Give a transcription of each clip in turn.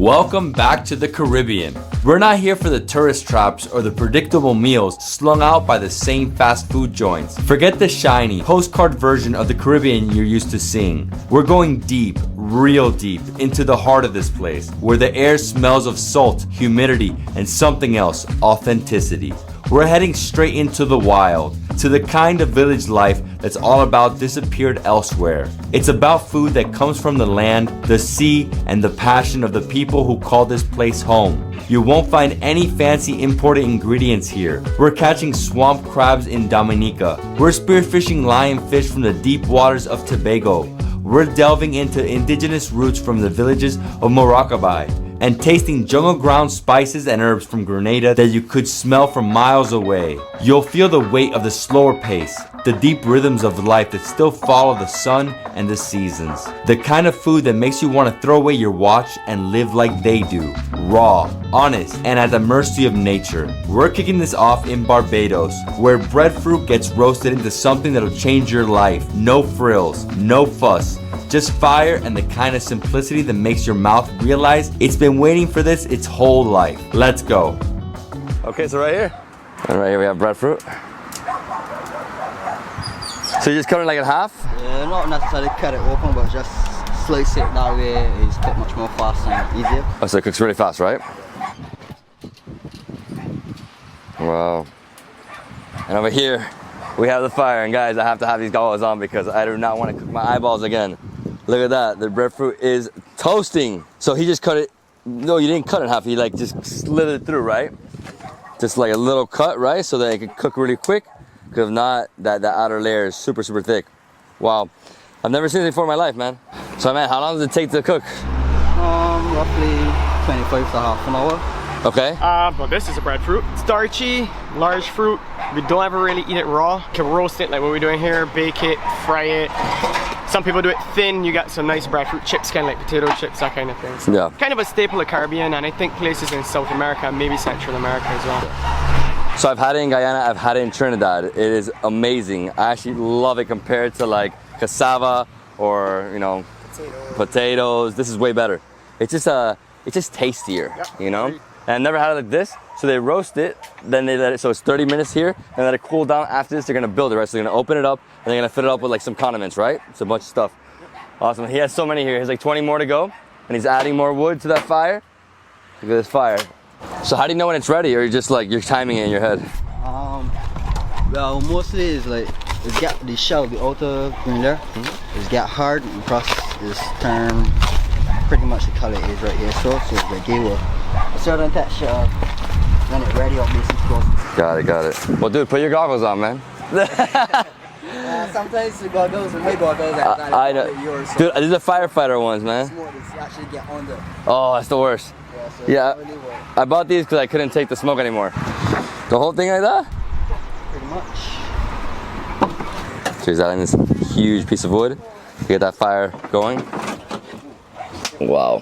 Welcome back to the Caribbean. We're not here for the tourist traps or the predictable meals slung out by the same fast food joints. Forget the shiny, postcard version of the Caribbean you're used to seeing. We're going deep, real deep, into the heart of this place, where the air smells of salt, humidity, and something else, authenticity. We're heading straight into the wild, to the kind of village life that's all about disappeared elsewhere. It's about food that comes from the land, the sea, and the passion of the people who call this place home. You won't find any fancy imported ingredients here. We're catching swamp crabs in Dominica. We're spearfishing lionfish from the deep waters of Tobago. We're delving into indigenous roots from the villages of Moroccobai and tasting jungle ground spices and herbs from Grenada that you could smell from miles away. You'll feel the weight of the slower pace, the deep rhythms of life that still follow the sun and the seasons. The kind of food that makes you want to throw away your watch and live like they do. Raw, honest, and at the mercy of nature. We're kicking this off in Barbados, where breadfruit gets roasted into something that'll change your life. No frills, no fuss. Just fire and the kind of simplicity that makes your mouth realize it's been waiting for this its whole life. Let's go. Okay, so right here. And right here we have breadfruit. So you just cut it like in half? Yeah, not necessarily cut it open, but just slice it that way. It's a bit much more fast and easier. Oh, so it cooks really fast, right? Wow. And over here, we have the fire. And guys, I have to have these goggles on because I do not want to cook my eyeballs again. Look at that, the breadfruit is toasting. So he just cut it, no, you didn't cut it in half, he like just slithered it through, right? Just like a little cut, right? So that it can cook really quick. Because if not, that outer layer is super, super thick. Wow, I've never seen it before in my life, man. So man, how long does it take to cook? Roughly 25 to half an hour. Okay. But this is a breadfruit. Starchy, large fruit. We don't ever really eat it raw. You can roast it like what we're doing here, bake it, fry it. Some people do it thin. You got some nice breadfruit chips, kind of like potato chips, that kind of thing. So yeah. Kind of a staple of Caribbean, and I think places in South America, maybe Central America as well. So I've had it in Guyana, I've had it in Trinidad. It is amazing. I actually love it compared to like cassava or, you know, potatoes. This is way better. It's just tastier, yep. You know? And I've never had it like this. So they roast it, then they let it, so it's 30 minutes here, and let it cool down. After this, they're gonna build it, right? So they're gonna open it up, and they're gonna fill it up with like some condiments, right? It's a bunch of stuff. Awesome, he has so many here. He has like 20 more to go, and he's adding more wood to that fire. Look at this fire. So how do you know when it's ready, or you're just like, you're timing it in your head? Well, mostly it's like, it's got the shell, the outer green there. It's got hard, and the process is turned pretty much the color it is right here. So it's like give a certain texture. Then it's ready, obviously. Got it. Well, dude, put your goggles on, man. Sometimes the goggles and my goggles I know. Yours, so dude, these are firefighter ones, man. Actually get on the. Oh, that's the worst. Yeah, really I bought these because I couldn't take the smoke anymore. The whole thing like that? Pretty much. So he's adding this huge piece of wood to get that fire going. Wow.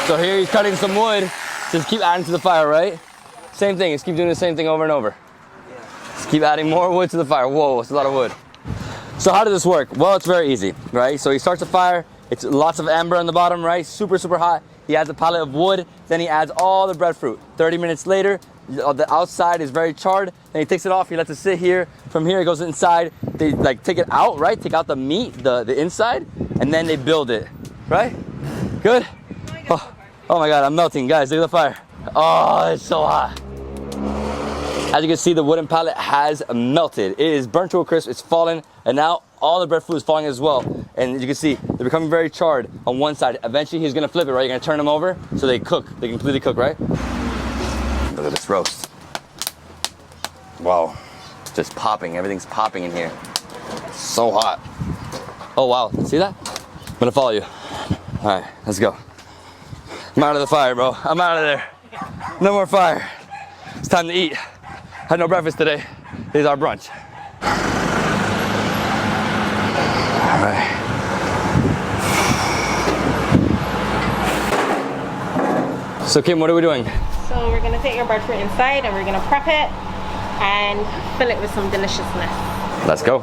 So here he's cutting some wood. Just keep adding to the fire, right? Same thing, just keep doing the same thing over and over. Just keep adding more wood to the fire. Whoa, it's a lot of wood. So how does this work? Well, it's very easy, right? So he starts a fire, it's lots of amber on the bottom, right? Super, super hot. He adds a pallet of wood, then he adds all the breadfruit. 30 minutes later, the outside is very charred, then he takes it off, he lets it sit here. From here, it goes inside. They like take it out, right? Take out the meat, the inside, and then they build it, right? Good? Oh my God, I'm melting. Guys, look at the fire. Oh, it's so hot. As you can see, the wooden pallet has melted. It is burnt to a crisp, it's fallen, and now all the breadfruit is falling as well. And you can see, they're becoming very charred on one side. Eventually, he's gonna flip it, right? You're gonna turn them over so they cook. They completely cook, right? Look at this roast. Wow, just popping. Everything's popping in here. It's so hot. Oh wow, see that? I'm gonna follow you. All right, let's go. I'm out of the fire, bro. I'm out of there. No more fire. It's time to eat. Had no breakfast today. This is our brunch. All right. So Kim, what are we doing? So we're gonna take your breadfruit inside and we're gonna prep it and fill it with some deliciousness. Let's go.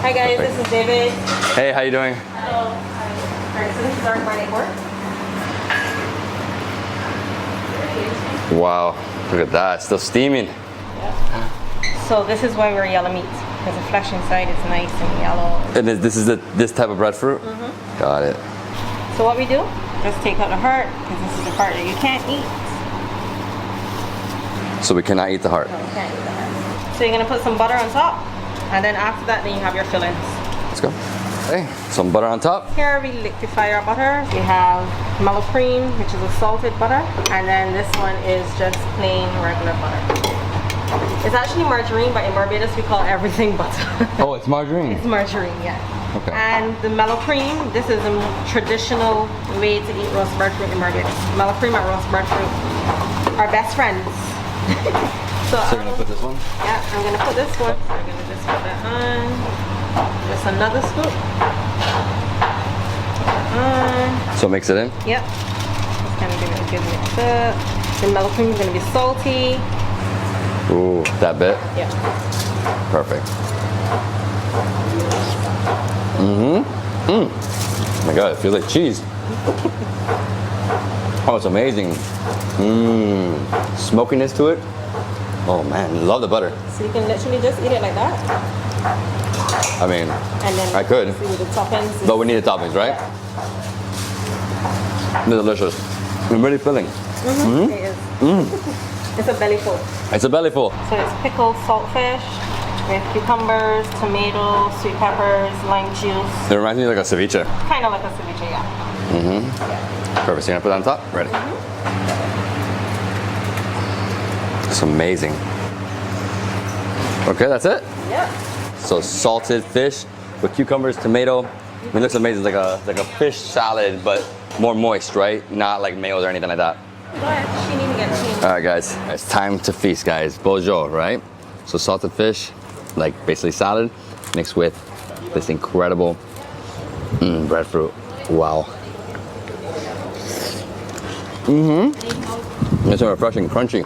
Hi guys, this is David. Hey, how you doing? Alright, so this is our garlic work. Wow, look at that, it's still steaming. Yeah. So this is why we're yellow meat, because the flesh inside is nice and yellow. And this is this type of breadfruit? Got it. So what we do, just take out the heart, because this is the part that you can't eat. So we cannot eat the heart. No, you can't eat the heart. So you're gonna put some butter on top, and then after that, then you have your fillings. Let's go. Okay, some butter on top. Here we liquefy our butter. We have mellow cream, which is a salted butter, and then this one is just plain regular butter. It's actually margarine, but in Barbados we call everything butter. Oh, it's margarine? It's margarine, yeah. Okay. And the mellow cream, this is a traditional way to eat roast breadfruit in Barbados. Mellow cream and roast breadfruit are best friends. So you're gonna put this one? Yeah, I'm gonna put this one. So I'm gonna just put that on. Just another scoop. So mix it in? Yep. Just kind of give it a good mix up. The mellow cream is gonna be salty. Ooh, that bit? Yeah. Perfect. Oh my god, it feels like cheese. Oh, it's amazing. Smokiness to it. Oh man, love the butter. So you can literally just eat it like that. I mean, And then I could. see the toppings. But we need the toppings, right? They're delicious. And really filling. It is. It's a belly full. It's a belly full. So it's pickled saltfish with cucumbers, tomatoes, sweet peppers, lime juice. It reminds me of like a ceviche. Kind of like a ceviche, yeah. Perfect. So you're gonna put it on top? Ready. It's amazing. Okay, that's it? Yeah. So salted fish with cucumbers, tomato. I mean, it looks amazing. It's like a fish salad, but more moist, right? Not like mayo or anything like that. Go ahead. She need to get cheese. All right, guys. It's time to feast, guys. Bonjour, right? So salted fish, like basically salad, mixed with this incredible breadfruit. Wow. It's so refreshing, crunchy.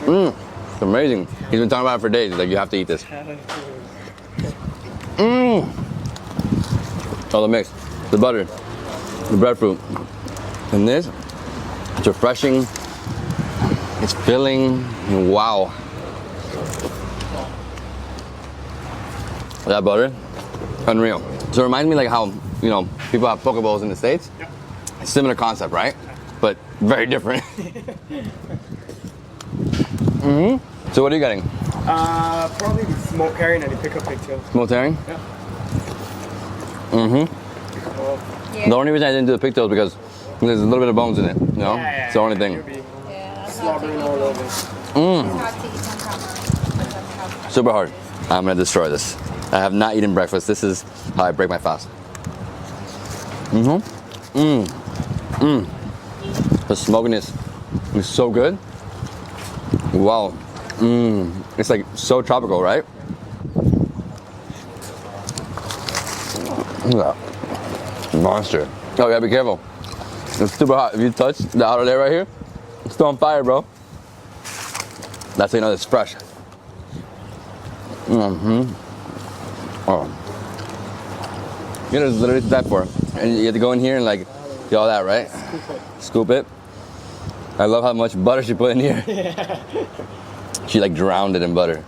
It's amazing. He's been talking about it for days. He's like, you have to eat this. Oh, the mix, the butter, the breadfruit, and this. It's refreshing. It's filling. Wow. That butter, unreal. So it reminds me like how, you know, people have poke bowls in the States. Yep. Similar concept, right? But very different. So what are you getting? Probably smoked herring and the pickled pigtail. Smoked herring? Yeah. The only reason I didn't do the pigtails because there's a little bit of bones in it, you know? It's the only thing. You'll be slobbering all over. Super hard. I'm gonna destroy this. I have not eaten breakfast. This is how I break my fast. The smokiness is so good. Wow. It's like so tropical, right? Look at that. Monster. Oh, you gotta be careful. It's super hot. If you touch the outer layer right here, it's still on fire, bro. That's how you know it's fresh. Oh. You know, there's literally that for. And you have to go in here and like do all that, right? Scoop it. I love how much butter she put in here. She like drowned it in butter.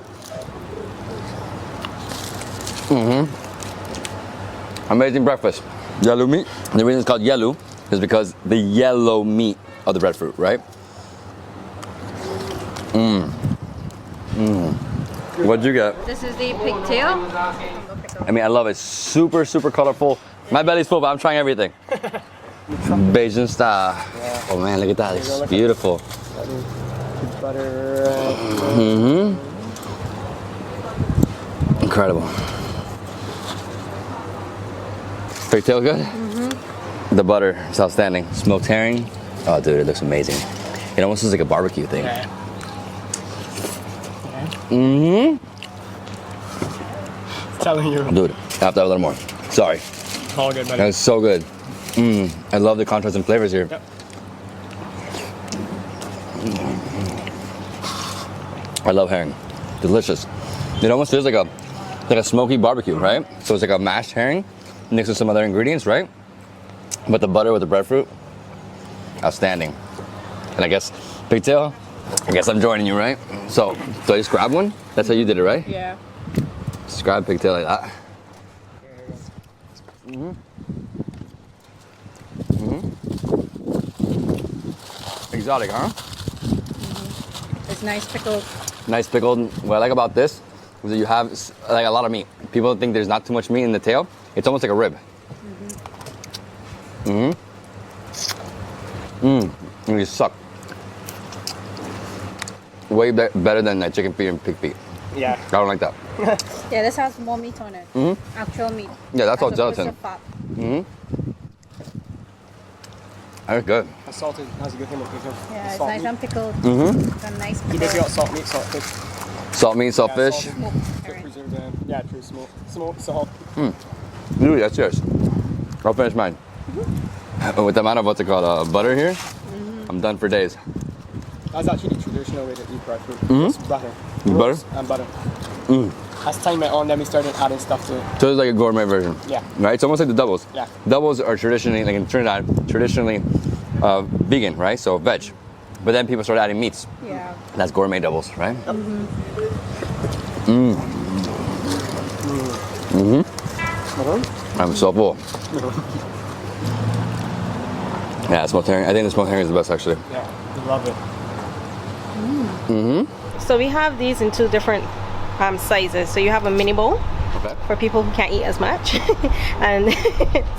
Amazing breakfast. Yellow meat. The reason it's called yellow is because the yellow meat of the breadfruit, right? What'd you get? This is the pigtail. I mean, I love it. Super, super colorful. My belly's full, but I'm trying everything. Bayesian style. Oh man, look at that. It's beautiful. Butter. Incredible. Pigtail good? The butter is outstanding. Smoked herring. Oh, dude, it looks amazing. It almost looks like a barbecue thing. Telling you. Dude, I have to have a little more. Sorry. All good, buddy. That is so good. I love the contrast in flavors here. Yep. I love herring. Delicious. It almost feels like a smoky barbecue, right? So it's like a mashed herring mixed with some other ingredients, right? But the butter with the breadfruit, outstanding. And I guess, pigtail, I guess I'm joining you, right? So I just grab one? That's how you did it, right? Yeah. Just grab pigtail like that. Mm-hmm. Mm-hmm. Exotic, huh? Mm-hmm. It's nice pickled. Nice pickled. What I like about this is that you have like a lot of meat. People think there's not too much meat in the tail. It's almost like a rib. Mm-hmm. Mm-hmm. You suck. Way better than that chicken feet and pig feet. Yeah. I don't like that. Yeah, this has more meat on it. Mm-hmm. Actual meat. Yeah, that's all As opposed gelatin. to fat. Mm-hmm. That's good. That's salted. That's a good thing. Yeah, it's Salt nice meat. and pickled. Mm-hmm. It's a nice You pickle. basically got salt meat, salt fish. Salt meat, salt Yeah, fish. salted. Alright. Preserved, yeah, true smoke. Smoke, salt. Ooh, that's yours. I'll finish mine. With the amount of what's it called, butter here, I'm done for days. That's actually the traditional way to eat breadfruit. Mm-hmm. Just butter. Butter? Roast and butter. As time went on, then we started adding stuff to it. So it's like a gourmet version. Yeah. Right? It's almost like the doubles. Yeah. Doubles are traditionally, like in Trinidad, vegan, right? So veg. But then people started adding meats. Yeah. That's gourmet doubles, right? I'm so full. Yeah, smoked herring. I think the smoked herring is the best, actually. Yeah, we love it. So we have these in two different sizes. So you have a mini bowl Okay. for people who can't eat as much. And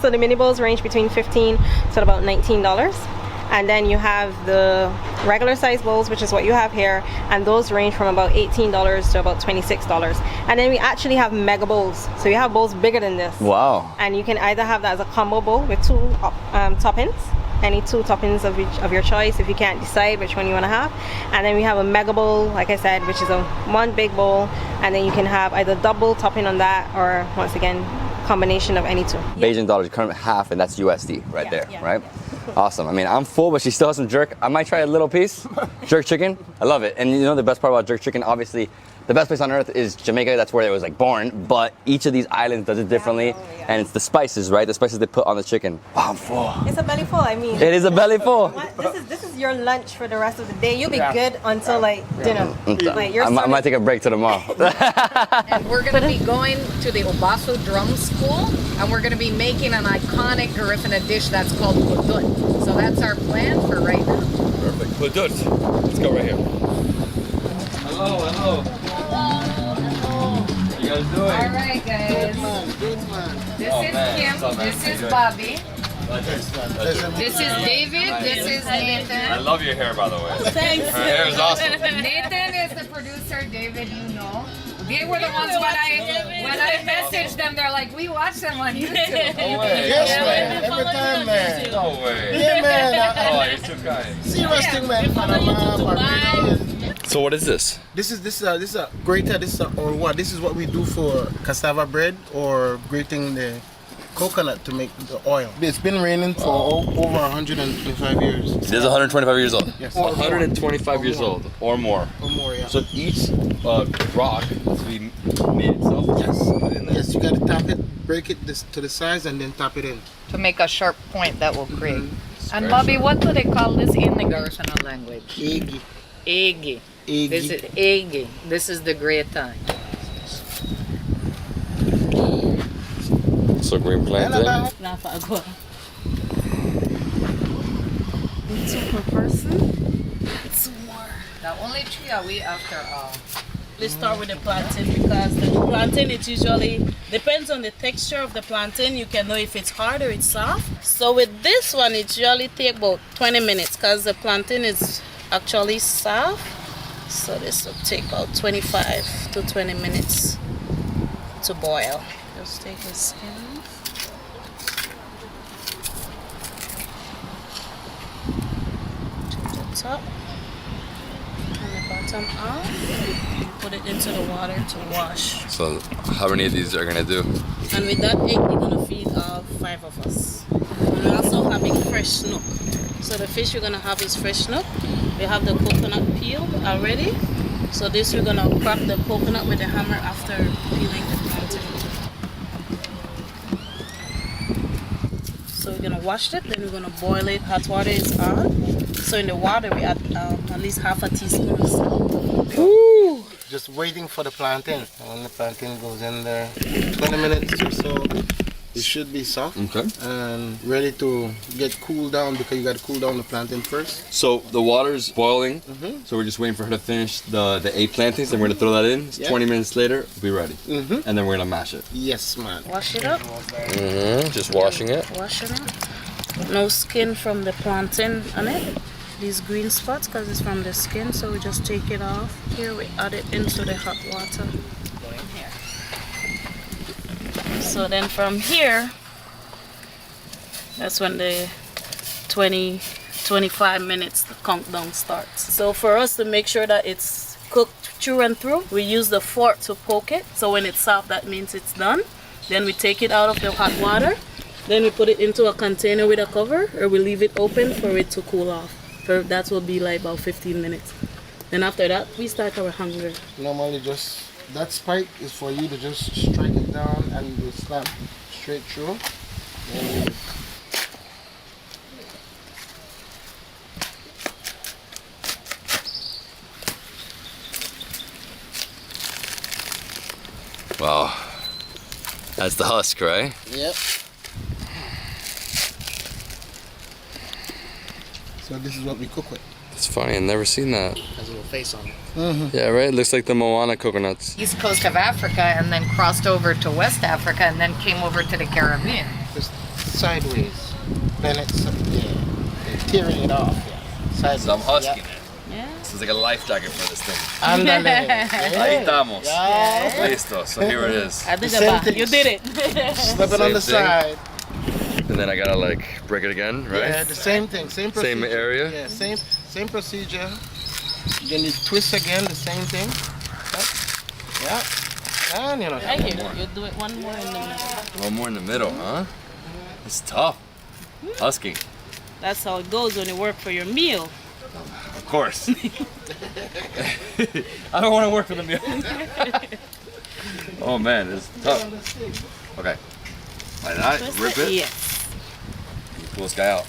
so the mini bowls range between $15 to about $19. And then you have the regular size bowls, which is what you have here, and those range from about $18 to about $26. And then we actually have mega bowls. So you have bowls bigger than this. Wow. And you can either have that as a combo bowl with two toppings, any two toppings of your choice if you can't decide which one you want to have. And then we have a mega bowl, like I said, which is one big bowl, and then you can have either double topping on that, or once again, combination of any two. Bajan dollars, you cut them in half, and that's USD right Yeah, there, yeah. right? Awesome. I mean, I'm full, but she still has some jerk. I might try a little piece. Jerk chicken. I love it. And you know the best part about jerk chicken, obviously, the best place on earth is Jamaica. That's where it was like born. But each of these islands does it differently. And it's the spices, right? The spices they put on the chicken. Oh, I'm full. It's a belly full, I mean. It is a belly full. This is your lunch for the rest of the day. You'll be Yeah. good until like dinner. Like you're I might take a break till tomorrow. And we're going to be going to the Obaso Drum School, and we're going to be making an iconic Garifuna dish that's called kudut. So that's our plan for right now. Perfect. Kudut. Let's go right here. Hello. How you guys doing? All right, guys. This is Kim. This is Bobby. This is David. This is Nathan. love your hair, by the way. Thanks. Your hair is awesome. Nathan is the producer. David, you know. They were the ones when I messaged them. They're like, we watch them on YouTube. No way. Yes, man. Every time, man. No way. Yeah, man. Oh, you're too kind. Serious thing, man. Panama, Barbados. So what is this? This is a grater. Or what? This is what we do for cassava bread or grating the coconut to make the oil. It's been raining for over 125 years. This is 125 years old. Yes. 125 years old or more. Or more, yeah. So each rock has to be made itself. Yes. Yes, you gotta tap it, break it to the size, and then tap it in. To make a sharp point that will create. And Bobby, what do they call this in the Garifuna language? Eggy. Eggy. Eggy. This is eggy. This is the gratin. So green plantain. Two per person. Now only three are we after all. Let's start with the plantain because the plantain it usually depends on the texture of the plantain. You can know if it's hard or it's soft. So with this one, it usually take about 20 minutes because the plantain is actually soft. So this will take about 25 to 20 minutes to boil. Just take the skin off. Take the top and the bottom off. Put it into the water to wash. So how many of these are gonna do? And with that egg, we're gonna feed all 5 of us. And we're also having fresh snook. So the fish we're gonna have is fresh snook. We have the coconut peel already. So this we're gonna crack the coconut with a hammer after peeling the plantain. So So we're gonna wash it, then we're gonna boil it. Hot water is on. So in the water we add at least half a teaspoon of salt. Woo! Just waiting for the plantain. And when the plantain goes in there, 20 minutes or so, it should be soft and ready to get cooled down, because you got to cool down the plantain first. So the water's boiling, so we're just waiting for her to finish the 8 plantains, and we're gonna throw that in. 20 minutes later, we'll be ready. And then we're gonna mash it. Yes, man. Wash it up. Just washing it. Wash it up. No skin from the plantain on it. These green spots, because it's from the skin, so we just take it off. Here we add it into the hot water. So then from here, that's when the 20-25 minutes the countdown starts. So for us to make sure that it's cooked through and through, we use the fork to poke it. So when it's soft, that means it's done. Then we take it out of the hot water. Then we put it into a container with a cover, or we leave it open for it to cool off. That will be like about 15 minutes. Then after that, we start our hunger. Normally just, that spike is for you to just strike it down and it will snap straight through. Wow. That's the husk, right? Yep. So this is what we cook with. It's funny, I've never seen that. Has a little face on it. Yeah, right? It looks like the Moana coconuts. East coast of Africa and then crossed over to West Africa and then came over to the Caribbean. Just sideways. Then it's, they're tearing it off. Yeah. Sideways. So I'm husking it. Yeah. This is like a life jacket for this thing. Ándale. Ahí estamos. Yeah. Listo. So here it is. I did Same it. thing. You did it. Slip it on the Same thing. side. And then I gotta like break it again, right? Yeah, the same thing. Same procedure. Same area? Yeah, same procedure. Then you twist again, the same thing. Yeah. And you know. Right here. You do it one more in the middle. One more in the middle, huh? It's tough. Husking. That's how it goes when you work for your meal. Of course. I don't want to work for the meal. Oh man, it's tough. Okay. Like that, rip it. Yes. You pull this guy out.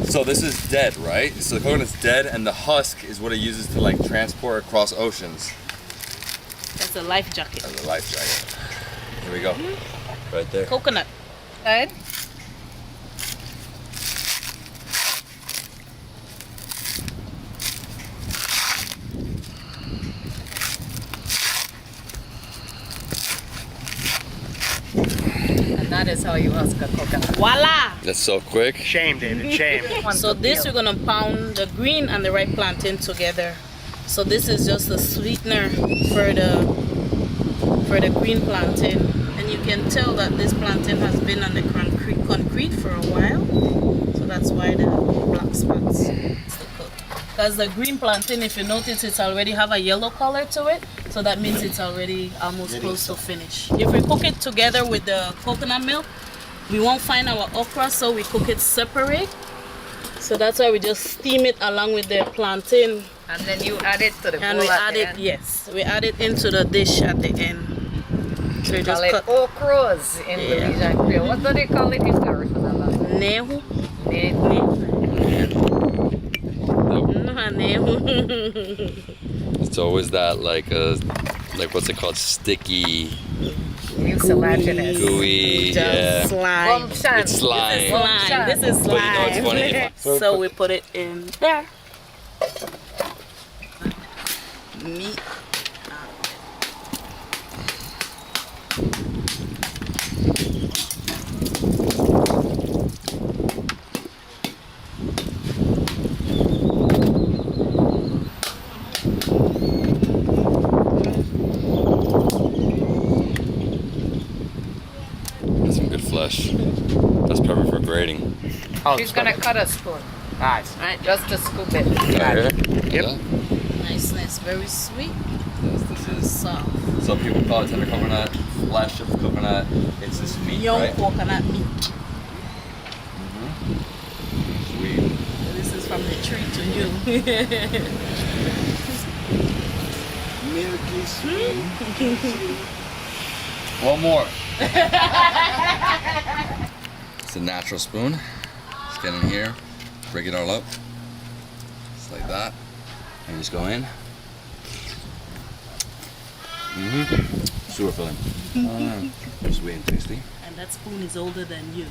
So this is dead, right? So the coconut's dead, and the husk is what it uses to like transport across oceans. That's a life jacket. As a life jacket. Here we go. Right there. Coconut. Right? And that is how you husk a coconut. Voila! That's so quick. Shame, David, shame. So this we're gonna pound the green and the red plantain together. So this is just a sweetener for the green plantain. And you can tell that this plantain has been on the concrete for a while. So that's why the black spots. Because the green plantain, if you notice, it's already have a yellow color to it. So that means it's already almost close to finish. If we cook it together with the coconut milk, we won't find our okra, so we cook it separate. So that's why we just steam it along with the plantain. And then you add it to the bowl And we at add the it, end. yes, we add it into the dish at the end. So we Call just it cut okras in Indonesian Creole. What do they call it in Darussalam? nehu. It's always that like what's it called? Sticky, Mucilaginous. gooey, yeah. Slime. Bumpshan. It's slime. Slime. This is But you know what's slime. funny? So we put it in there. Meat. That's some good flesh. That's perfect for grating. She's gonna cut a spoon. Nice. Right. Just to scoop it. Right here? Yep. Nice, very sweet. Yes, this is. Soft. Some people call it tender coconut, flesh of coconut. It's this meat, Young right? coconut meat. Sweet. This is from the tree to you. Milky sweet. One more. It's a natural spoon. Just get in here, break it all up. Just like that. And just go in. Super filling. Sweet and tasty. And that spoon is older than you.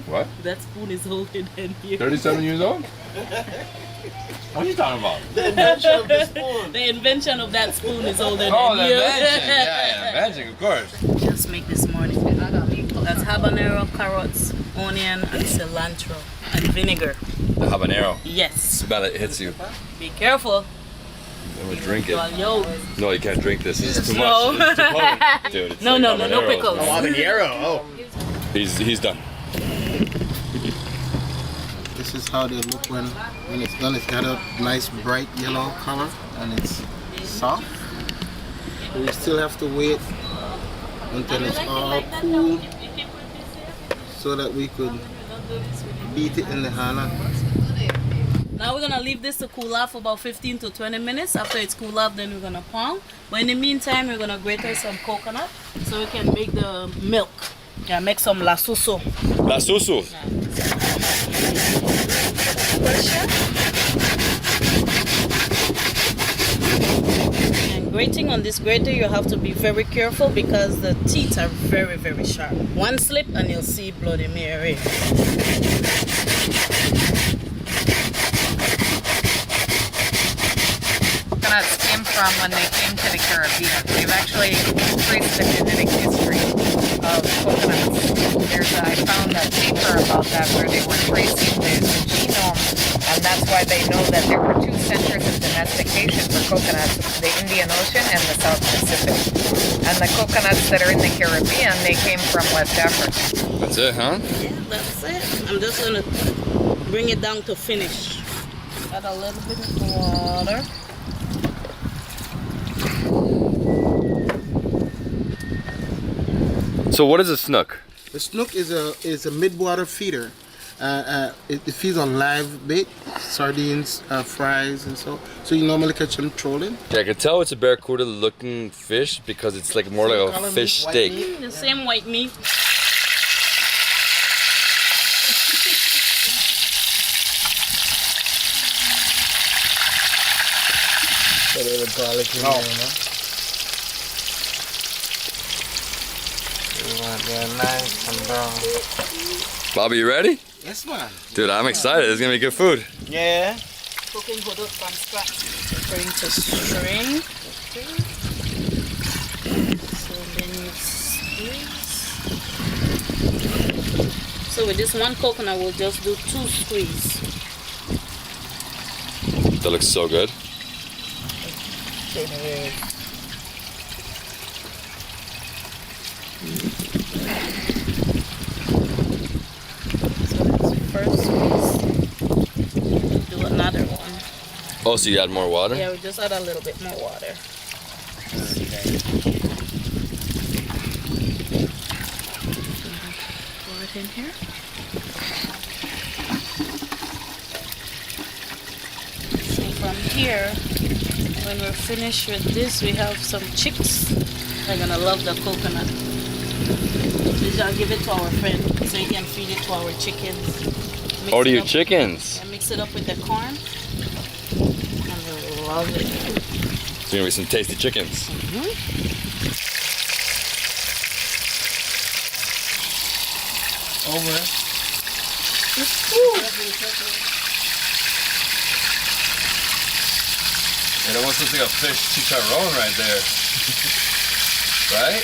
What? That spoon is older than you. 37 years old? What are you talking about? The invention of the spoon. The invention of that spoon is older Oh, than the you. invention. Yeah, invention, of course. Just make this morning. That's habanero, carrots, onion, and cilantro, and vinegar. The habanero. Yes. Too bad it hits you. Be careful. I'm gonna drink it. Well, yo. No, you can't drink this. This is too much. No. This is too potent. Dude, it's No, like no, no habanero. pickles. Oh, habanero. Oh. He's done. This is how they look when it's done. It's got a nice bright yellow color and it's soft. So we still have to wait until it's all cool so that we could beat it in the hana. Now we're gonna leave this to cool off for about 15 to 20 minutes. After it's cool off, then we're gonna pound. But in the meantime, we're gonna grate some coconut so we can make the milk. Yeah, make some la susu. La susu. And grating on this grater, you have to be very careful because the teeth are very, very sharp. One slip and you'll see bloody Mary. Coconuts came from when they came to the Caribbean. They've actually traced the genetic history of coconuts. I found a paper about that where they were tracing the genome, and that's why they know that there were two centers of domestication for coconuts, the Indian Ocean and the South Pacific. And the coconuts that are in the Caribbean, they came from West Africa. That's it, huh? Yeah, that's it. I'm just gonna bring it down to finish. Add a little bit of water. So what is a snook? The snook is a mid-water feeder. It feeds on live bait, sardines, fries, and so. So you normally catch them trolling. Yeah, I can tell it's a barracuda-looking fish because it's like more like a fish steak. The same white meat. A little garlic in there, you know. You want that nice and brown. Bobby, you ready? Yes, man. Dude, I'm excited. It's gonna be good food. Yeah. Cooking hudok from scratch. Going to string. So then you squeeze. So with this one coconut, we'll just do 2 squeeze. That looks so good. First squeeze. Do another one. Oh, so you add more water? Yeah, we just add a little bit more water. Pour it in here. So from here, when we're finished with this, we have some chicks. They're gonna love the coconut. So I'll give it to our friend so he can feed it to our chickens. Mix Oh, to it your up- chickens. Yeah, mix it up with the corn. And they'll love it. It's gonna be some tasty chickens. Over. It almost looks like a fish chicharron right there. Right?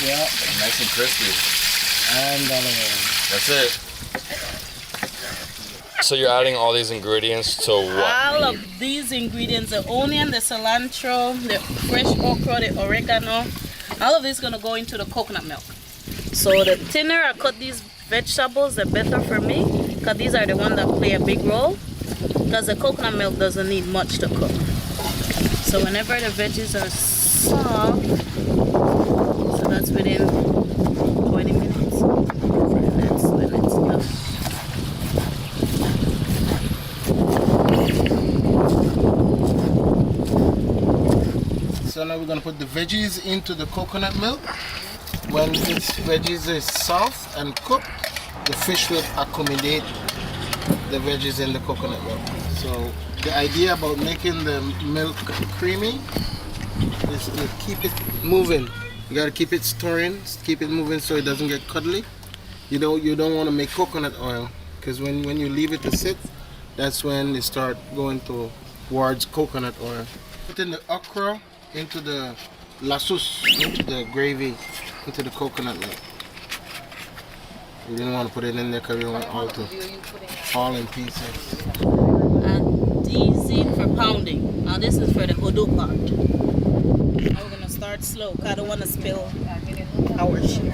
Yeah. Nice and crispy. And That's it. So you're adding all these ingredients to what? All of these ingredients, the onion, the cilantro, the fresh okra, the oregano, all of this is going to go into the coconut milk. So the thinner I cut these vegetables, the better for me, because these are the ones that play a big role, because the coconut milk doesn't need much to cook. So whenever the veggies are soft, so that's within 20 minutes, and that's when it's done. so now we're gonna put the veggies into the coconut milk. When this veggies is soft and cooked, the fish will accommodate the veggies in the coconut milk. So the idea about making the milk creamy is to keep it moving. You gotta keep it stirring, keep it moving so it doesn't get cuddly. You don't want to make coconut oil, because when you leave it to sit, that's when it start going towards coconut oil. Put in the okra into the lasus, into the gravy, into the coconut milk. You didn't want to put it in there because you want all to fall in pieces. And these in for pounding. Now this is for the hodo part. Now we're gonna start slow because I don't want to spill our shit.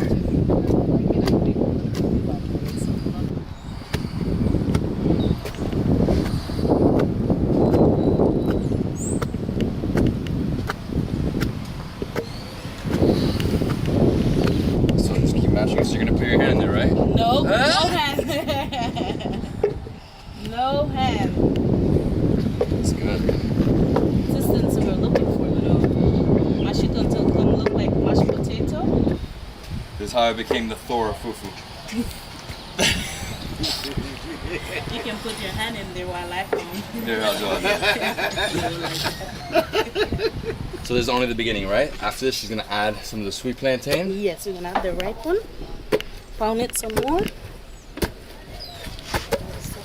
So you're gonna put your hand in there, right? No, no hand. No hand. That's good. Consistency we're looking for, you know. Mash it until it come look like mashed potato. This is how I became the Thor of fufu. You can put your hand in there while I come. There, I'll do it. So this is only the beginning, right? After this, she's gonna add some of the sweet plantain. Yes, we're gonna have the right one. Pound it some more. So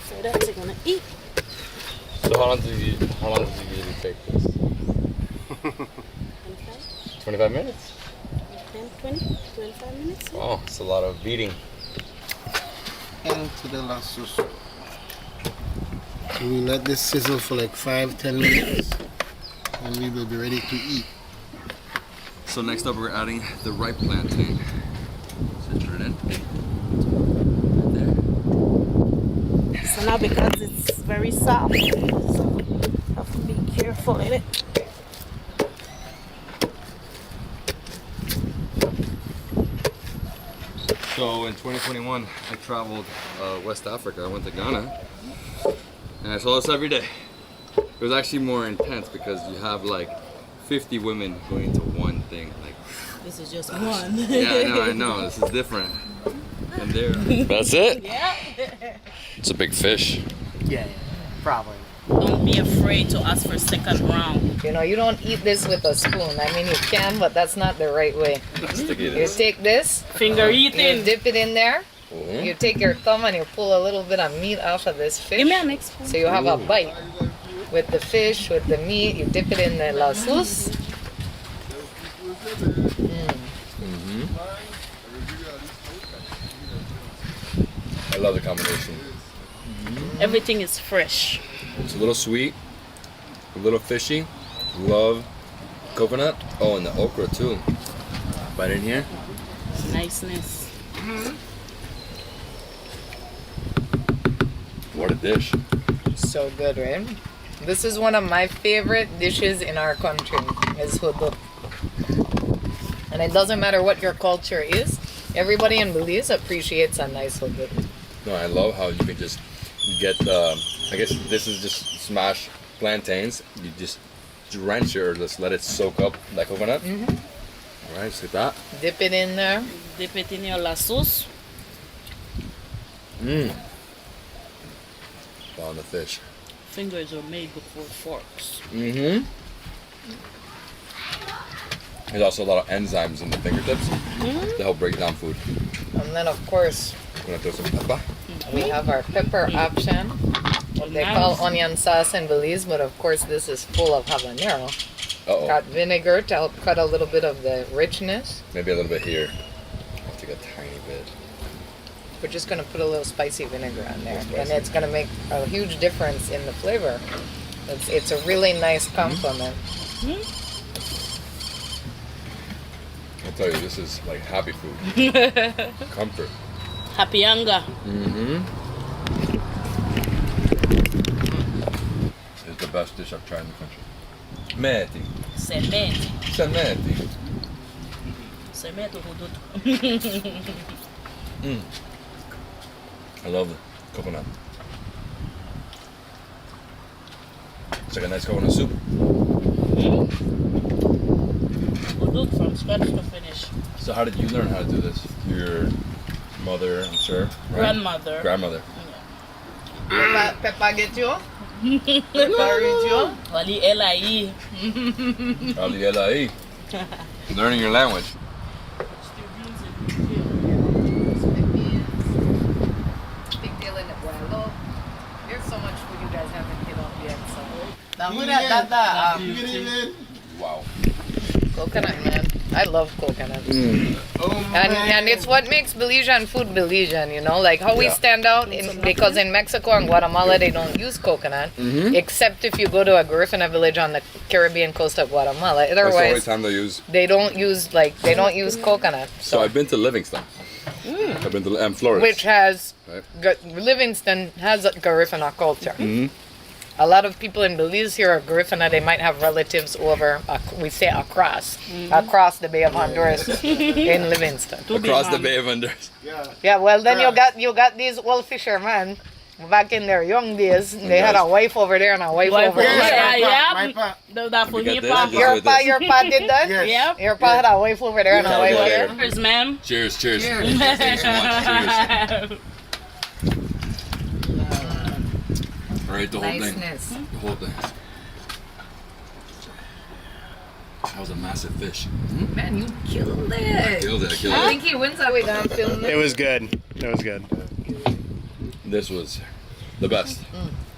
for that, we're gonna eat. So how long does it usually take this? 25 minutes? 10, 20, 25 minutes. Oh, it's a lot of beating. Into the lasus. We let this sizzle for like 5-10 minutes, and we will be ready to eat. So next up, we're adding the ripe plantain. So just put it in. Right there. So now because it's very soft, so have to be careful in it. So in 2021, I traveled West Africa. I went to Ghana, and I saw this every day. It was actually more intense because you have like 50 women going into one thing. Like, This is just one. yeah, I know. This is different. And there. That's it? Yeah. It's a big fish. Yeah, probably. Don't be afraid to ask for second round. You know, you don't eat this with a spoon. I mean, you can, but that's not the right way. You take this, Finger you eating. dip it in there, you take your thumb and you pull a little bit of meat off of this fish. Give me a next spoon. So you have a bite with the fish, with the meat. You dip it in the la sauce. I love the combination. Everything is fresh. It's a little sweet, a little fishy. Love coconut. Oh, and the okra too. Bite in here. Niceness. What a dish. So good, right? This is one of my favorite dishes in our country, is hudo. And it doesn't matter what your culture is, everybody in Belize appreciates a nice hudo. No, I love how you can just get, I guess this is just smashed plantains. You just drench it or just let it soak up that coconut. All right, just like that. Dip it in there. Dip it in your la sauce. On the fish. Fingers are made before forks. There's also a lot of enzymes in the fingertips to help break down food. And then, of course, I'm gonna throw some pepper. we have our pepper option. What they call onion sauce in Belize, but of course this is full of habanero. Uh-oh. Got vinegar to help cut a little bit of the richness. Maybe a little bit here. I'll take a tiny bit. We're just gonna put a little spicy vinegar on there, and it's gonna make a huge difference in the flavor. It's a really nice complement. I'll tell you, this is like happy food. Comfort. Happy hunger. It's the best dish I've tried in the country. Meti. Semete. Semeti. Semete hudo. I love the coconut. It's like a nice coconut soup. Hudo from scratch to finish. So how did you learn how to do this? Your mother, I'm sure. Right? Grandmother. Grandmother. Peppa get you? Peppa read you? Wali L.I.E. Ali L.I.E. Learning your language. Big deal in the Pueblo. There's so much food you guys haven't hit up yet. So. Wow. Coconut, man. I love coconut. And it's what makes Belizean food Belizean, you know? Like how we stand out, because in Mexico and Guatemala they don't use coconut, except if you go to a Garifuna village on the Caribbean coast of Guatemala. That's the only Otherwise, time they use. they don't use coconut. So I've been to Livingston. I've been to Flores. Which has, Right. Livingston has a Garifuna culture. A lot of people in Belize here are Garifuna. They might have relatives over, we say across the Bay of Honduras in Livingston. Across the Bay of Honduras. Yeah, well then you got these old fishermen back in their young days. They had a wife over there and a wife over there. Yeah. That for me, Pa. Your pa did that? Yes. Yeah. Your pa had a wife over there and a wife here. Cheers, ma'am. Cheers, cheers. Thanks so much. Cheers. All right, the whole Niceness. thing. The whole thing. That was a massive fish. Man, you killed it. Killed it. I think he wins that way down filming. It was good. It was good. This was the best.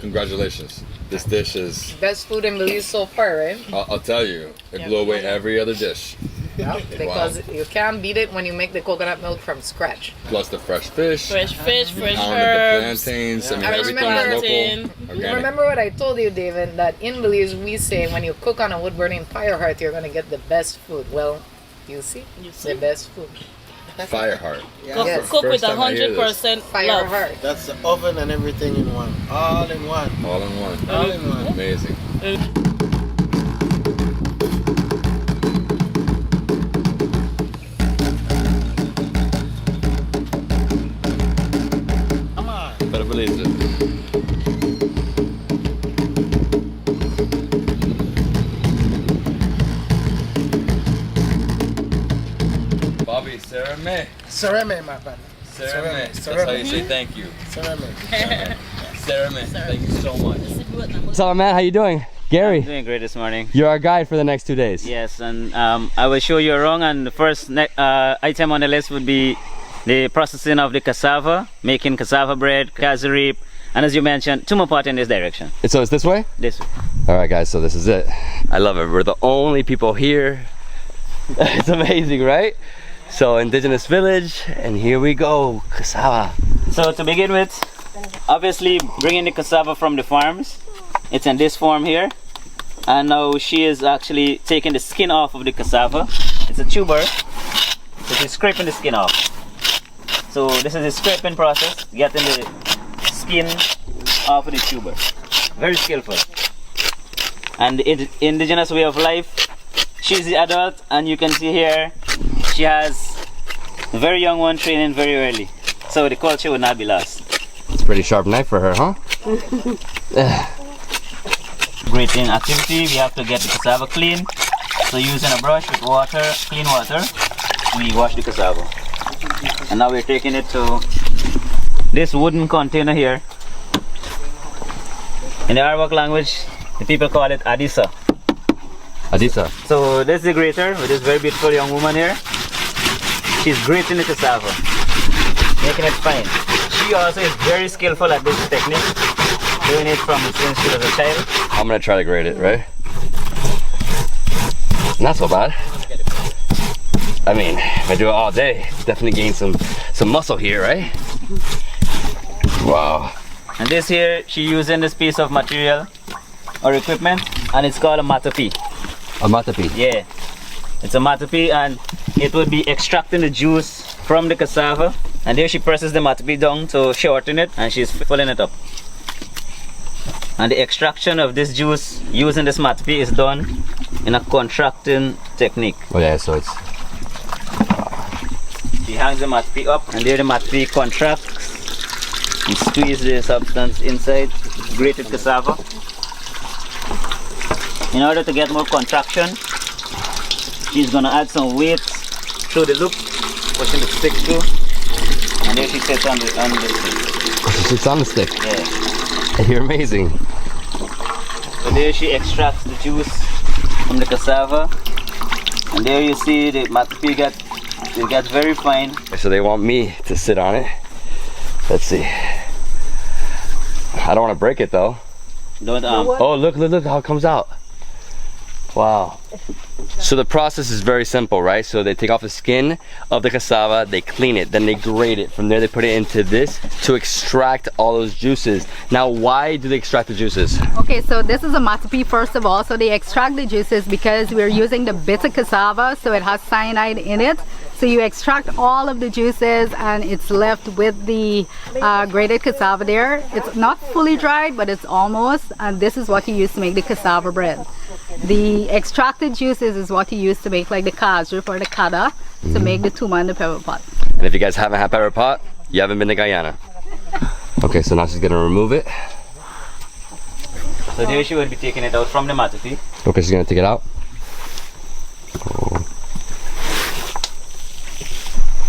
Congratulations. This dish is, Best food in Belize so far, right? I'll tell you, it blew away every other dish. Because you can't beat it when you make the coconut milk from scratch. Plus the fresh fish. Fresh fish, fresh Pounded the herbs. plantains. I mean, I everything remember- is local. You Organic. remember what I told you, David, that in Belize we say when you cook on a wood-burning fire hearth, you're going to get the best food. Well, you see? The best food. Fire heart. Yes. Cook with First time I hear this. 100% Fire love. hearth. That's the oven and everything in one. All in one. All in one. All in one. Amazing. Come on. Better believe it. Bobby, Sereme. Sereme, my brother. Sereme. That's Sereme. how you say thank you. Sereme. Sereme. Thank you so much. What's up, man? How you doing? Gary, I'm doing great this morning. you're our guide for the next 2 days. Yes, and I will show you around, and the first item on the list would be the processing of the cassava, making cassava bread, casarip, and as you mentioned, Tuma pot in this direction. So it's this way? This way. All right, guys, so this is it. I love it. We're the only people here. It's amazing, right? So indigenous village, and here we go, cassava. So to begin with, obviously bringing the cassava from the farms. It's in this form here. And now she is actually taking the skin off of the cassava. It's a tuber. So she's scraping the skin off. So this is the scraping process, getting the skin off of the tuber. Very skillful. And the indigenous way of life, she's the adult, and you can see here, she has a very young one training very early. So the culture would not be lost. It's a pretty sharp knife for her, huh? Grating activity, we have to get the cassava clean. So using a brush with water, clean water, we wash the cassava. And now we're taking it to this wooden container here. In the Arawak language, the people call it adisa. Adisa. So this is the grater with this very beautiful young woman here. She's grating the cassava, making it fine. She also is very skillful at this technique, doing it from since she was a child. I'm gonna try to grate it, right? Not so bad. I mean, if I do it all day, definitely gain some muscle here, right? Wow. And this here, she's using this piece of material or equipment, and it's called a matapi. A matapi. Yeah, it's a matapi, and it would be extracting the juice from the cassava. And there she presses the matapi down to shorten it, and she's filling it up. And the extraction of this juice using this matapi is done in a contracting technique. Oh yeah, so it's... She hangs the matapi up, and there the matapi contracts and squeeze the substance inside grated cassava. In order to get more contraction, she's gonna add some weight through the loop, pushing the stick through. And there she sits on the stick. She sits on the stick. Yeah. You're amazing. So there she extracts the juice from the cassava. And there you see the matapi gets very fine. So they want me to sit on it. Let's see. I don't want to break it though. Don't Oh, look how it comes out. Wow. So the process is very simple, right? So they take off the skin of the cassava, they clean it, then they grate it. From there they put it into this to extract all those juices. Now, why do they extract the juices? Okay, so this is a matapi first of all. So they extract the juices because we're using the bitter cassava, so it has cyanide in it. So you extract all of the juices and it's left with the grated cassava there. It's not fully dried, but it's almost, and this is what you use to make the cassava bread. The extracted juices is what you use to make like the cashew or the kada, to make the tuma and the pepper pot. And if you guys haven't had pepper pot, you haven't been to Guyana. Okay, so now she's gonna remove it. So there she will be taking it out from the matapi. Okay, she's gonna take it out.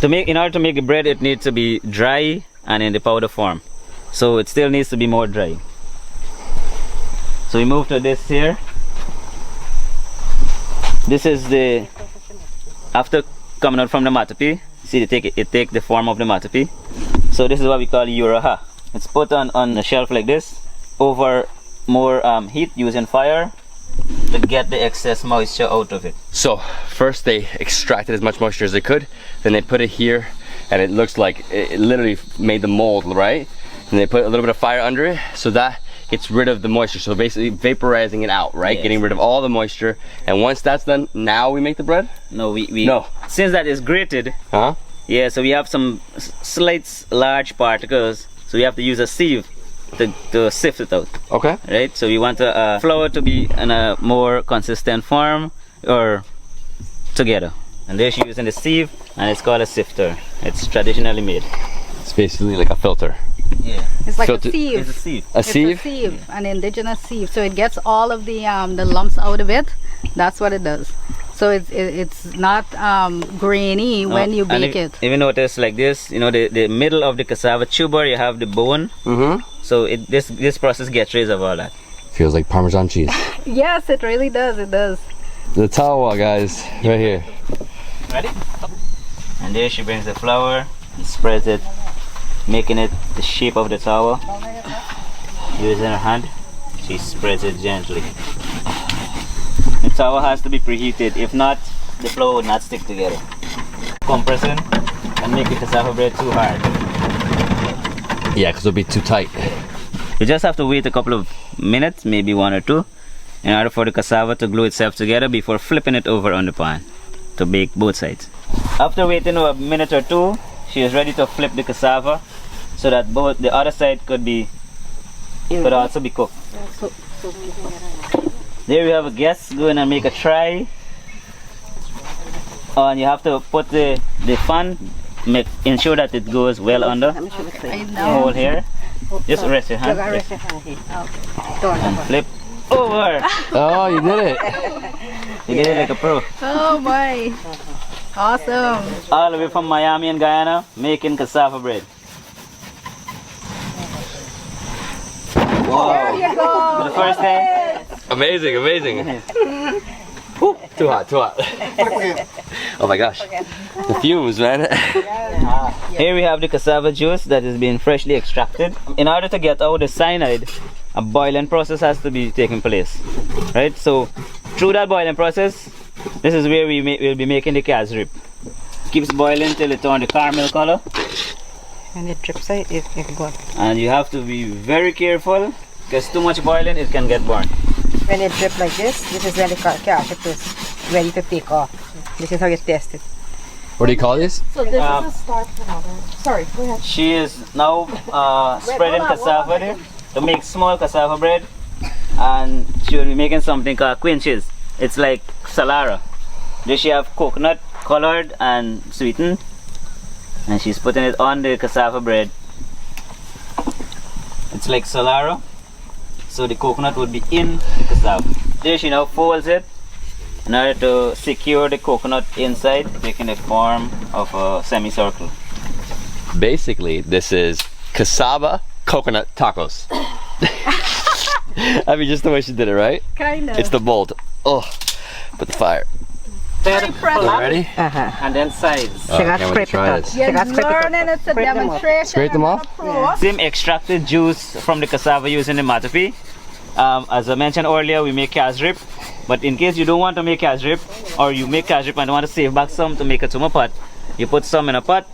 In order to make the bread, it needs to be dry and in the powder form. So it still needs to be more dry. So we move to this here. This is the, after coming out from the matapi, see it take the form of the matapi. So this is what we call uraha. It's put on a shelf like this over more heat using fire to get the excess moisture out of it. So first they extracted as much moisture as they could, then they put it here, and it looks like it literally made the mold, right? And they put a little bit of fire under it, so that gets rid of the moisture. So basically vaporizing it out, right? Yes. Getting rid of all the moisture. And once that's done, now we make the bread? No, no. Since that is grated, yeah, so we have some slight large particles, so we have to use a sieve to sift it out. Okay. Right, so we want the flour to be in a more consistent form or together. And there she's using the sieve, and it's called a sifter. It's traditionally made. It's basically like a filter. Yeah. It's like a sieve. It's a sieve. A sieve? It's a sieve, an indigenous sieve. So it gets all of the lumps out of it. That's what it does. So it's not grainy when you bake it. Even notice like this, you know, the middle of the cassava tuber, you have the bone. So this process gets rid of all that. Feels like Parmesan cheese. Yes, it really does. It does. The tawa, guys, right here. Ready? And there she brings the flour and spreads it, making it the shape of the tawa. Using her hand, she spreads it gently. The tawa has to be preheated, if not, the flour would not stick together. Compressing and make the cassava bread too hard. Yeah, because it'll be too tight. You just have to wait a couple of minutes, maybe 1 or 2, in order for the cassava to glue itself together before flipping it over on the pan to bake both sides. After waiting a minute or 2, she is ready to flip the cassava so that both the other side could also be cooked. There we have a guest going to make a try. And you have to put the fan, ensure that it goes well under the hole here. Just rest your hand. And flip over. Oh, you did it. You did it like a pro. Oh my. Awesome. All the way from Miami and Guyana, making cassava bread. Wow. There you go. For the first time. Amazing, amazing. Woo, too hot, too hot. Oh my gosh. The fumes, man. Here we have the cassava juice that is being freshly extracted. In order to get out the cyanide, a boiling process has to be taking place. Right? So through that boiling process, this is where we'll be making the casrip. Keeps boiling till it turns the caramel color. And it drips out if good. And you have to be very careful, because too much boiling, it can get burnt. When it drips like this is when the cashew is ready to take off. This is how you test it. What do you call this? So this is a start for mother. Sorry, go ahead. She is now spreading cassava there to make small cassava bread, and she will be making something called quinches. It's like salara. There she have coconut colored and sweetened, and she's putting it on the cassava bread. It's like salara, so the coconut would be in the cassava. There she now folds it in order to secure the coconut inside, making the form of a semicircle. Basically, this is cassava coconut tacos. I mean, just the way she did it, right? Kind of. It's the mold. Oh, put the fire. Ready? And then sides. Oh, I can't wait to try this. You're learning, it's a demonstration. Scrape them off? Same extracted juice from the cassava using the matapi. As I mentioned earlier, we make casrip. But in case you don't want to make casrip, or you make casrip and want to save back some to make a tuma pot, you put some in a pot.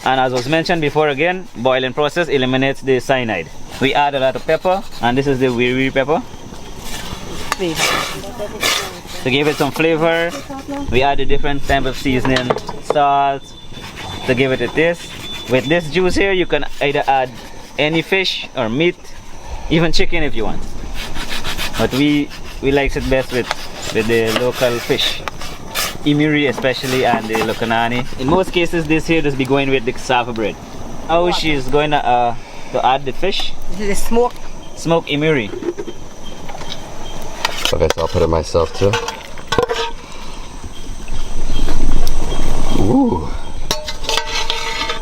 And as was mentioned before again, boiling process eliminates the cyanide. We add a lot of pepper, and this is the wiri pepper. To give it some flavor, we add a different type of seasoning, salt, to give it a taste. With this juice here, you can either add any fish or meat, even chicken if you want. But we like it best with the local fish. Imiri especially, and the lokanani. In most cases, this here just be going with the cassava bread. Oh, she's going to add the fish. The smoke. Smoked imiri. Okay, so I'll put it myself too. Ooh.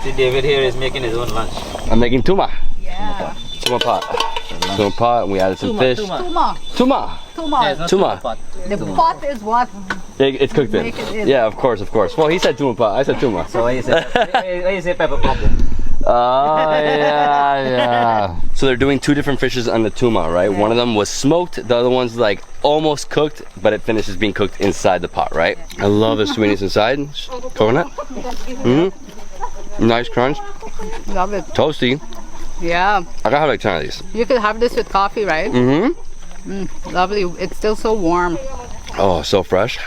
See, David here is making his own lunch. I'm making tuma. Yeah. Tuma pot. Tuma pot, and we added some fish. Tuma. Tuma. Tuma. The pot is what It's cooked in. Yeah, of course. Well, he said tuma pot. I said tuma. So why you say pepper pot? Oh, yeah. So they're doing 2 different fishes on the tuma, right? One of them was smoked, the other one's like almost cooked, but it finishes being cooked inside the pot, right? I love the sweetness inside. Coconut. Nice crunch. Love it. Toasty. Yeah. I gotta have like 10 of these. You could have this with coffee, right? Lovely. It's still so warm. Oh, so fresh.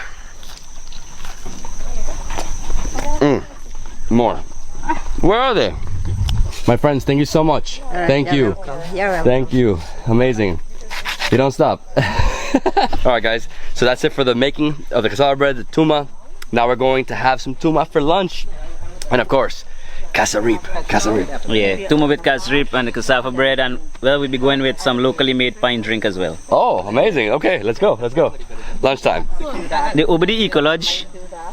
More. Where are they? My friends, thank you so much. Thank you. Thank you. Amazing. You don't stop. Alright guys, so that's it for the making of the cassava bread, the tuma. Now we're going to have some tuma for lunch. And of course, cassarip. Yeah, tuma with casrip and the cassava bread, and well, we'll be going with some locally made pine drink as well. Oh, amazing. Okay, let's go. Lunchtime. The ubadi ecolodge,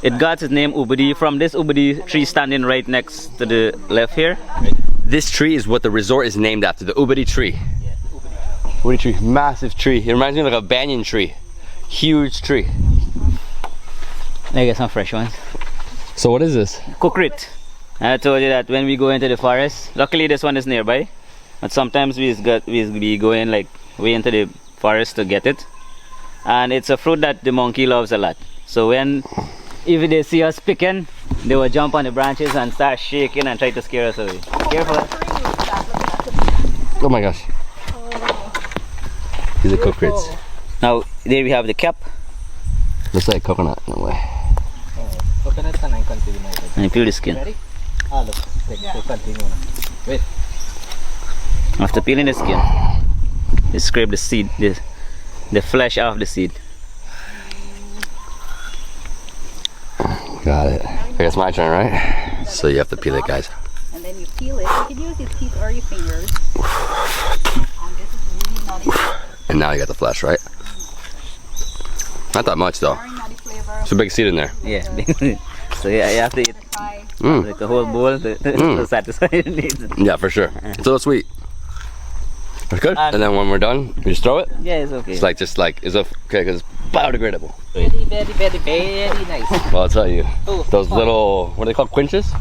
it got its name ubadi from this ubadi tree standing right next to the left here. This tree is what the resort is named after, the ubadi tree. Ubadi tree, massive tree. It reminds me of like a banyan tree. Huge tree. I get some fresh ones. So what is this? Kukrit. I told you that when we go into the forest, luckily this one is nearby, but sometimes we be going like way into the forest to get it. And it's a fruit that the monkey loves a lot. So if they see us picking, they will jump on the branches and start shaking and try to scare us away. Careful. Oh my gosh. These are kukrits. Now there we have the cap. Looks like coconut in a way. And you peel the skin. After peeling the skin, you scrape the seed, the flesh off the seed. Got it. I guess my turn, right? So you have to peel it, guys. And then you peel it. You can use your teeth or your fingers. And this is really nutty. And now you got the flesh, right? Not that much though. It's a big seed in there. Yeah. So yeah, you have to eat like the whole bowl to satisfy your needs. Yeah, for sure. It's a little sweet. That's good. And then when we're done, you just throw it? Yeah, it's okay. It's like, it's okay, because it's biodegradable. Very nice. Well, I'll tell you, those little, what are they called, quinches?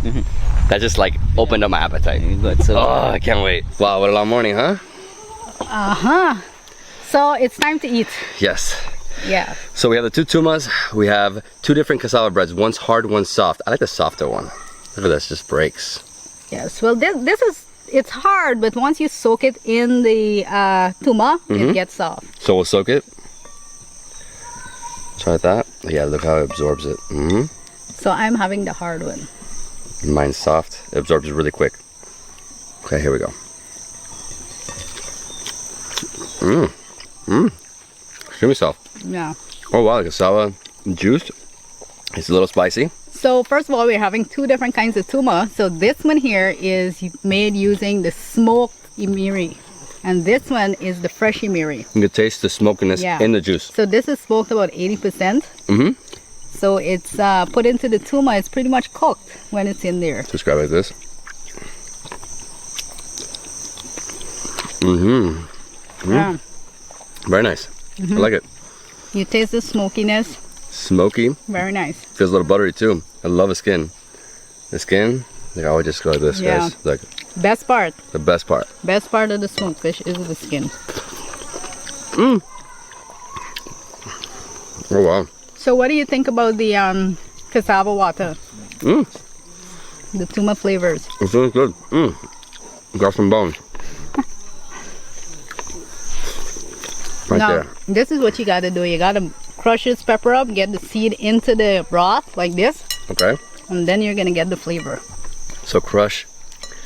That just like opened up my appetite. Good. So, oh, I can't wait. Wow, what a long morning, huh? So it's time to eat. Yes. Yeah. So we have the 2 tumas. We have 2 different cassava breads. One's hard, one's soft. I like the softer one. Look at this, just breaks. Yes. Well, it's hard, but once you soak it in the tuma, it gets soft. So we'll soak it. Try that. Yeah, look how it absorbs it. So I'm having the hard one. Mine's soft. It absorbs really quick. Okay, here we go. Extremely soft. Yeah. Oh wow, the cassava juice. It's a little spicy. So first of all, we're having 2 different kinds of tuma. So this one here is made using the smoked imiri. And this one is the fresh imiri. You can taste the smokiness in the juice. So this is smoked about 80%. So it's put into the tuma. It's pretty much cooked when it's in there. Just grab it like this. Yeah. Very nice. I like it. You taste the smokiness. Smoky. Very nice. Feels a little buttery too. I love the skin. The skin, like I always just go like this, Yeah. guys. Like Best part. the best part. Best part of the smoked fish is the skin. Oh wow. So what do you think about the cassava water? The Tuma flavors. It feels good. Got some bones. Right Now, there. this is what you gotta do. You gotta crush this pepper up, get the seed into the broth like this, Okay. and then you're gonna get the flavor. So crush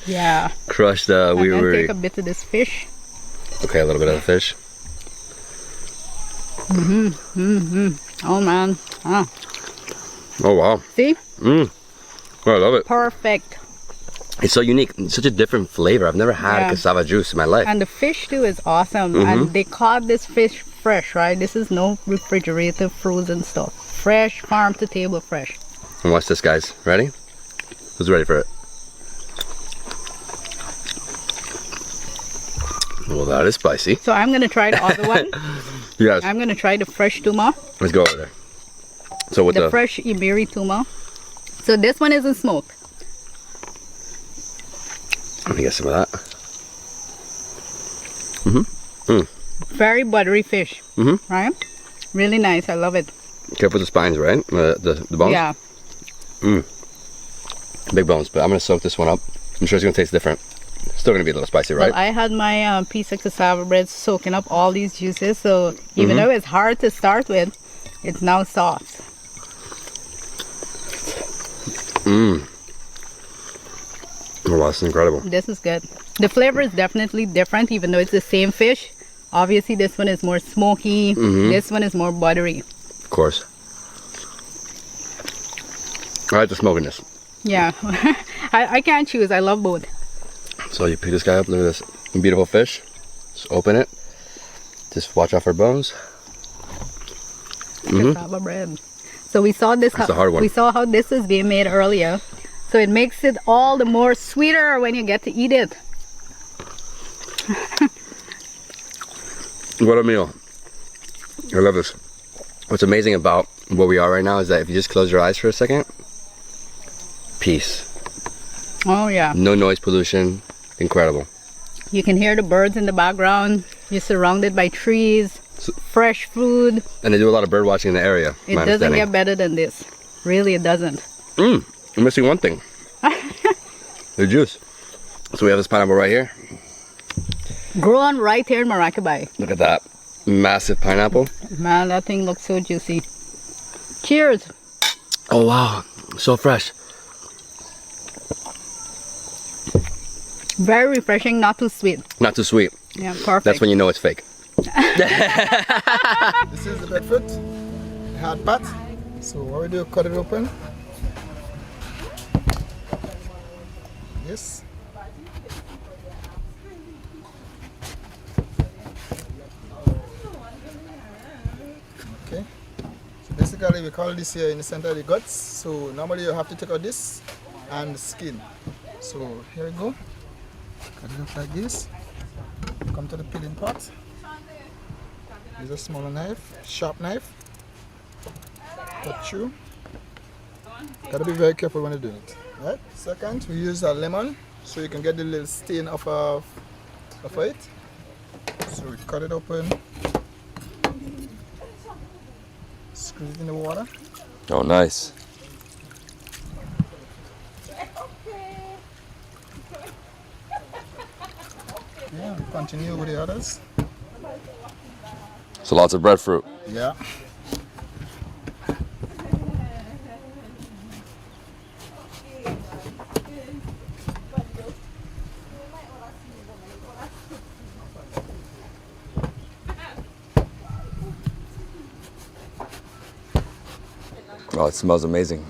Yeah. the And then take a bit of this fish. okay, a little bit of the fish. Oh man. Ah. Oh wow. See? Oh, I love it. Perfect. It's so unique. It's such a different flavor. I've never had Yeah. cassava juice in my life. And the fish too is awesome. And they caught this fish fresh, right? This is no refrigerated, frozen stuff. Fresh, farm to table fresh. And watch this, guys. Ready? Who's ready for it? Well, that is spicy. So I'm gonna try the other one. Yes. I'm gonna try the fresh Tuma. Let's go over there. So with The fresh Iberi Tuma. So this one isn't smoked. let me get some of that. Very buttery fish. Right? Really nice. I love it. Careful with the spines, right? The bones? Yeah. Big bones, but I'm gonna soak this one up. I'm sure it's gonna taste different. Still gonna be a little spicy, right? Well, I had my piece of cassava bread soaking up all these juices, so even though it's hard to start with, it's now soft. Oh wow, this is incredible. This is good. The flavor is definitely different, even though it's the same fish. Obviously, this one is more smoky. This one is more buttery. Of course. I like the smokiness. Yeah. I can't choose. I love both. So you pick this guy up, look at this beautiful fish. Just open it. Just watch out for bones. Cassava bread. So we saw this. That's the hard one. We saw how this is being made earlier. So it makes it all the more sweeter when you get to eat it. What a meal. I love this. What's amazing about where we are right now is that if you just close your eyes for a second, peace. Oh yeah. No noise pollution. Incredible. You can hear the birds in the background. You're surrounded by trees, fresh food. And they do a lot of bird watching in the area. It doesn't get better than this. Really, it doesn't. I'm missing one thing. The juice. So we have this pineapple right here. Grown right here in Maracaibo. Look at that. Massive pineapple. Man, that thing looks so juicy. Cheers. Oh wow. So fresh. Very refreshing, not too sweet. Not too sweet. Yeah, perfect. That's when you know it's fake. This is the breadfruit, hard part. So what we do, cut it open. Yes. Okay. So basically we call this here in the center of the guts. So normally you have to take out this and the skin. So here we go. Cut it up like this. Come to the peeling part. Use a smaller knife, sharp knife. Cut through. Gotta be very careful when you're doing it. Right? Second, we use a lemon so you can get the little stain off of it. So we cut it open. Squeeze it in the water. Oh, nice. Yeah, continue with the others. So lots of breadfruit. Yeah. Oh, it smells amazing.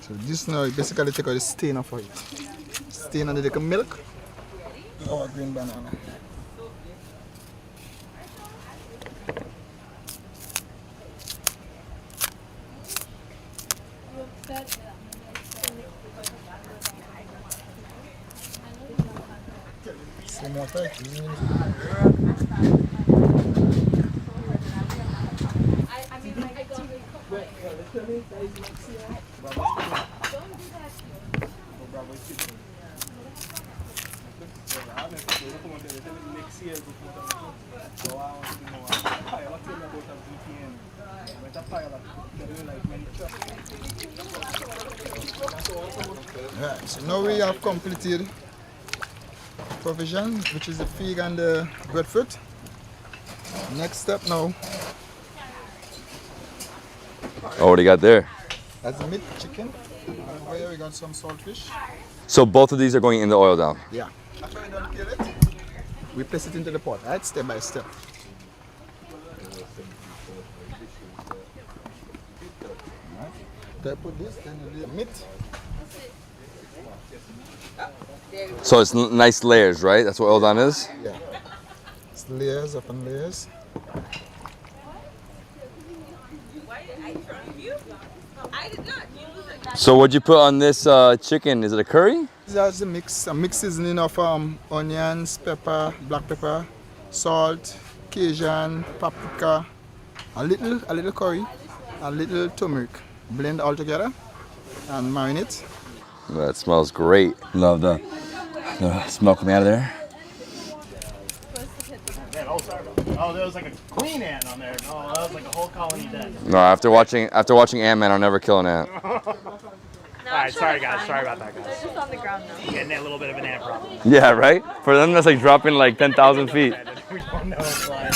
So this now you basically take out the stain off of it. Stain and the little milk. our green banana. Some water. Right, so now we have completed provision, which is the fig and the breadfruit. Next step now. Oh, what do you got there? That's the meat, chicken. And over here we got some saltfish. So both of these are going in the oil down. Yeah. After we don't kill it, we place it into the pot, right? Step by step. Right. Then put this, then you leave meat. So it's nice layers, right? That's what oil down is? Yeah. It's layers upon layers. So what'd you put on this chicken? Is it a curry? That's a mix seasoning of onions, pepper, black pepper, salt, Cajun, paprika, a little curry, a little turmeric. Blend all together and marinate. That smells great. Love the smell coming out of there. Oh, there was like a queen ant on there. Oh, that was like a whole colony dead. No, after watching Ant-Man, I'll never kill an ant. Alright, sorry guys. Sorry about that, guys. They're just on the ground now. Getting a little bit of an ant problem. Yeah, right? For them, that's like dropping like 10,000 feet. We don't know why.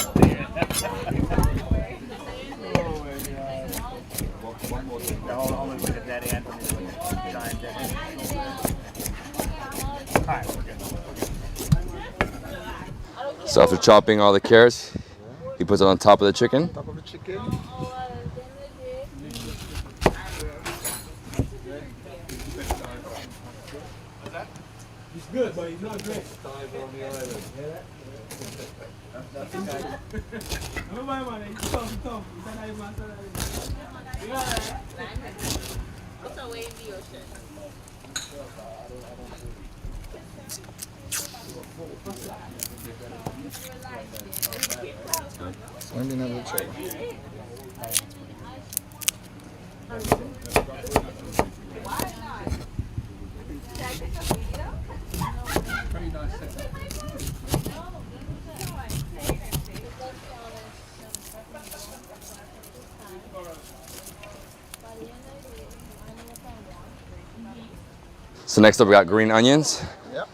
Almost like a dead ant. Giant dead ant. Alright, we're good. So after chopping all the carrots, he puts it on top of the chicken. Top of the chicken. It's good, but it's not great. So next up we got green onions. Yep.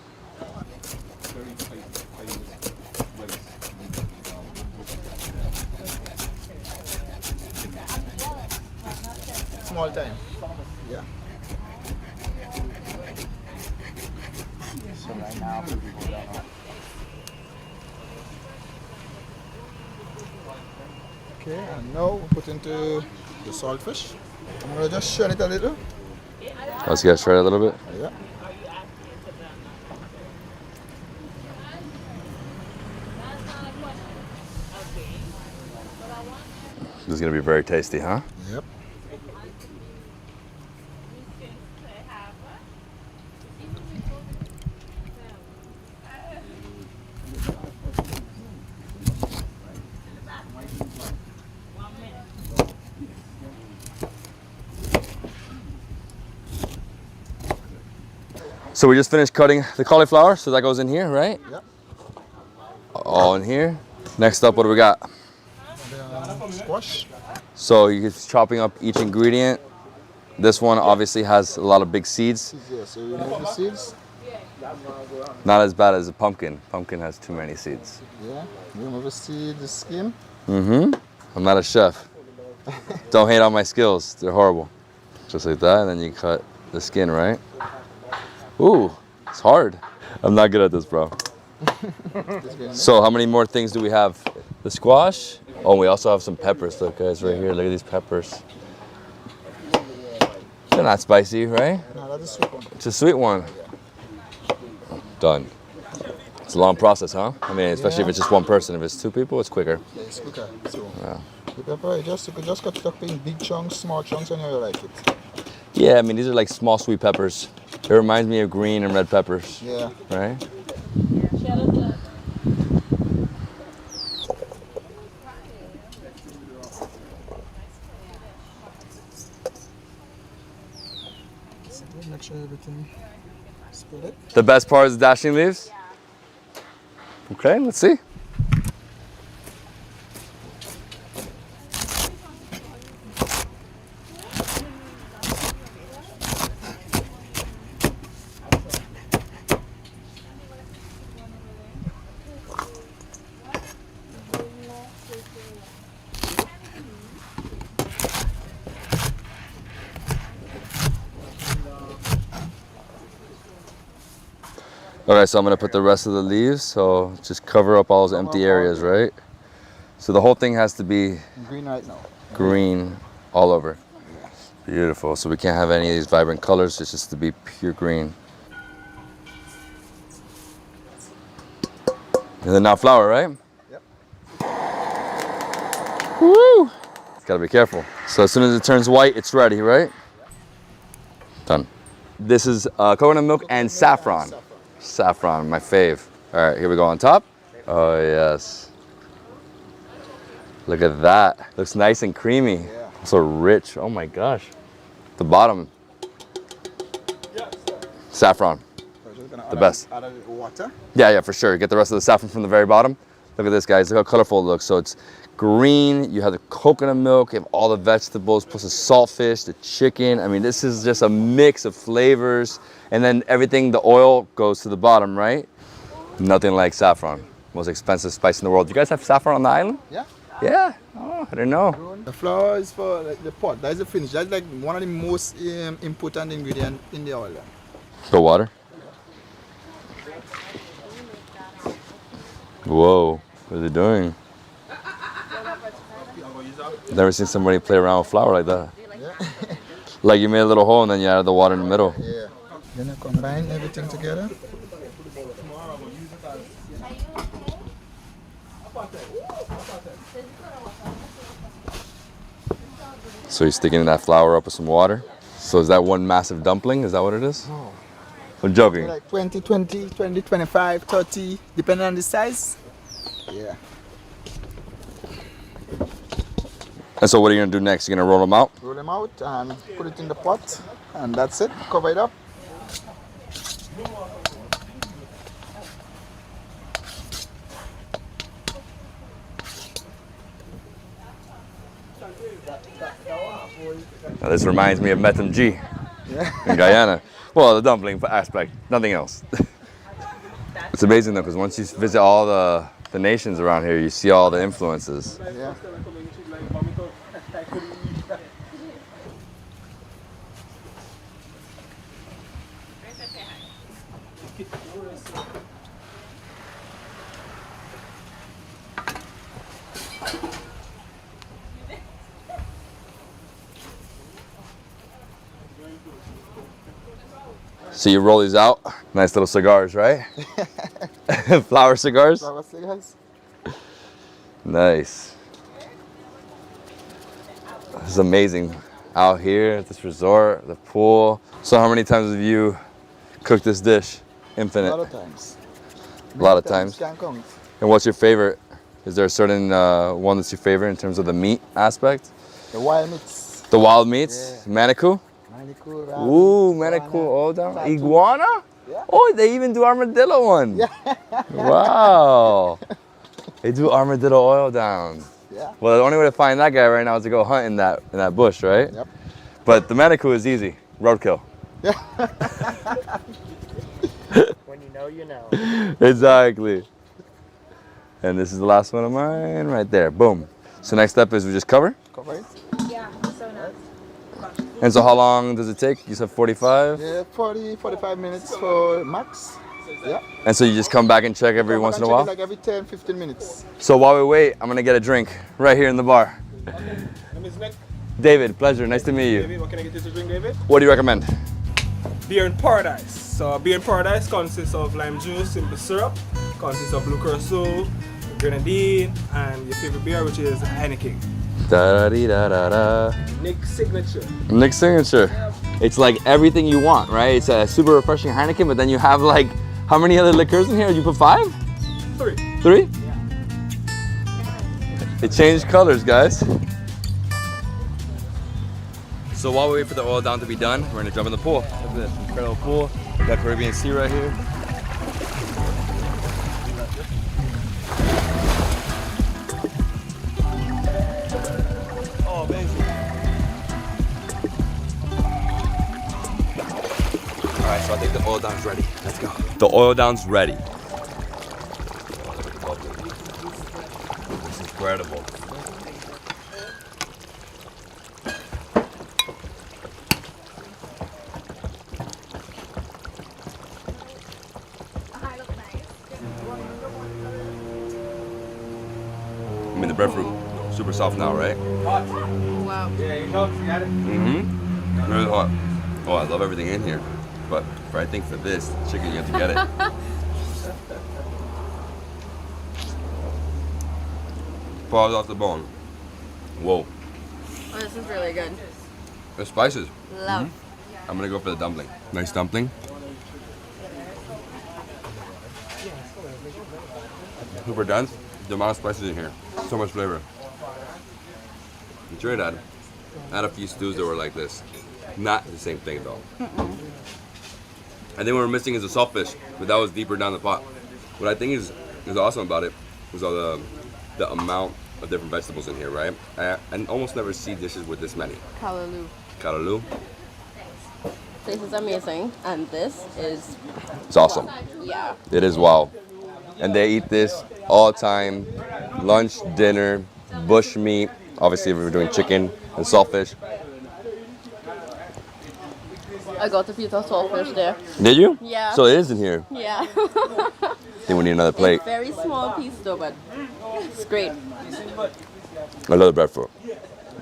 Small time. Yeah. So right now, okay, and now we put into the saltfish. I'm gonna just shred it a little. Let's get shredded a little bit. Yeah. This is gonna be very tasty, huh? Yep. So we just finished cutting the cauliflower, so that goes in here, right? Yep. All in here. Next up, what do we got? Squash. So you're chopping up each ingredient. This one obviously has a lot of big seeds. Yeah, so you remove the seeds. Not as bad as a pumpkin. Pumpkin has too many seeds. Yeah, remove the seed, the skin. Mm-hmm. I'm not a chef. Don't hate on my skills. They're horrible. Just like that, and then you cut the skin, right? Ooh, it's hard. I'm not good at this, bro. So how many more things do we have? The squash. Oh, we also have some peppers. Look, guys, right here. Look at these peppers. They're not spicy, right? No, that's a sweet one. It's a sweet one. Done. It's a long process, huh? I mean, especially if it's just one person. If it's two people, it's quicker. Yeah, it's quicker. So, yeah. The pepper, you could just cut it up in big chunks, small chunks, and you like it. Yeah, I mean, these are like small sweet peppers. It reminds me of green and red peppers. Yeah. Right? Make sure everything spread it. The best part is the dashing leaves? Okay, let's see. Okay, so I'm gonna put the rest of the leaves, so just cover up all those empty areas, right? So the whole thing has to be green right now. Green all over. Beautiful. So we can't have any of these vibrant colors, it's just to be pure green. And then now flour, right? Yep. Woo! Gotta be careful. So as soon as it turns white, it's ready, right? Done. This is coconut milk and saffron. Saffron, my fave. All right, here we go on top. Oh yes. Look at that. Looks nice and creamy. Yeah. So rich. Oh my gosh. The bottom. Saffron. The best. Add a little water. Yeah, for sure. Get the rest of the saffron from the very bottom. Look at this, guys. Look how colorful it looks. So it's green. You have the coconut milk. You have all the vegetables, plus the saltfish, the chicken. I mean, this is just a mix of flavors. And then everything, the oil goes to the bottom, right? Nothing like saffron. Most expensive spice in the world. You guys have saffron on the island? Yeah. Yeah? Oh, I didn't know. The flour is for like, the pot. That is the finish. That's like one of the most important ingredients in the oil. The water. Whoa, what are they doing? Never seen somebody play around with flour like that. Yeah. Like you made a little hole and then you added the water in the middle. Yeah. Then I combine everything together. So you're sticking that flour up with some water. So is that one massive dumpling? Is that what it is? Oh. I'm joking. Like 20, 25, 30, depending on the size. Yeah. And so what are you gonna do next? You're gonna roll them out? Roll them out and put it in the pot, and that's it. Cover it up. Now this reminds me of Metem G in Guyana. Well, the dumpling aspect, nothing else. It's amazing though, because once you visit all the nations around here, you see all the influences. Yeah. So you roll these out, nice little cigars, right? Flower cigars? Flower cigars. Nice. This is amazing. Out here at this resort, the pool. So how many times have you cooked this dish? Infinite. A lot of times. A lot of times. Can't count. And what's your favorite? Is there a certain one that's your favorite in terms of the meat aspect? The wild meats. The wild meats? Yeah. Manikou? Ooh, manikou, all down. Iguana? Yeah. Oh, they even do armadillo one. Yeah. Wow. They do armadillo oil down. Yeah. Well, the only way to find that guy right now is to go hunt in that bush, right? Yep. But the manikou is easy. Roadkill. Yeah. When you know, you know. Exactly. And this is the last one of mine right there. Boom. So next step is we just cover. Cover it. Yeah, so nice. And so how long does it take? You said 45? Yeah, 45 minutes for max. Yeah. And so you just come back and check every once in a while? Like every 10, 15 minutes. So while we wait, I'm gonna get a drink right here in the bar. Name is Nick. David, pleasure, nice to meet you. David, what can I get you to drink, David? What do you recommend? beer in paradise. So beer in paradise consists of lime juice, simple syrup, consists of blue curacao, grenadine, and your favorite beer, which is Heineken. Da-da-dee-da-da-da. Nick's signature. Nick's signature. It's like everything you want, right? It's a super refreshing Heineken, but then you have like, how many other liqueurs in here? You put 5? 3. 3? Yeah. It changed colors, guys. So while we wait for the oil down to be done, we're gonna jump in the pool. Look at this incredible pool. We got Caribbean Sea right here. Oh, amazing. All right, so I think the oil down's ready. Let's go. The oil down's ready. This is incredible. I mean, the breadfruit, super soft now, right? Hot. Wow. Yeah, you know, you got it. Mm-hmm. Really hot. Oh, I love everything in here. But I think for this chicken, you have to get it. Paws off the bone. Whoa. Oh, this is really good. The spices. Love. I'm gonna go for the dumpling. Nice dumpling. Super dense. The amount of spices in here. So much flavor. In Trinidad, I had a few stews that were like this. Not the same thing though. I think what we're missing is the saltfish, but that was deeper down the pot. What I think is awesome about it is all the amount of different vegetables in here, right? I almost never see dishes with this many. Callaloo. Callaloo. This is amazing, and this is... It's awesome. Yeah. It is wow. And they eat this all the time. Lunch, dinner, bush meat. Obviously, if we're doing chicken and saltfish. I got a piece of saltfish there. Did you? Yeah. So it is in here. Yeah. I think we need another plate. It's very small piece though, but it's great. I love the breadfruit.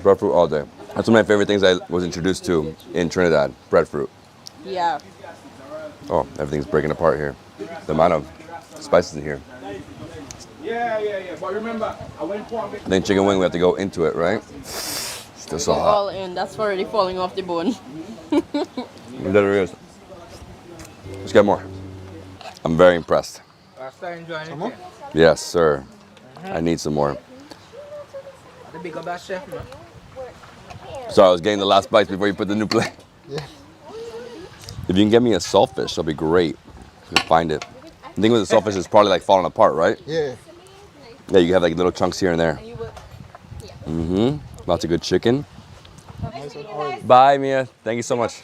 Breadfruit all day. That's one of my favorite things I was introduced to in Trinidad, breadfruit. Yeah. Oh, everything's breaking apart here. The amount of spices in here. Yeah. But remember, I went for a Then chicken wing, we have to go into it, right? Still so Go hot. all in. That's already falling off the bone. It literally is. Let's get more. I'm very impressed. Some more? Yes, sir. I need some more. The big of that chef, man. Sorry, I was getting the last bites before you put the new plate. Yeah. If you can get me a saltfish, that'll be great. You can find it. The thing with the saltfish is probably like falling apart, right? Yeah. Yeah, you have like little chunks here and there. Mm-hmm. Lots of good chicken. Bye, Mia. Thank you so much.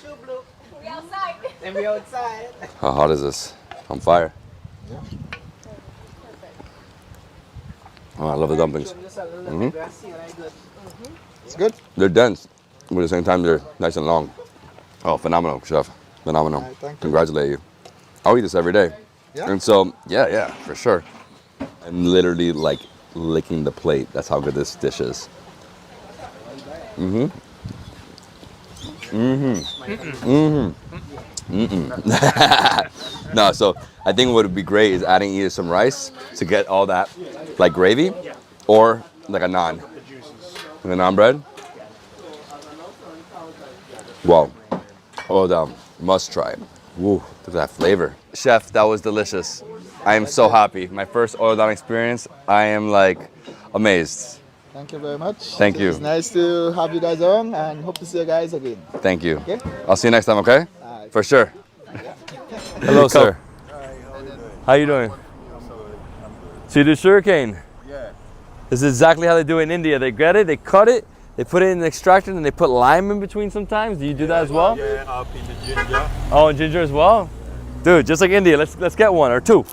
And we outside. How hot is this? On fire. Yeah. Oh, I love the dumplings. It's good. They're dense, but at the same time, they're nice and long. Oh, phenomenal, chef. Phenomenal. Right, thank you. Congratulate you. I'll eat this every day. Yeah? And so, yeah, for sure. I'm literally like licking the plate. That's how good this dish is. Mm-hmm. No, so I think what would be great is adding either some rice to get all that like gravy, or like a naan. Like a naan bread. Wow. Oh, damn. Must try. Woo, look at that flavor. Chef, that was delicious. I am so happy. My first oil down experience. I am like amazed. Thank you very much. Thank you. It's nice to have you guys on and hope to see you guys again. Thank you. Okay? I'll see you next time, okay? Alright. For sure. Hello, sir. How you doing? So you do sugarcane? Yeah. This is exactly how they do it in India. They get it, they cut it, they put it in the extraction, and they put lime in between sometimes. Do you do that as well? Yeah, up in the ginger. Oh, and ginger as well? Dude, just like India, let's get one or two.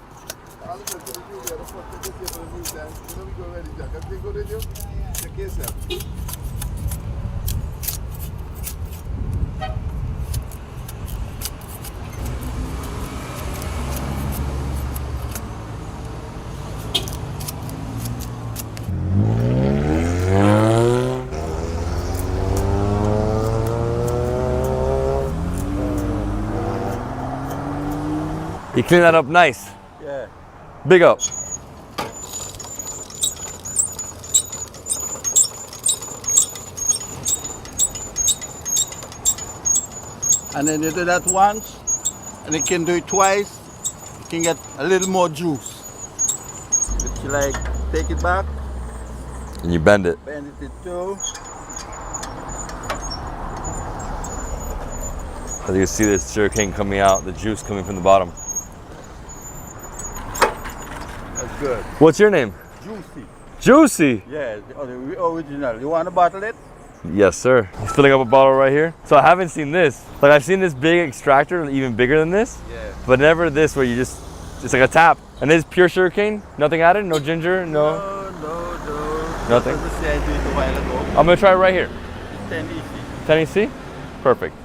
He cleaned that up nice. Yeah. Big up. And then you do that once, and you can do it twice, you can get a little more juice. If you like, take it back. And you bend it. Bend it too. As you can see this sugarcane coming out, the juice coming from the bottom. That's good. What's your name? Juicy. Juicy? Yeah, the original. You want to bottle it? Yes, sir. He's filling up a bottle right here. So I haven't seen this. Like I've seen this big extractor, even bigger than this. Yeah. But never this where you just, it's like a tap. And this is pure sugarcane? Nothing added? No ginger? No? No. Nothing? As I said, I did it a while ago. I'm gonna try it right here. It's 10 easy. 10 EC? Perfect.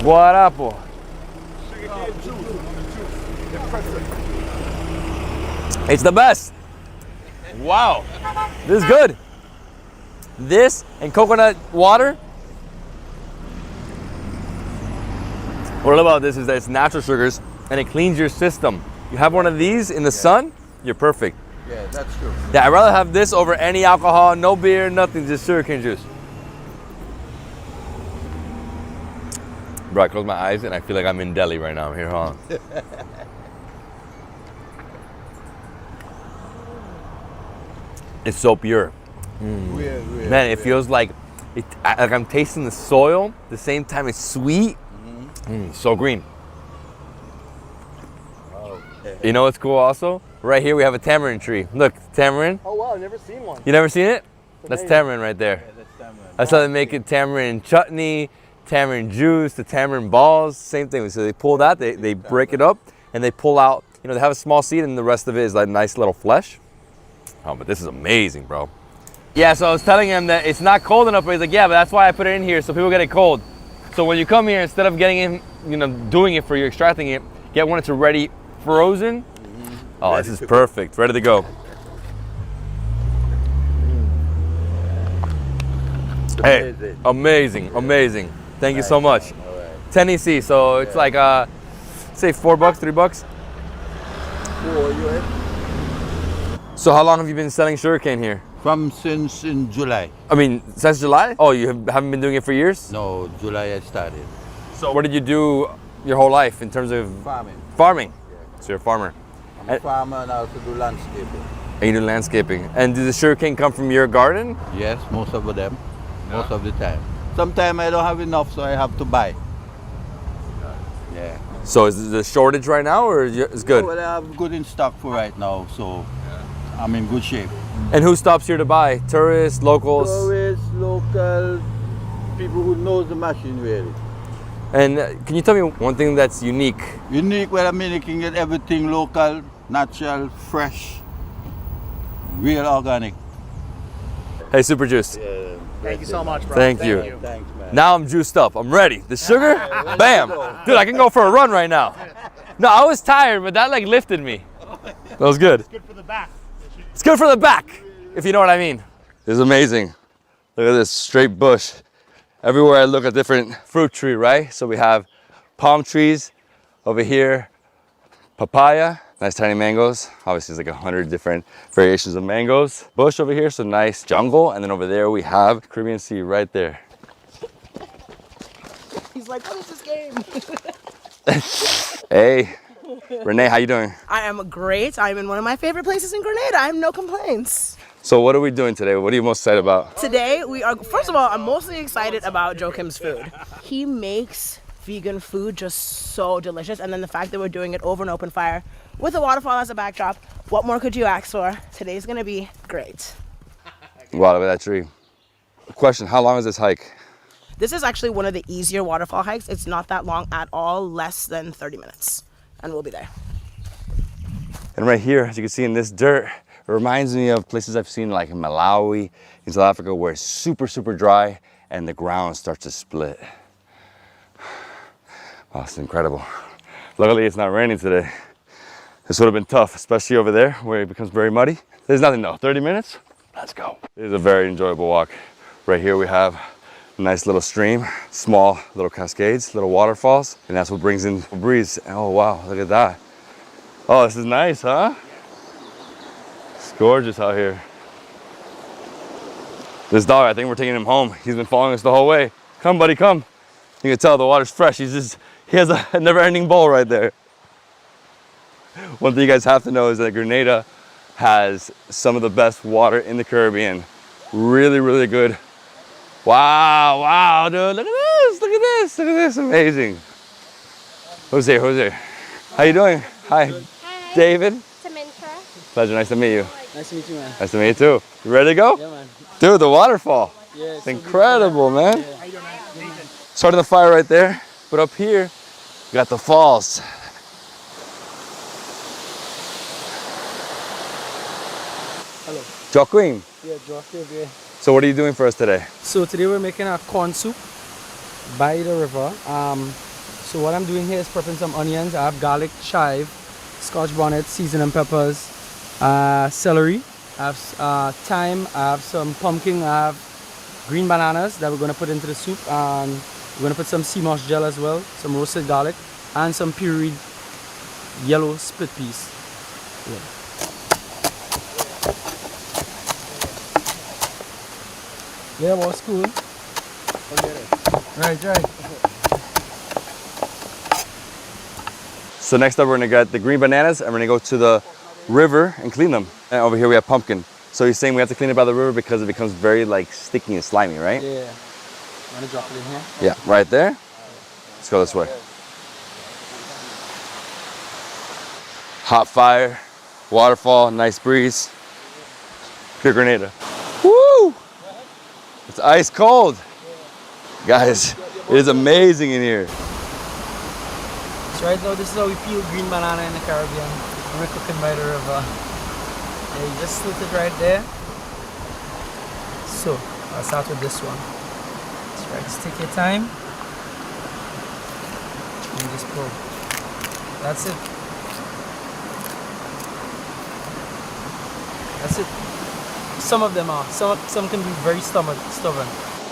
Guarapo. It's the best. Wow. This is good. This and coconut water. What I love about this is that it's natural sugars and it cleans your system. You have one of these in the sun, you're perfect. Yeah, that's true. Yeah, I'd rather have this over any alcohol, no beer, nothing, just sugarcane juice. Bro, I close my eyes and I feel like I'm in Delhi right now. Here, hold on. It's so pure. Man, it feels like I'm tasting the soil. At the same time, it's sweet. So green. Okay. You know what's cool also? Right here we have a tamarind tree. Look, tamarind. Oh wow, I've never seen one. You never seen it? That's tamarind right there. Yeah, that's tamarind. That's how they make it: tamarind chutney, tamarind juice, the tamarind balls. Same thing. So they pull that, they break it up, and they pull out. You know, they have a small seed, and the rest of it is like nice little flesh. Oh, but this is amazing, bro. Yeah, so I was telling him that it's not cold enough, but he's like, yeah, but that's why I put it in here, so people get it cold. So when you come here, instead of getting in, you know, doing it for you, extracting it, get one that's already frozen. Oh, ready, this is perfect. Ready to go. Hey, amazing, amazing. Thank you so much. 10 EC, so it's like, say $4, $3. So how long have you been selling sugarcane here? Since in July. I mean, since July? Oh, you haven't been doing it for years? No, July I started. So what did you do your whole life in terms of Farming. Farming? Yeah. So you're a farmer. I'm a farmer and I also do landscaping. And you do landscaping. And does the sugarcane come from your garden? Yes, most of them. Most of the time. Sometimes I don't have enough, so I have to buy. Yeah. So is the shortage right now, or is good? No, well, I have good in stock for right now, so I'm in good shape. And who stops here to buy? Tourists, locals? Tourists, local, people who knows the machine really. And can you tell me one thing that's unique? Unique, well, I mean, you can get everything local, natural, fresh, real organic. Hey, Super Juice. Yeah, Thank you so much, bro. Thank you. Thanks, man. Now I'm juiced up. I'm ready. The sugar, bam. Dude, I can go for a run right now. No, I was tired, but that like lifted me. That was good. It's good for the back. It's good for the back, if you know what I mean. This is amazing. Look at this straight bush. Everywhere I look, a different fruit tree, right? So we have palm trees over here, papaya, nice tiny mangoes. Obviously, there's like 100 different variations of mangoes. Bush over here, so nice jungle. And then over there, we have Caribbean Sea right there. He's like, what is this game? Hey, Renee, how you doing? I am great. I'm in one of my favorite places in Grenada. I have no complaints. So what are we doing today? What are you most excited about? Today we are, first of all, I'm mostly excited about Joachim's food. He makes vegan food just so delicious, and then the fact that we're doing it over an open fire with a waterfall as a backdrop, what more could you ask for? Today's gonna be great. Wow, look at that tree. Question, how long is this hike? This is actually one of the easier waterfall hikes. It's not that long at all, less than 30 minutes, and we'll be there. And right here, as you can see in this dirt, it reminds me of places I've seen like in Malawi, in South Africa, where it's super, super dry and the ground starts to split. Wow, it's incredible. Luckily, it's not raining today. This would have been tough, especially over there where it becomes very muddy. There's nothing though, 30 minutes, let's go. It is a very enjoyable walk. Right here we have Nice little stream, small little cascades, little waterfalls, and that's what brings in the breeze. Oh wow, look at that. Oh, this is nice, huh? It's gorgeous out here. This dog, I think we're taking him home. He's been following us the whole way. Come, buddy, come. You can tell the water's fresh. He has a never-ending bowl right there. One thing you guys have to know is that Grenada has some of the best water in the Caribbean. Really, really good. Wow, wow, dude, look at this, look at this, look at this, amazing. Who's here, who's here? How you doing? Hi. Hi. David? Samantha. Pleasure, nice to meet you. Nice to meet you, man. Nice to meet you too. You ready to go? Yeah, man. Dude, the waterfall. Yeah, it's incredible, man. Yeah. Starting the fire right there, but up here, we got the falls. Hello. Joaquin. Yeah, Joaquin, yeah. So what are you doing for us today? So today we're making a corn soup by the river. So what I'm doing here is prepping some onions. I have garlic, chive, scotch bonnet, seasoning peppers, celery. I have thyme. I have some pumpkin. I have green bananas that we're going to put into the soup. And we're going to put some sea moss gel as well, some roasted garlic, and some pureed yellow split peas. Yeah. Yeah, was cool. Right, right. So next up, we're gonna get the green bananas and we're gonna go to the river and clean them. And over here we have pumpkin. So he's saying we have to clean it by the river because it becomes very like sticky and slimy, right? Yeah. Wanna drop it in here? Yeah, right there. Let's go this way. Hot fire, waterfall, nice breeze. Pure Grenada. Woo! It's ice cold. Guys, it is amazing in here. So right now, this is how we peel green banana in the Caribbean. We're cooking by the river. Yeah, you just slit it right there. So, I'll start with this one. That's right, just take your time. And just pull. That's it. That's it. Some of them are. Some can be very stubborn.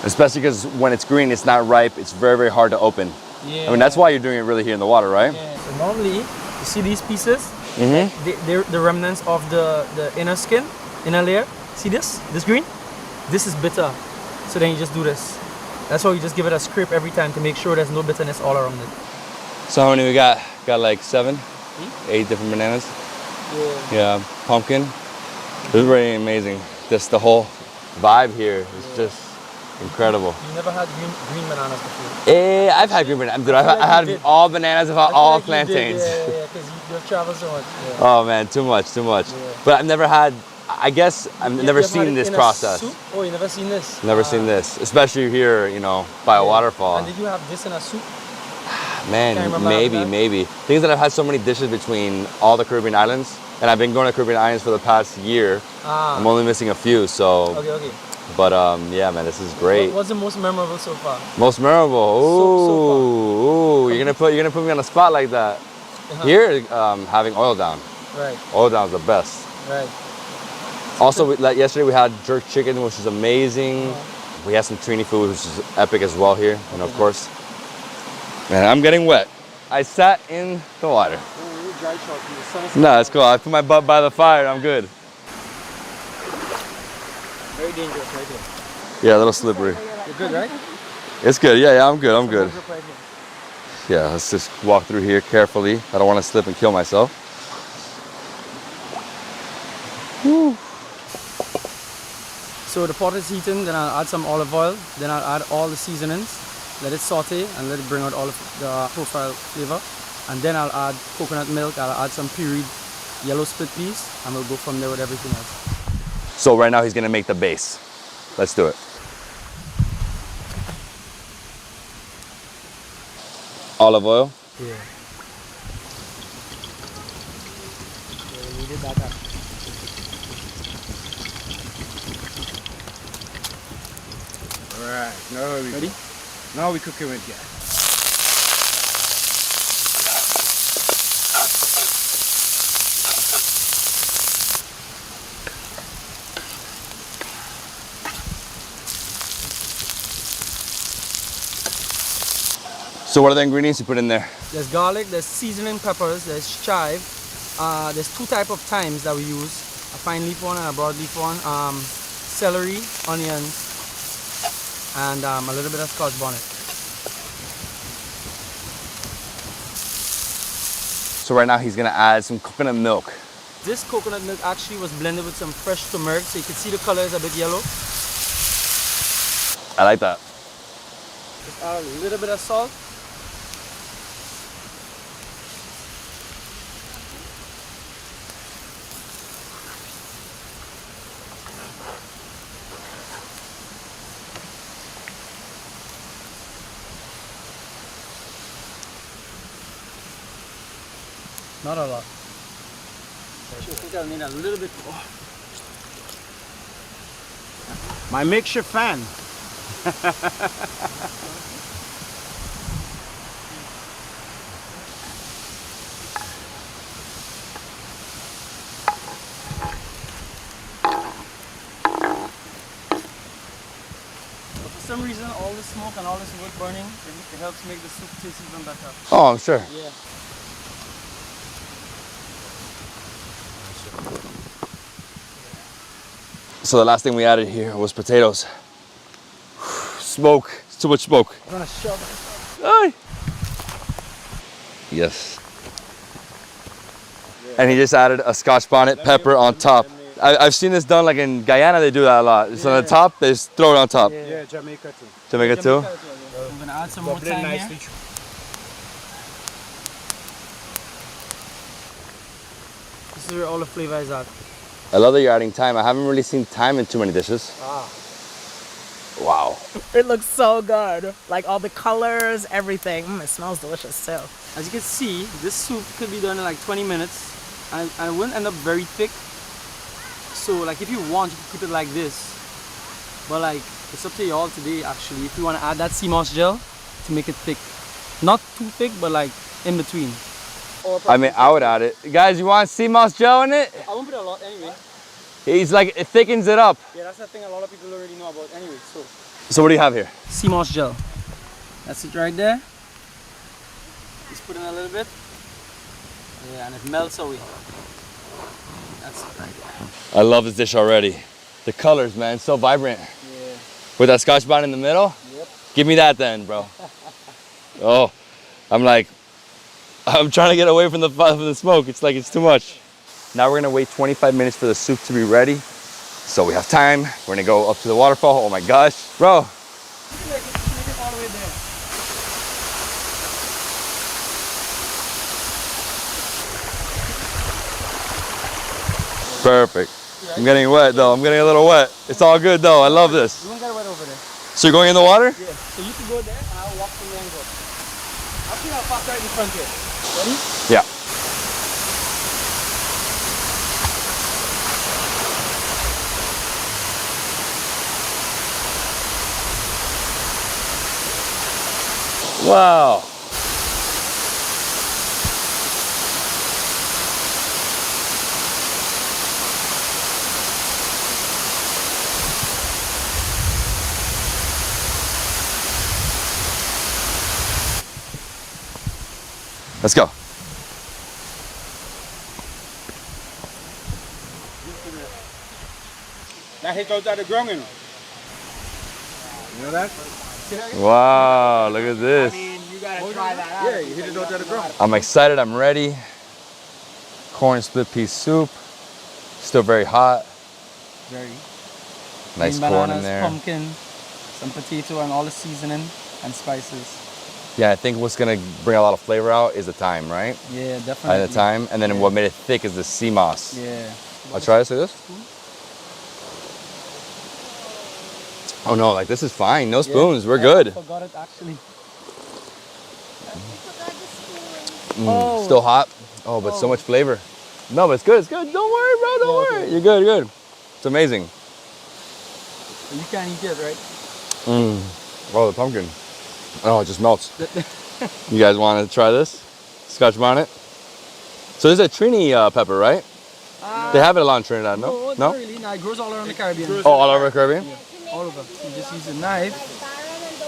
Especially because when it's green, it's not ripe. It's very, very hard to open. Yeah. I mean, that's why you're doing it really here in the water, right? Yeah. So normally, you see these pieces? Mm-hmm. They're the remnants of the inner skin, inner layer. See this? This green? This is bitter. So then you just do this. That's why you just give it a scrape every time to make sure there's no bitterness all around it. So how many we got? Got like 7, 8 different bananas. Yeah. Yeah, pumpkin. This is very amazing. Just the whole vibe here is just incredible. You never had green bananas before? I've had green bananas. Dude, I had all bananas, I've had all plantains. Yeah, because you've traveled so much. Yeah. Oh man, too much. Yeah. But I've never had, I guess I've never seen this process. Soup? Oh, you never seen this? Never seen this, especially here, you know, by a waterfall. And did you have this in a soup? Man, maybe. Things that I've had so many dishes between all the Caribbean islands, and I've been going to Caribbean islands for the past year. I'm only missing a few, so. Okay. But yeah, man, this is great. What's the most memorable so far? Most memorable? Ooh, you're gonna put me on the spot like that. Here, having oil down. Right. Oil down is the best. Right. Also, like yesterday we had jerk chicken, which is amazing. We had some Trini food, which is epic as well here, and of course. Man, I'm getting wet. I sat in the water. No, it's cool. I put my butt by the fire. I'm good. Very dangerous right here. Yeah, a little slippery. You're good, right? It's good. Yeah, I'm good. Yeah, let's just walk through here carefully. I don't want to slip and kill myself. Woo. So the pot is heating, then I'll add some olive oil, then I'll add all the seasonings, let it saute and let it bring out all of the profile flavor. And then I'll add coconut milk, I'll add some pureed yellow split peas, and we'll go from there with everything else. So right now he's gonna make the base. Let's do it. Olive oil. Yeah. Knead it back up. Alright, now we ready? Now we cook it with gas. So what are the ingredients you put in there? There's garlic, there's seasoning peppers, there's chive. There's two types of thymes that we use, a fine leaf one and a broad leaf one. Celery, onions, and a little bit of Scotch bonnet. So right now he's gonna add some coconut milk. This coconut milk actually was blended with some fresh turmeric, so you can see the color is a bit yellow. I like that. Just add a little bit of salt. Not a lot. I think I'll need a little bit more. My makeshift fan. For some reason, all this smoke and all this wood burning, it helps make the soup taste even better. Oh, I'm sure. Yeah. So the last thing we added here was potatoes. Smoke. It's too much smoke. I'm gonna shove it. Aye. Yes. And he just added a Scotch bonnet pepper on top. I've seen this done like in Guyana, they do that a lot. So on the top, they just throw it on top. Yeah, Jamaica too. Jamaica too? I'm gonna add some more thyme here. This is where all the flavor is at. I love that you're adding thyme. I haven't really seen thyme in too many dishes. Wow. It looks so good. Like all the colors, everything. It smells delicious too. As you can see, this soup could be done in like 20 minutes and it wouldn't end up very thick. So like if you want, you can keep it like this. But like, it's up to y'all today actually. If you want to add that sea moss gel to make it thick. Not too thick, but like in between. I mean, I would add it. Guys, you want sea moss gel in it? I won't put a lot anyway. He's like, it thickens it up. Yeah, that's the thing a lot of people don't already know about anyway. So what do you have here? Sea moss gel. That's it right there. Just put in a little bit. Yeah, and it melts away. That's it right there. I love this dish already. The colors, man, so vibrant. Yeah. With that Scotch bonnet in the middle? Yep. Give me that then, bro. Oh, I'm trying to get away from the smoke. It's like, it's too much. Now we're gonna wait 25 minutes for the soup to be ready. So we have time. We're gonna go up to the waterfall. Oh my gosh. Bro. Perfect. I'm getting wet though. I'm getting a little wet. It's all good though. I love this. You won't get wet over there. So you're going in the water? Yeah. So you can go there and I'll walk from there and go. Actually, I'll park right in front here. Ready? Yeah. Wow. Let's go. That hit out of the ground, you know. You know that? Wow, look at this. I mean, you gotta try that out. Yeah, you hit it out of the ground. I'm excited, I'm ready. Corn split pea soup. Still very hot. Very. Nice Green corn bananas, in there. pumpkin, some potato and all the seasoning and spices. Yeah, I think what's gonna bring a lot of flavor out is the thyme, right? Yeah, definitely. And the thyme, and then what made it thick is the sea moss. Yeah. I'll try this with this. Oh no, like this is fine. No spoons, we're good. I forgot it actually. Still hot. Oh, but so much flavor. No, but it's good, it's good. Don't worry, bro, don't worry. You're good, you're good. It's amazing. You can't eat it, right? Oh, the pumpkin. Oh, it just melts. You guys want to try this? Scotch bonnet? So this is a Trini pepper, right? They have it a lot in Trinidad, no? No, not really. No, it grows all around the Caribbean. Oh, all over the Caribbean? Yeah, all over. So you just use a knife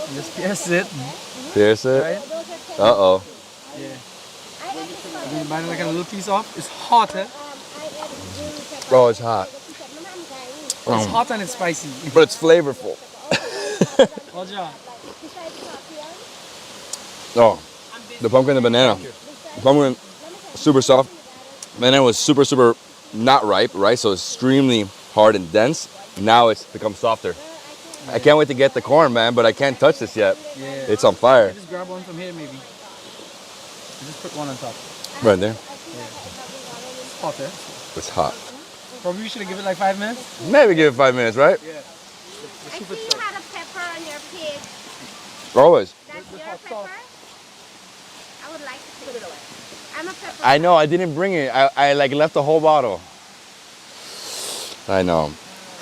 and just pierce it. Pierce it. Right? Uh-oh. Yeah. I'm gonna bite like a little piece off. It's hot, eh? Oh, it's hot. It's hot and it's spicy. But it's flavorful. Oh, the pumpkin and banana. The pumpkin, super soft. Banana was super not ripe, right? So it's extremely hard and dense. Now it's become softer. I can't wait to get the corn, man, but I can't touch this yet. Yeah. It's on fire. Just grab one from here, maybe. Just put one on top. Right there. Yeah. It's hot, eh? It's hot. Probably we should have given it like 5 minutes. Maybe give it 5 minutes, right? Yeah. I see you had a pepper on your pig. Always. That's your pepper? I would like to take it away. I'm a pepper. I know, I didn't bring it. I like left the whole bottle. I know.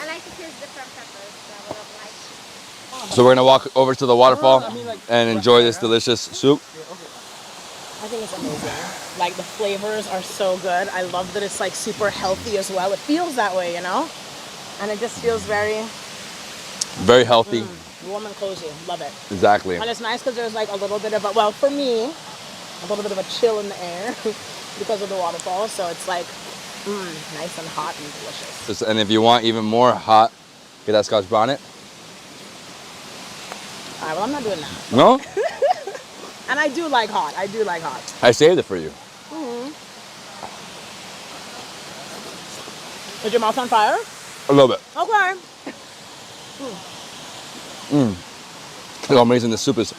I like to taste different peppers. So I would have liked. So we're gonna walk over to the waterfall and enjoy this delicious soup. I think it's amazing. Like the flavors are so good. I love that it's like super healthy as well. It feels that way, you know? And it just feels very Healthy. warm and cozy. Love it. Exactly. And it's nice because there's like a little bit of a, well, for me, a little bit of a chill in the air because of the waterfall. So it's like nice and hot and delicious. And if you want even more hot, get that Scotch bonnet. All right, well, I'm not doing that. No? And I do like hot. I do like hot. I saved it for you. Is your mouth on fire? A little bit. Okay. Look how amazing this soup is.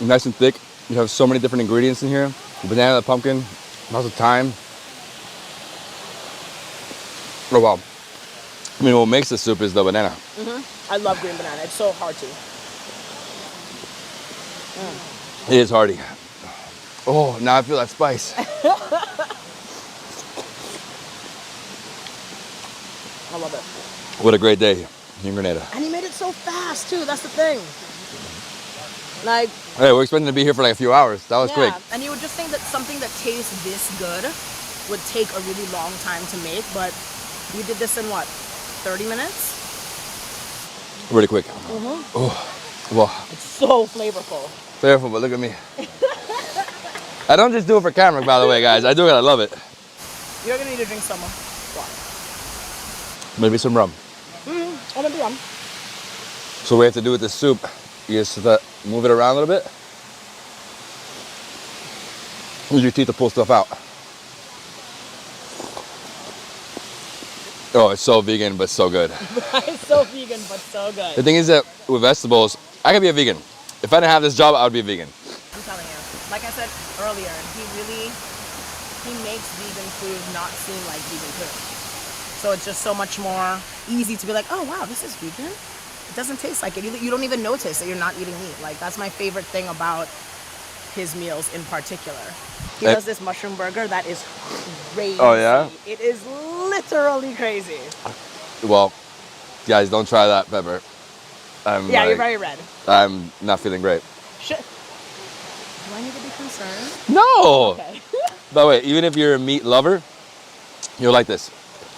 Nice and thick. You have so many different ingredients in here. The banana, the pumpkin, lots of thyme. Oh wow. I mean, what makes the soup is the banana. I love green banana. It's so hearty. It is hearty. Oh, now I feel that spice. I love it. What a great day in Grenada. And he made it so fast too. That's the thing. Like, Hey, we're expecting to be here for like a few hours. That was quick. And you would just think that something that tastes this good would take a really long time to make, but we did this in what, 30 minutes? Really quick. Oh, wow. It's so flavorful. Flavorful, but look at me. I don't just do it for camera, by the way, guys. I do it. I love it. You're gonna need to drink some water. Maybe some rum. Oh, maybe rum. So what we have to do with this soup is to move it around a little bit. Use your teeth to pull stuff out. Oh, it's so vegan, but so good. It's so vegan, but so good. The thing is that with vegetables, I could be a vegan. If I didn't have this job, I would be a vegan. I'm telling you, like I said earlier, he makes vegan food not seem like vegan food. So it's just so much more easy to be like, oh wow, this is vegan. It doesn't taste like it. You don't even notice that you're not eating meat. Like that's my favorite thing about his meals in particular. He does this mushroom burger that is crazy. Oh yeah? It is literally crazy. Well, guys, don't try that pepper. You're very red. I'm not feeling great. Do I need to be concerned? No! Okay. By the way, even if you're a meat lover, you'll like this.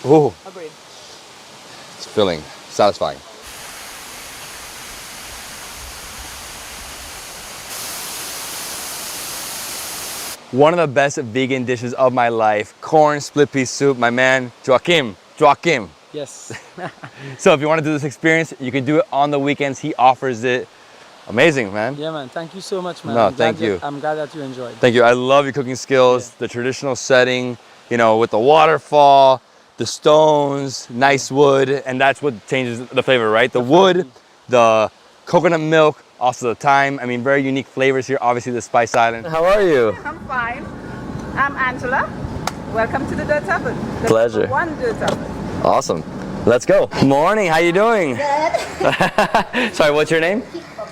Ooh. Agreed. It's filling, satisfying. One of the best vegan dishes of my life, corn split pea soup. My man, Joaquim. Yes. So if you want to do this experience, you can do it on the weekends. He offers it. Amazing, man. Yeah, man. Thank you so much, man. No, thank you. I'm glad that you enjoyed. Thank you. I love your cooking skills, the traditional setting, you know, with the waterfall, the stones, nice wood, and that's what changes the flavor, right? The wood, the coconut milk, also the thyme. I mean, very unique flavors here. Obviously, the Spice Island. How are you? I'm fine. I'm Angela. Welcome to the Dirt Tavern. The Pleasure. One Dirt Tavern. Awesome. Let's go. Morning. How you doing? Good. Sorry, what's your name?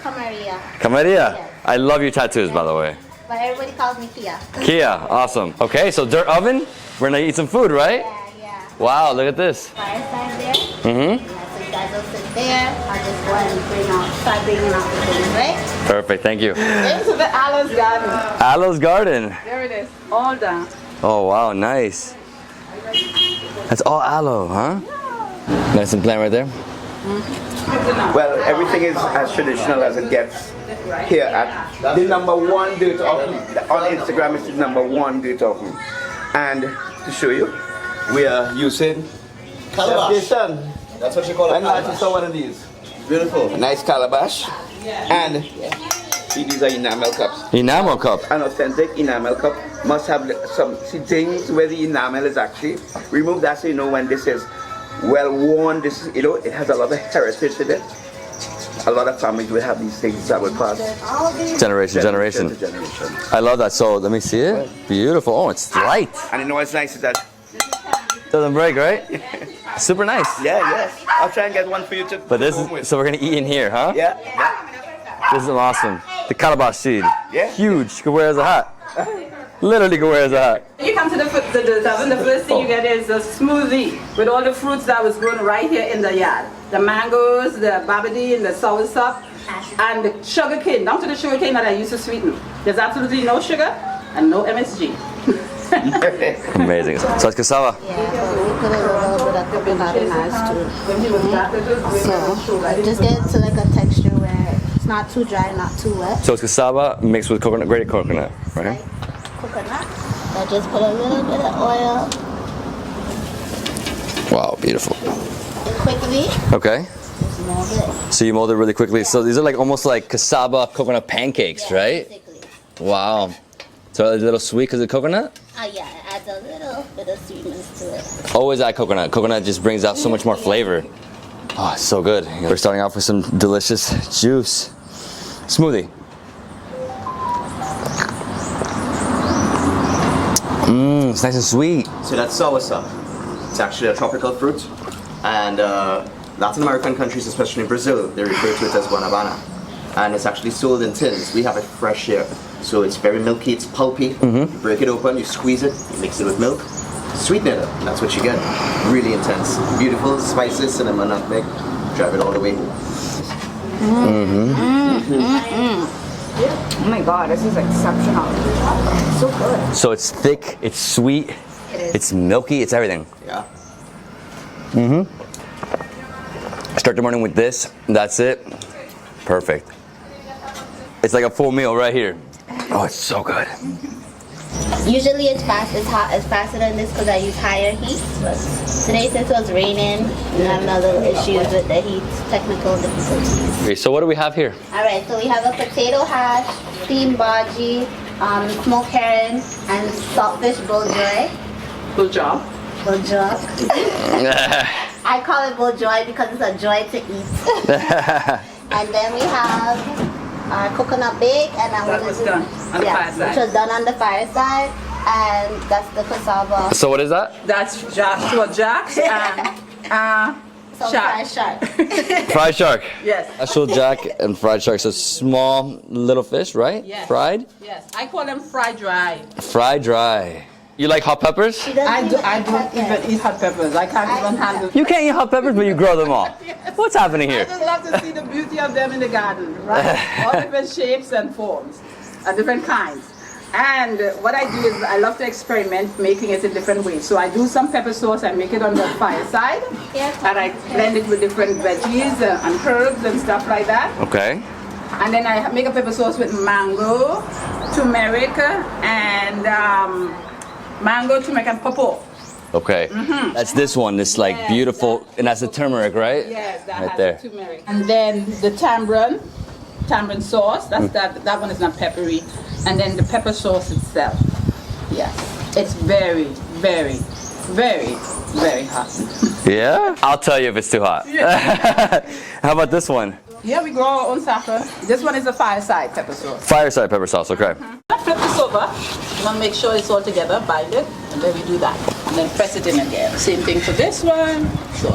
Camaria. Camaria. Yes. I love your tattoos, by the way. But everybody calls me Kia. Kia. Awesome. Okay, so dirt oven. We're gonna eat some food, right? Yeah. Wow, look at this. Fireside there. Mm-hmm. So you guys will sit there. I'll just go ahead and start bringing out the things, right? Perfect. Thank you. Into the Aloe's Garden. Aloe's Garden. There it is. All done. Oh, wow, nice. That's all aloe, huh? Nice and plain right there. Well, everything is as traditional as it gets here at the #1 dirt oven. On Instagram, it's the #1 dirt oven. And to show you, we are using calabash. That's what you call it. And I just saw one of these. Beautiful. A nice calabash. And these are enamel cups. Enamel cup. An authentic enamel cup must have some things where the enamel is actually removed. That so you know when this is well worn. This is, you know, it has a lot of heritage in it. A lot of families will have these things that will pass Generation. to generation. I love that. So let me see it. Beautiful. Oh, it's light. And you know what's nice is that doesn't break, right? Super nice. Yeah. I'll try and get one for you to. But this is so we're gonna eat in here, huh? Yeah. This is awesome. The calabash seed. Yeah. Huge. You could wear as a hat. Literally could wear as a hat. You come to the tavern, the first thing you get is a smoothie with all the fruits that was grown right here in the yard. The mangoes, the babadi, and the soursop, and the sugarcane, down to the sugarcane that I used to sweeten. There's absolutely no sugar and no MSG. Amazing. So it's cassava. Yeah, but we put a little bit of coconut in ours too. So it just gets to like a texture where it's not too dry, not too wet. So it's cassava mixed with coconut, grated coconut, right? Coconut. I just put a little bit of oil. Wow, beautiful. Quickly. Okay. Just mold it. So you mold it really quickly. So these are like almost like cassava coconut pancakes, right? Wow. So a little sweet because of coconut? Yeah, it adds a little bit of sweetness to it. Always add coconut. Coconut just brings out so much more flavor. Oh, it's so good. We're starting off with some delicious juice. Smoothie. It's nice and sweet. So that's soursop. It's actually a tropical fruit, and Latin American countries, especially in Brazil, they refer to it as guanabana. And it's actually sold in tins. We have it fresh here. So it's very milky, it's pulpy. You break it open, you squeeze it, you mix it with milk, sweeten it up, and that's what you get. Really intense. Beautiful, spices, cinnamon, nutmeg, drive it all the way. Oh my God, this is exceptional. So good. So it's thick, it's sweet, it's milky, it's everything. Yeah. Start the morning with this, that's it. Perfect. It's like a full meal right here. Oh, it's so good. Usually it's faster than this because I use higher heat. But today, since it was raining, we have no little issues with the heat, technical difficulties. Okay, so what do we have here? Alright, so we have a potato hash, steamed bhaji, smoked herring, and saltfish buljoy. Buljoy? Buljoy. I call it buljoy because it's a joy to eat. And then we have our coconut bake, and that was done on the fireside. Which was done on the fireside, and that's the cassava. So what is that? That's jacks and fried shark. Fried shark. Yes. Actual jack and fried shark. So small little fish, right? Yes. Fried? Yes, I call them fried dry. Fried dry. You like hot peppers? I don't even eat hot peppers. I can't even handle. You can't eat hot peppers, but you grow them all. What's happening I here? just love to see the beauty of them in the garden, right? All different shapes and forms, different kinds. And what I do is I love to experiment making it in different ways. So I do some pepper sauce, I make it on the fireside, and I blend it with different veggies and herbs and stuff like that. Okay. And then I make a pepper sauce with mango, turmeric, and mango, turmeric, and pawpaw. Okay. That's this one, this like beautiful, and that's the turmeric, right? Yes, that right has there. the turmeric. And then the tamarind sauce, that's that one is not peppery. And then the pepper sauce itself. Yes. It's very, very, very, very hot. Yeah? I'll tell you if it's too hot. How about this one? Yeah, we grow our own saffron. This one is a fireside pepper sauce. Fireside pepper sauce, okay. Flip this over. You want to make sure it's all together, bind it, and then we do that. And then press it in again. Same thing for this one. So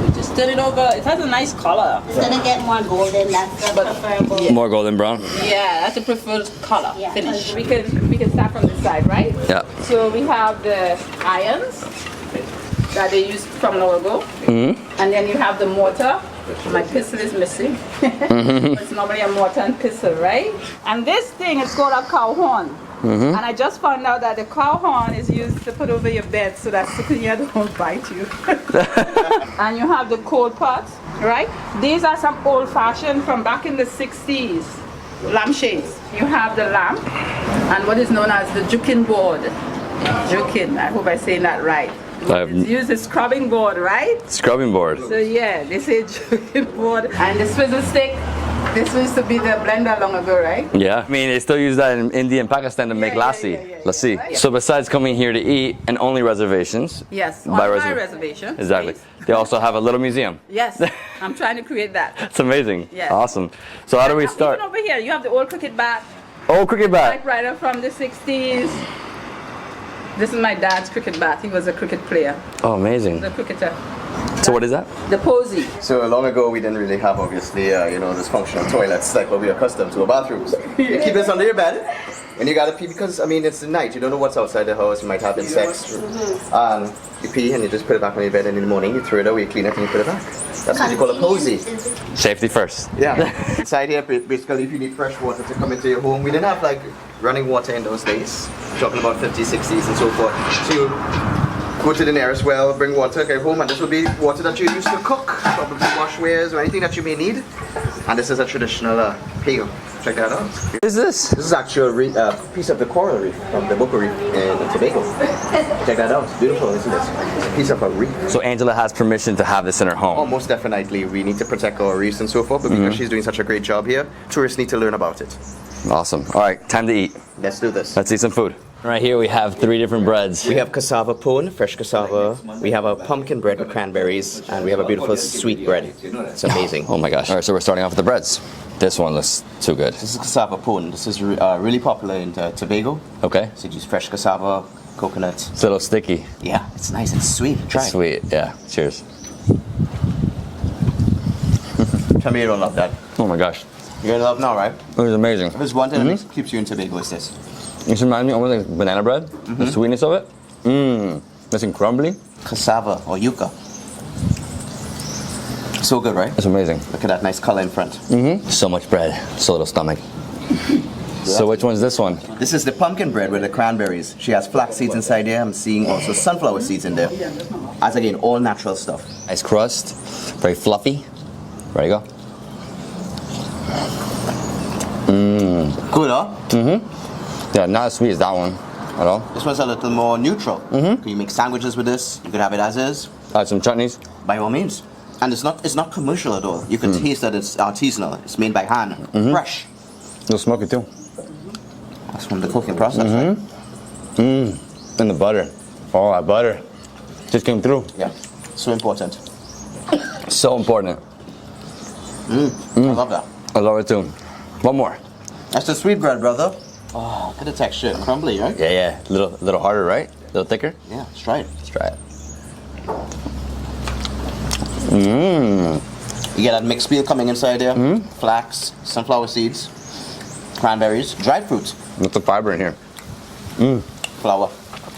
we just turn it over. It has a nice color. It's gonna get more golden. That's the preferable. More golden brown? Yeah, that's the preferred color. Yeah, finish. We can start from this side, right? Yeah. So we have the irons that they used from long ago. And then you have the mortar. My pestle is missing. It's normally a mortar and pestle, right? And this thing is called a cow horn. And I just found out that the cow horn is used to put over your bed so that cicada don't bite you. And you have the coal pot. right? These are some old-fashioned from back in the 60s lampshades. You have the lamp and what is known as the juking board. Juking, I hope I'm saying that right. It's used as scrubbing board, right? Scrubbing board. So yeah, they say juking board. And the swizzle stick, this used to be the blender long ago, right? Yeah, I mean, they still use that in India and Pakistan to make lassi. Lassi. Right. So besides coming here to eat and only reservations. Yes, on my reservation. Exactly. They also have a little museum. Yes, I'm trying to create that. It's amazing. Yes. Awesome. So how do we start? Even over here, you have the old cricket bat. Oh, cricket bat. Typewriter from the 60s. This is my dad's cricket bat. He was a cricket player. Oh, amazing. The cricketer. So what is that? The posy. So long ago, we didn't really have, obviously, this functional toilets like what we're accustomed to, bathrooms. You keep this under your bed, and you gotta pee because, I mean, it's the night. You don't know what's outside the house. You might have insects. You pee and you just put it back on your bed, and in the morning you throw it away, clean it, and you put it back. That's what you call a posy. Safety first. Yeah. Inside here, basically, if you need fresh water to come into your home, we didn't have like running water in those days. We're talking about 50s, 60s, and so forth. So you go to the nearest well, bring water, get home, and this will be water that you use to cook, probably washwares or anything that you may need. And this is a traditional pail. Check that out. What is this? This is actually a piece of the coral reef from the Boca Reef in Tobago. Check that out. It's beautiful, isn't it? It's a piece of a reef. So Angela has permission to have this in her home. Oh, most definitely. We need to protect our reefs and so forth, but because she's doing such a great job here, tourists need to learn about it. Awesome. All right, time to eat. Let's do this. Let's eat some food. Right here we have 3 different breads. We have cassava pone, fresh cassava. We have a pumpkin bread with cranberries, and we have a beautiful sweet bread. It's amazing. Oh my gosh. All right, so we're starting off with the breads. This one looks too good. This is cassava pone. This is really popular in Tobago. Okay. So you use fresh cassava, coconut. It's a little sticky. Yeah, it's nice. It's sweet. Try it's sweet, yeah. Cheers. Tell me you don't love that. Oh my gosh. You're in love now, right? It was amazing. If there's one thing that keeps you in Tobago, it's this. This reminds me almost like banana bread. The sweetness of it. Nice and crumbly. Cassava or yucca. So good, right? It's amazing. Look at that nice color in front. So much bread, so little stomach. So which one's this one? This is the pumpkin bread with the cranberries. She has flax seeds inside there. I'm seeing also sunflower seeds in there. As again, all natural stuff. Nice crust, very fluffy. There you go. Good, huh? Yeah, not as sweet as that one at all. This one's a little more neutral. Can you make sandwiches with this? You could have it as is. Add some chutneys. By all means. And it's not commercial at all. You can taste that it's artisanal. It's made by hand, fresh. It'll smoke it too. That's from the cooking process, right? And the butter. Oh, that butter just came through. Yeah, so important. So important. I love that. I love it too. One more. That's the sweet bread, brother. Oh, look at the texture. Crumbly, right? Yeah. Little harder, right? A little thicker? Yeah, let's try it. Let's try it. You get that mixed meal coming inside there. Flax, sunflower seeds, cranberries, dried fruits. Lots of fiber in here. Flour.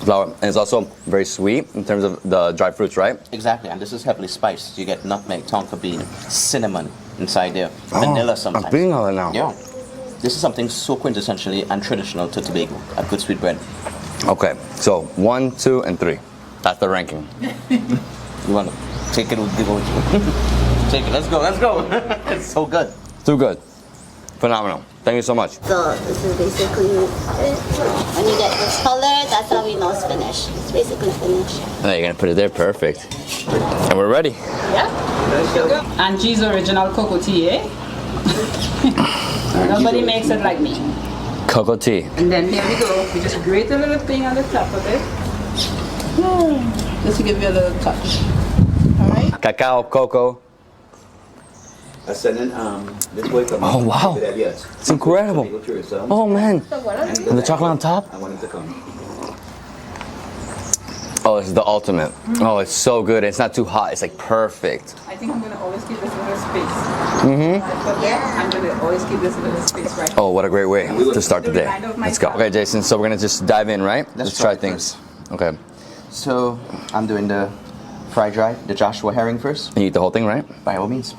And it's also very sweet in terms of the dried fruits, right? Exactly, and this is heavily spiced. You get nutmeg, tonka bean, cinnamon inside there, vanilla sometimes. I'm feeling all that now. Yeah. This is something so quintessentially and traditional to Tobago, a good sweet bread. Okay, so 1, 2, and 3. That's the ranking. You want to take it with the go? Take it, let's go. It's so good. Too good. Phenomenal. Thank you so much. So this is basically it. When you get this color, that's how we know it's finished. It's basically finished. Now you're gonna put it there, perfect. And we're ready. Yeah. And G's original cocoa tea, eh? Nobody makes it like me. Cocoa tea. And then here we go. We just grate a little thing on the top of it. Just to give you a little touch. Alright? Cacao, cocoa. I sent in this way from Oh wow. It's incredible. Oh man. And the chocolate on top? I want him to come. Oh, it's the ultimate. Oh, it's so good. It's not too hot. It's like perfect. I think I'm going to always keep this little space. I'm going to always keep this little space right. Oh, what a great way to start the day. Let's go. Okay, Jason, so we're going to just dive in, right? Let's try things. Okay. So, I'm doing the fried dry, the Joshua herring first. You eat the whole thing, right? By all means.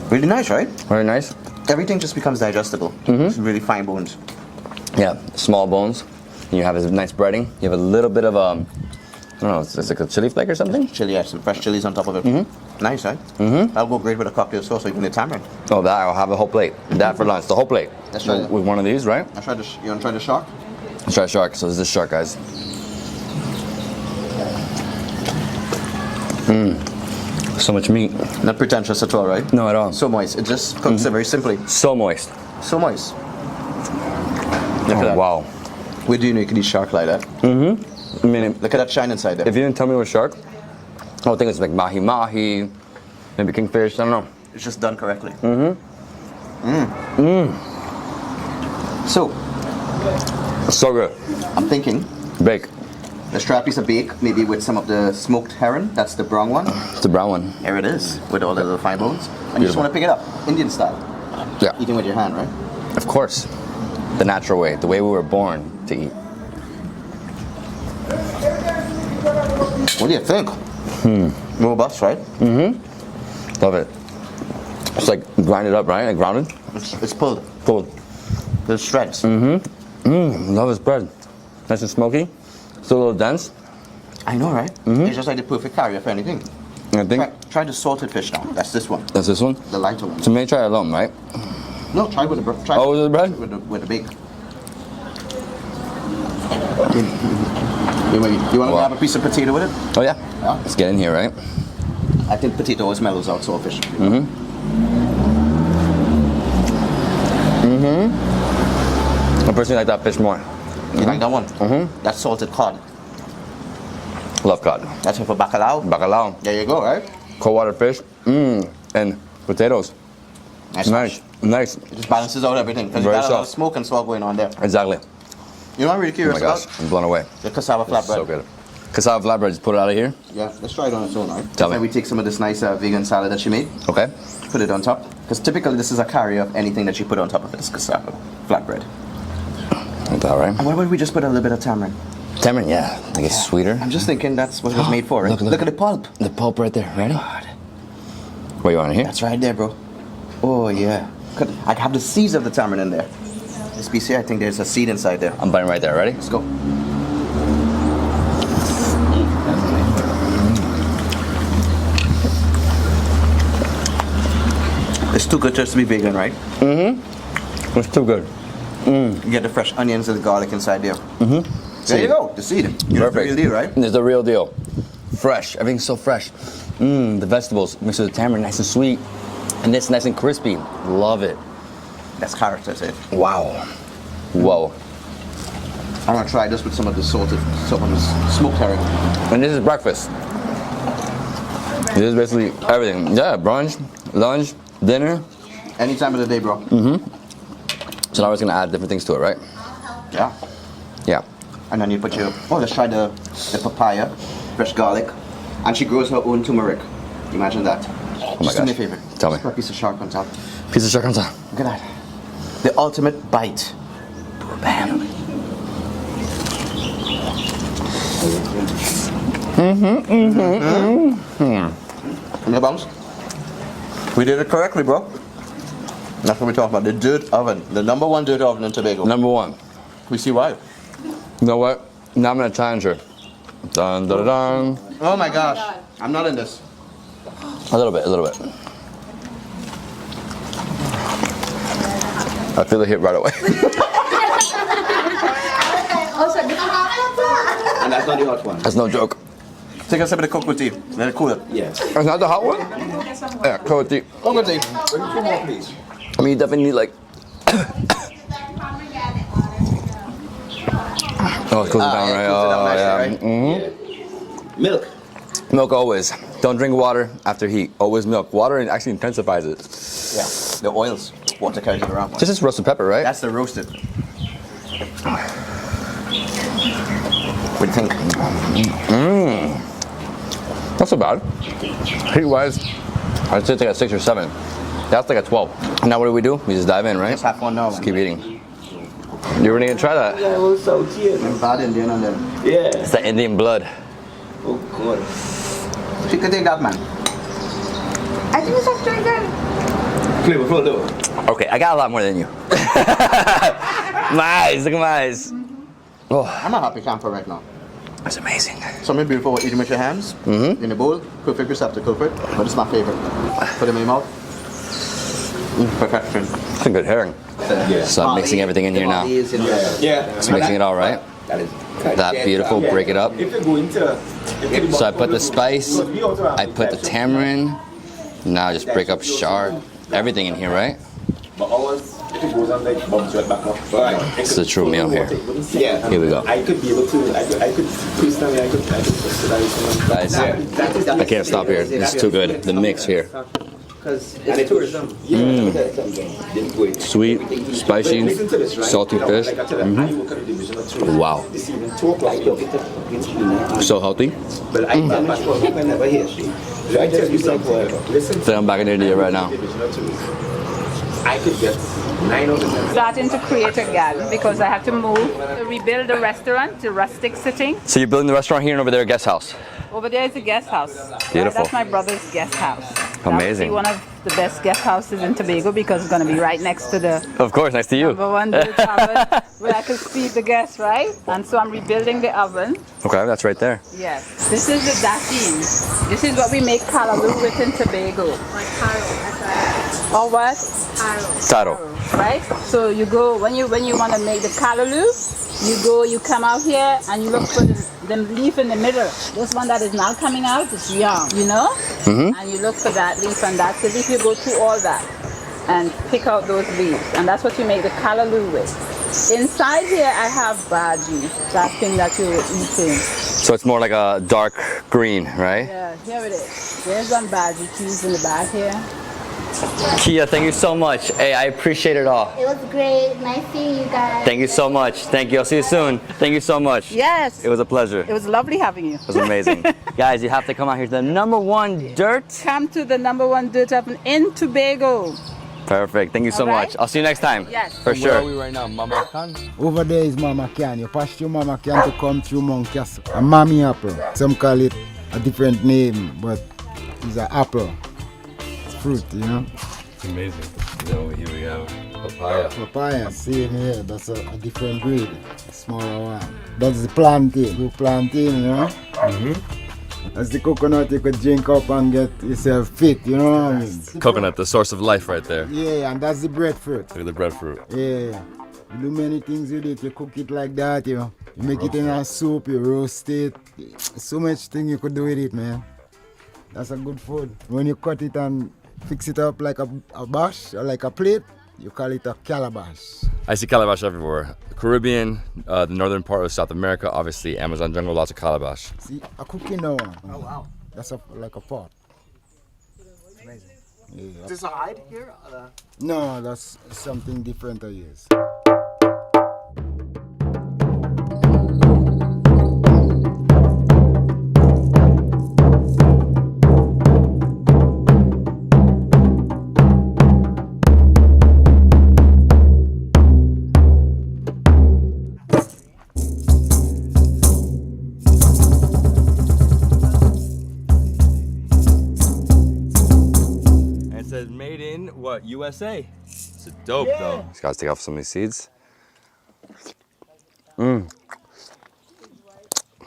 Really nice, right? Very nice. Everything just becomes digestible. It's really fine bones. Yeah, small bones. You have a nice breading. You have a little bit of don't know, it's like a chili flake or something? Chili, yeah, some fresh chilies on top of it. Nice, right? That'll go great with a cocktail sauce, or even a tamarind. Oh, that, I'll have a whole plate. That for lunch, the whole plate. Let's try that. With one of these, right? You want to try the shark? Let's try shark. So this is shark, guys. So much meat. Not pretentious at all, right? No, at all. So moist. It just cooks it very simply. So moist. So moist. Look at that. Wow. Where do you know you can eat shark like that? I mean, look at that shine inside there. If you didn't tell me it was shark, I would think it's like mahi-mahi, maybe kingfish, I don't know. It's just done correctly. So good. I'm thinking bake. Let's try a piece of bake, maybe with some of the smoked heron. That's the brown one. It's the brown one. Here it is, with all the little fine bones. And you just want to pick it up, Indian style. Yeah. Eating with your hand, right? Of course. The natural way, the way we were born to eat. What do you think? Robust, right? Love it. It's like grinded up, right? Like grounded? It's pulled. Pulled. There's shreds. Love this bread. Nice and smoky. Still a little dense. I know, right? It's just like the perfect carrier for anything. I think. Try the salted fish now. That's this one. That's this one? The lighter one. So maybe try it alone, right? No, try with the bread. Oh, with the bread? With the bake. You want to have a piece of potato with it? Oh yeah. Let's get in here, right? I think potato always mellows out saltfish. I personally like that fish more. You like that one? That's salted cod. Love cod. That's for bacalao. Bacalao. There you go, right? Cold water fish. And potatoes. Nice. Nice. It just balances out everything because you Very got a lot of soft. smoke and salt going on there. Exactly. You know what I'm really curious Oh my gosh, about? I'm blown away. The cassava flatbread. So good. Cassava flatbread, just put it out of here. Yeah, let's try it on its own, right? Tell me. Then we take some of this nice vegan salad that she made. Okay. Put it on top. Because typically this is a carrier of anything that you put on top of it. It's cassava flatbread. That's all right. And why would we just put a little bit of tamarind? Tamarind, yeah. Like it's sweeter. I'm just thinking that's what it was made for, right? Look at the pulp. The pulp right there. Ready? What, you want to hear? That's right there, bro. Oh, yeah. I have the seeds of the tamarind in there. This piece here, I think there's a seed inside there. I'm biting right there. Ready? Let's go. It's too good just to be vegan, right? It's too good. You get the fresh onions and the garlic inside there. There you go, the seed. It's the real deal, right? It's the real deal. Fresh. Everything's so fresh. The vegetables mixed with the tamarind, nice and sweet. And this nice and crispy. Love it. That's character, see? Wow. Whoa. I'm gonna try this with some of the some of the smoked herring. And this is breakfast. This is basically everything. Yeah, brunch, lunch, dinner. Any time of the day, bro. So now we're just gonna add different things to it, right? Yeah. Yeah. And then you put your, let's try the papaya, fresh garlic. And she grows her own turmeric. Imagine that. Oh my Just do me a gosh. favor. Tell me. Just put a piece of shark on top. Piece of shark on top. Look at that. The ultimate bite. Bam. And the bounce. We did it correctly, bro. That's what we're talking about. The dirt oven. The #1 dirt oven in Tobago. #1. We see why. You know what? Now I'm gonna challenge her. Dun dun dun. Oh my gosh. I'm not in this. A little bit, a little bit. I feel the hit right away. And that's not the hot one. That's no joke. Take a sip of the cocoa tea. Let it cool it. Yes. That's not the hot one? Yeah, cocoa tea. Cocoa tea. I mean, you definitely need like. Oh, it cools it down, right? Oh, yeah. Milk. Milk always. Don't drink water after heat. Always milk. Water actually intensifies it. Yeah. The oils. Water carries it around. Just as roasted pepper, right? That's the roasted. What do you think? Not so bad. Heat-wise, I'd say it's like a 6 or 7. That's like a 12. Now what do? We just dive in, right? Just have fun now. Just keep eating. You ready to try that? Yeah, it was so cute. I'm bad Indian and then. Yeah. It's the Indian blood. Oh, God. She can take that, man. I think it's actually good. Flavorful though. Okay, I got a lot more than you. My eyes, look at my eyes. Oh. I'm a happy camper right now. That's amazing. Something beautiful about eating with your hands in a bowl. Perfect receptacle for it. But it's my favorite. Put it in my mouth. Perfection. That's a good herring. So I'm mixing everything in here now. Just mixing it all right. That beautiful, break it up. So I put the spice, I put the tamarind, now I just break up chard, everything in here, right? This is a true meal here. Here we go. Guys, I can't stop here. It's too good. The mix here. Sweet, spicy, salty fish. Wow. So healthy. So I'm back in India right now. I could get 9 out of 10. Starting to create a garden because I have to move to rebuild the restaurant to rustic sitting. So you're building the restaurant here and over there a guest house? Over there is a guest house. Beautiful. That's my brother's guest house. Amazing. That would be one of the best guest houses in Tobago because it's going to be right next to the Of course, next to you. #1 tavern where I could feed the guests, right? And so I'm rebuilding the oven. Okay, that's right there. Yes. This is the dasheen. This is what we make kalaloo with in Tobago. Like taro. Or what? Taro. Right? So you go when you want to make the kalaloo, you come out here and you look for the leaf in the middle. This one that is now coming out is young, you know? And you look for that leaf, and that's the leaf. You go through all that and pick out those leaves, and that's what you make the kalaloo with. Inside here I have bhaji, that thing that you were eating. So it's more like a dark green, right? Yeah, here it is. There's some bhaji cheese in the back here. Kia, thank you so much. Hey, I appreciate it all. It was great. Nice seeing you guys. Thank you so much. Thank you. I'll see you soon. Thank you so much. Yes. It was a pleasure. It was lovely having you. It was amazing. Guys, you have to come out here to the #1 dirt. Come to the #1 dirt oven in Tobago. Perfect. Thank you so much. I'll see you next time. Yes. For sure. Where are we right now? Mama Can? Over there is Mama Can. You pass through Mama Can to come through Mount Castle. A Mammy apple. Some call it a different name, but it's an apple. It's fruit, you know. It's amazing. So here we have papaya. Papaya, same here. That's a different breed. A smaller one. That's the plantain. Good plantain, you know. That's the coconut you could drink up and get yourself fit, you know what I mean? Coconut, the source of life right there. Yeah, and that's the breadfruit. Look at the breadfruit. Yeah. You do many things with it. You cook it like that, you know. You make it in a soup, you roast it. So much thing you could do with it, man. That's a good food. When you cut it and fix it up like a bash or like a plate, you call it a calabash. I see calabash everywhere. The Caribbean, the northern part of South America, obviously Amazon jungle, lots of calabash. See, a cooking now. Oh wow. That's like a pot. It's amazing. Yeah. Is this a hide here? No, that's something different I use. Made in what, USA? It's dope though. These guys take off some of these seeds.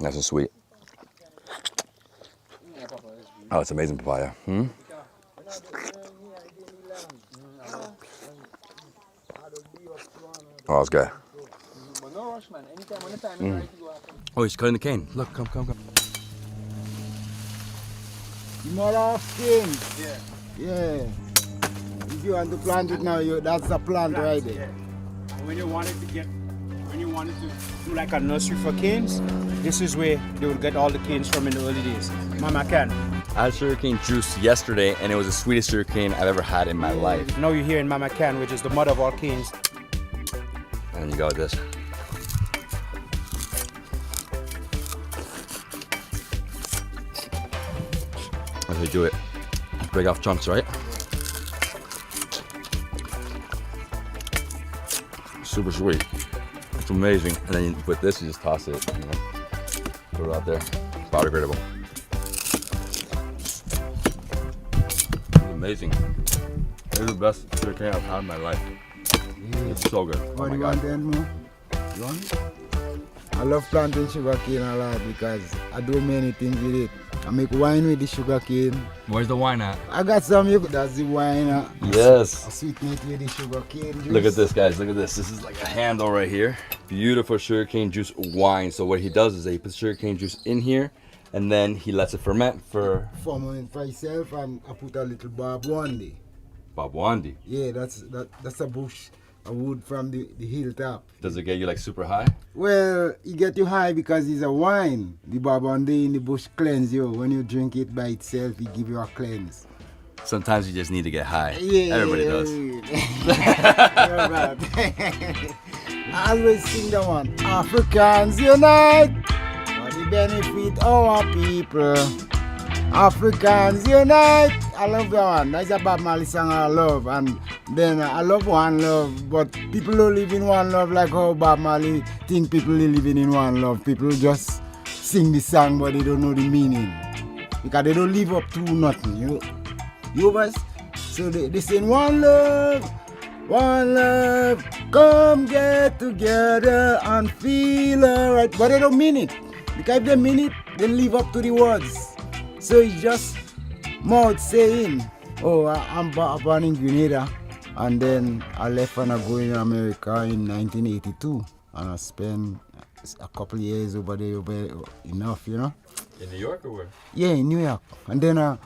Nice and sweet. Oh, it's amazing papaya. Oh, it's good. Oh, he's cutting the cane. Look, come. More of skin. Yeah. If you want to plant it now, that's the plant right there. When you wanted to do like a nursery for canes, this is where they would get all the canes from in the early days. Mama Can. I had sugarcane juice yesterday, and it was the sweetest sugarcane I've ever had in my life. Now you're here in Mama Can, which is the mother of all canes. And you got this. As we do it, break off chunks, right? Super sweet. It's amazing. And then you put this, you just toss it, you know, put it out there. Biodegradable. It's amazing. It's the best sugarcane I've had in my life. It's so good. What do you want then, Mo? You want it? I love planting sugarcane a lot because I do many things with it. I make wine with the sugarcane. Where's the wine at? I got some, that's the wine. Yes. I sweeten it with the sugarcane juice. Look at this, guys. Look at this. This is like a handle right here. Beautiful sugarcane juice wine. So what he does is he puts sugarcane juice in here, and then he lets it ferment for... Ferment for itself, and I put a little Barbwandi. Barbwandi? Yeah, that's a bush, a wood from the hilltop. Does it get you like super high? Well, it get you high because it's a wine. The Barbwandi in the bush cleanse you. When you drink it by itself, it give you a cleanse. Sometimes you just need to get high. Yeah, everybody does. I always sing that one. Africans unite for the benefit of our people. Africans unite. I love that one. That's a Bob Marley song I love. And then I love One Love, but people don't live in one love like how Bob Marley think people are living in one love. People just sing the song but they don't know the meaning. Because they don't live up to nothing. You guys? So they sing one love, come get together and feel alright. But they don't mean it. Because if they mean it, they live up to the words. So it's just mouth saying, oh, I'm born in Grenada, and then I left and I go in America in 1982, and I spent a couple of years over there, enough, you know. In New York or where? Yeah, in New York. And then I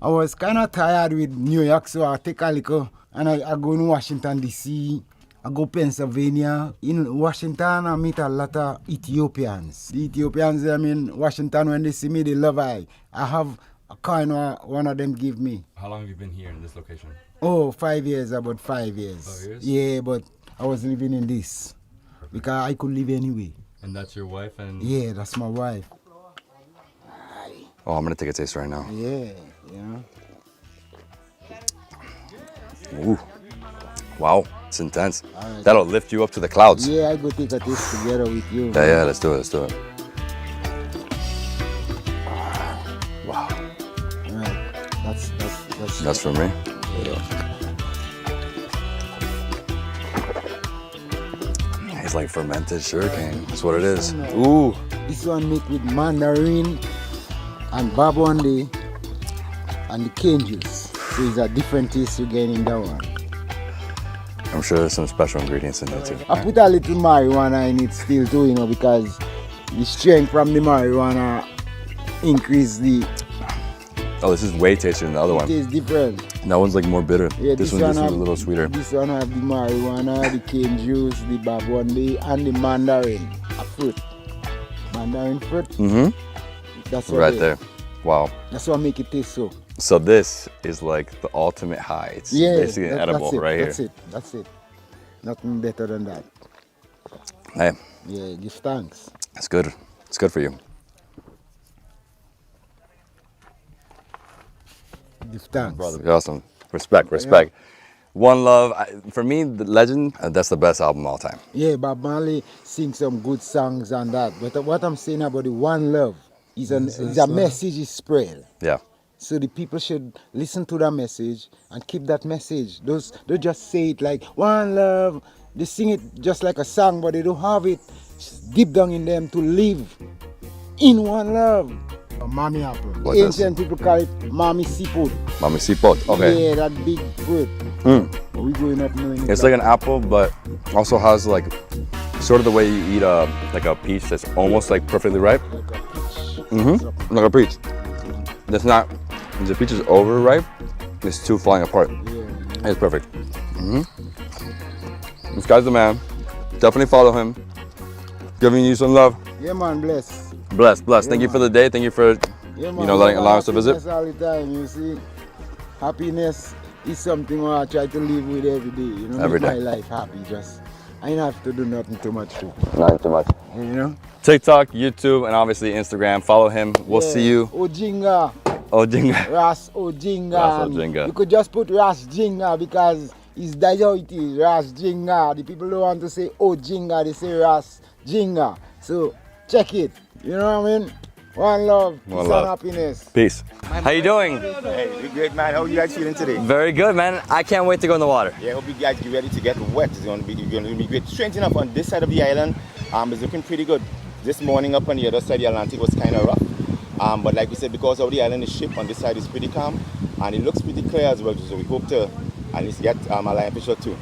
was kind of tired with New York, so I take a little, and I go in Washington, D.C., I go Pennsylvania. In Washington, I meet a lot of Ethiopians. The Ethiopians, I mean, Washington, when they see me, they love I have a coin one of them give me. How long have you been here in this location? Oh, 5 years, about 5 years. 5 years? Yeah, but I was living in this. Because I could live anyway. And that's your wife? And yeah, that's my wife. Oh, I'm gonna take a taste right now. Yeah, you know. Ooh. Wow, it's intense. Right. That'll lift you up to the clouds. Yeah, I go take a taste together with you. Yeah, let's do it, let's do it. Wow. Right. That's for me? Yeah. It's like fermented sugarcane. That's what it is. Ooh. This one made with mandarin and Barbwandi and the cane juice. So it's a different taste you get in that one. I'm sure there's some special ingredients in there too. I put a little marijuana in it still too, you know, because the strength from the marijuana increase the... Oh, this is way tastier than the other one. It tastes different. That one's like more bitter. Yeah, this one's a little sweeter. This one have the marijuana, the cane juice, the Barbwandi, and the mandarin, a fruit. Mandarin fruit. Mm-hmm. That's what right there. Wow. That's what make it taste so. So this is like the ultimate high. It's basically an edible right here. That's it. Nothing better than that. Hey. Yeah, give thanks. It's good. It's good for you. Give thanks. Brother, awesome. Respect. Yeah. One Love, for me, the Legend, that's the best album of all time. Yeah, Bob Marley sings some good songs and that. But what I'm saying about the One Love is a message is spread. Yeah. So the people should listen to that message and keep that message. They just say it like one love. They sing it just like a song, but they don't have it deep down in them to live in one love. Mommy apple. Ancient people call it Mommy Seapot. Mommy Seapot, okay. Yeah, that big fruit. We growing up knowing it. It's like an apple, but also has like sort of the way you eat like a peach that's almost like perfectly ripe. Like a peach. That's not. The peach is overripe. It's two falling apart. It's perfect. This guy's the man. Definitely follow him. Giving you some love. Yeah, man. Bless. Bless. Thank you for the day. Thank you for allowing us to visit. All the time, you see. Happiness is something I try to live with every day. You know, every make day. my life happy. I don't have to do nothing too much too. Not too much. You know. TikTok, YouTube, and obviously Instagram. Follow him. We'll see you. Ojinga. Ras Ojinga. You could just put Ras Jinga because that's how it is. Ras Jinga. The people don't want to say Ojinga, they say Ras Jinga. So check it. You know what I mean? One love, peace and happiness. Peace. How you doing? Hey, we're good, man. How are you guys feeling today? Very good, man. I can't wait to go in the water. Yeah, I hope you guys get ready to get wet. You're going to be great. Strangely enough, on this side of the island, It's looking pretty good. This morning up on the other side of the Atlantic was kind of rough. But like we said, because of the island is ship, on this side is pretty calm. And it looks pretty clear as well, so we hope to at least get a lionfish or two.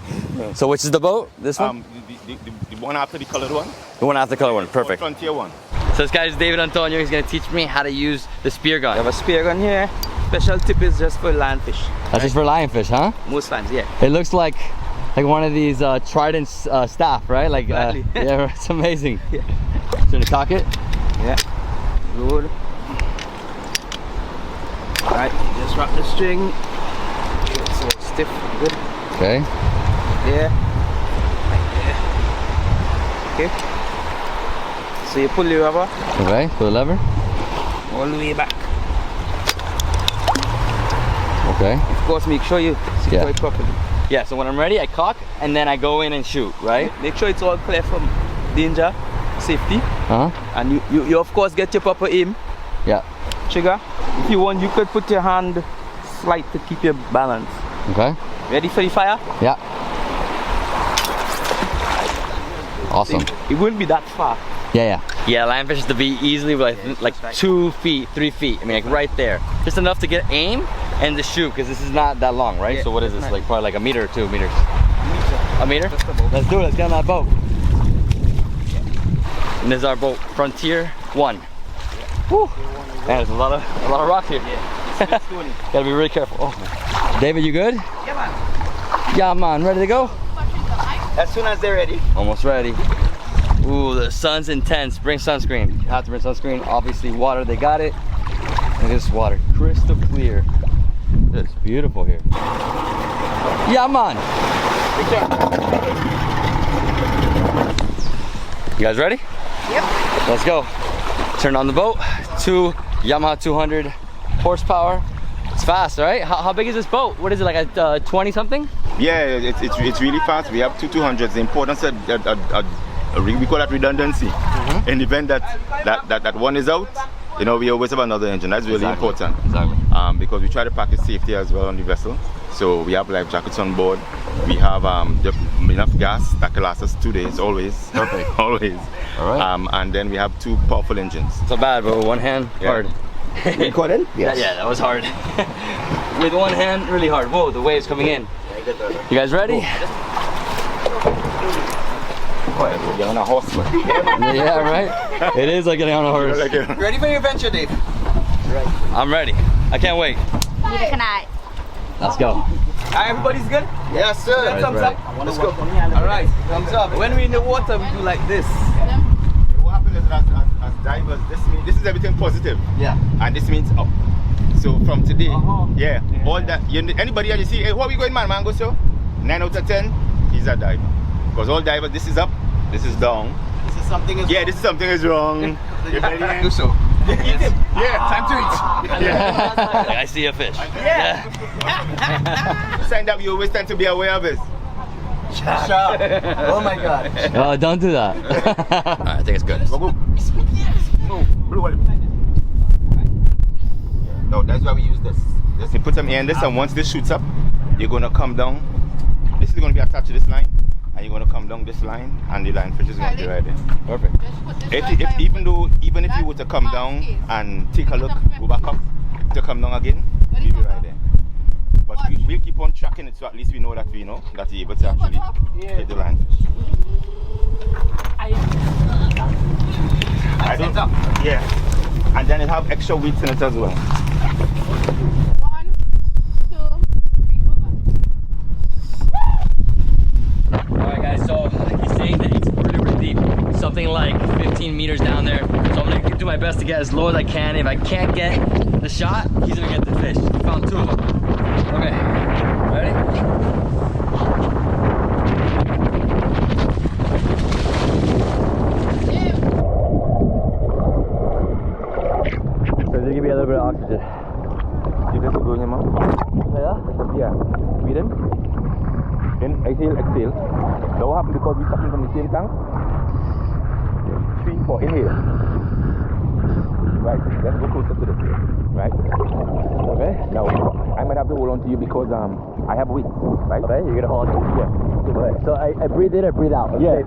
So which is the boat? This one? The one after the colored one. The one after the colored one, perfect. Frontier one. So this guy is David Antonio. He's gonna teach me how to use the spear gun. We have a spear gun here. Special tip is just for lionfish. That's just for lionfish, huh? Most times, yeah. It looks like one of these trident staff, right? Like, exactly. yeah, it's amazing. Yeah. So you gonna cock it? Yeah. Good. Alright, just wrap the string. It's so stiff, good. Okay. Yeah. Okay. So you pull the rubber. Okay, pull the lever. All the way back. Okay. Of course, make sure you secure it properly. Yeah, so when I'm ready, I cock and then I go in and shoot, right? Make sure it's all clear from danger, safety. And you of course get your proper aim. Yeah. Trigger. If you want, you could put your hand slight to keep your balance. Okay. Ready for the fire? Yeah. Awesome. It wouldn't be that far. Yeah. Lionfish is to be easily like 2 feet, 3 feet. I mean, like right there. Just enough to get aim and to shoot, because this is not that long, right? Yeah, so what is this? Like probably like a meter or 2 meters. A meter? Let's do it. Let's get on that boat. And this is our boat, Frontier 1. Woo! Man, there's a lot of rock here. Yeah. Gotta be really careful. Oh. David, you good? Yeah, man. Yeah, man. Ready to go? As soon as they're ready. Almost ready. Ooh, the sun's intense. Bring sunscreen. You have to bring sunscreen. Obviously, water, they got it. Look at this water, crystal clear. It's beautiful here. Yeah, man. You guys ready? Yep. Let's go. Turn on the boat. Yamaha 200 horsepower. It's fast, right? How big is this boat? What is it, like a 20 something? Yeah, it's really fast. We have two 200s. The importance of we call that redundancy. In the event that one is out, you know, we always have another engine. That's really important. Exactly. Because we try to package safety as well on the vessel. So we have life jackets on board. We have enough gas that can last us 2 days, always. Perfect. Always. All right. And then we have 2 powerful engines. So bad, but with one hand, hard. You caught it? Yes. Yeah, that was hard. With one hand, really hard. Whoa, the wave's coming in. You guys ready? You're on a horse. Yeah, right? It is like getting on a horse. Ready for your adventure, Dave? Right. I'm ready. I can't wait. Neither can I. Let's go. Alright, everybody's good? Yes, sir. Thumbs up. Let's go. Alright, thumbs up. When we're in the water, we do like this. What happens is as divers, this is everything positive. Yeah. And this means up. So from today, yeah, all that, anybody that you see, hey, where we going, man? Man, go so? 9 out of 10, he's a diver. Because all divers, this is up, this is down. This is something is wrong. This is something is wrong. Do so. Yeah, time to eat. Yeah. Like I see a fish. Yeah. Sign that we always tend to be aware of this. Sharp. Oh my god. Oh, don't do that. Alright, I think it's good. No, that's why we use this. You put them in this, and once this shoots up, you're gonna come down. This is gonna be attached to this line, and you're gonna come down this line, and the lionfish is gonna be right there. Perfect. Even if you were to come down and take a look, go back up to come down again, you'll be right there. But we'll keep on tracking it, so at least we know that you're able to actually hit the lionfish. I don't. Yeah. And then it have extra weights in it as well. 1, 2, 3, over. Alright guys, so he's saying that it's really deep. Something like 15 meters down there. So I'm gonna do my best to get as low as I can. If I can't get the shot, he's gonna get the fish. He found 2 of them. Okay, ready? So give me a little bit of oxygen. See this go in your mouth? Yeah. Breathe in, exhale. That will happen because we're sucking from the same tank. 3, 4, inhale. Right, let's go closer to this. Right? Okay. Now, I might have to hold on to you because I have weight. Right? Okay, you're gonna hold on. Yeah. Okay. So I breathe in, I breathe out. Yeah.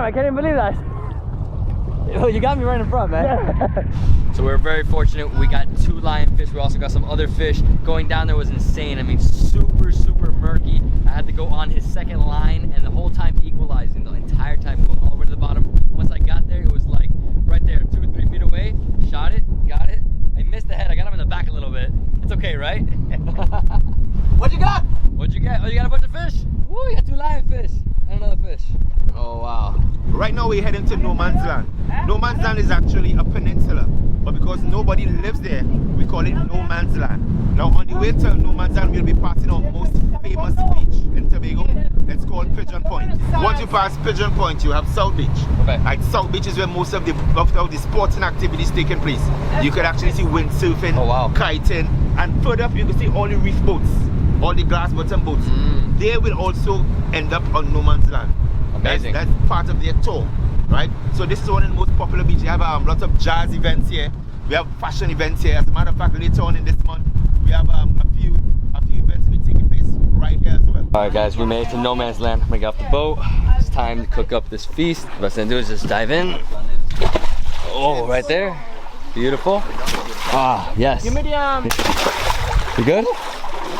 Damn, I can't even believe that. Oh, you got me right in front, man. So we're very fortunate. We got 2 lionfish. We also got some other fish. Going down there was insane. I mean, super murky. I had to go on his second line, and the whole time equalizing, the entire time going all the way to the bottom. Once I got there, it was like right there, 2 or 3 feet away. Shot it, got it. I missed the head. I got him in the back a little bit. It's okay, right? What'd you got? What'd you get? Oh, you got a bunch of fish? Woo, you got 2 lionfish and another fish. Oh, wow. Right now we're heading to No Man's Land. No Man's Land is actually a peninsula, but because nobody lives there, we call it No Man's Land. Now on the way to No Man's Land, we'll be passing our most famous beach in Tobago. It's called Pigeon Point. Once you pass Pigeon Point, you have South Beach. Okay. Right, South Beach is where most of the sports and activities taking place. You can actually see windsurfing, kiting, and further up you can see all the reef boats, all the glass bottom boats. They will also end up on No Man's Land. Amazing. That's part of their tour, right? So this is one of the most popular beaches. We have lots of jazz events here. We have fashion events here. As a matter of fact, later on in this month, we have a few events will be taking place right here as well. All right, guys, we made it to No Man's Land. I'm gonna get off the boat. It's time to cook up this feast. What I'm gonna do is just dive in. Oh, right there. Beautiful. Ah, yes. Give me the You good?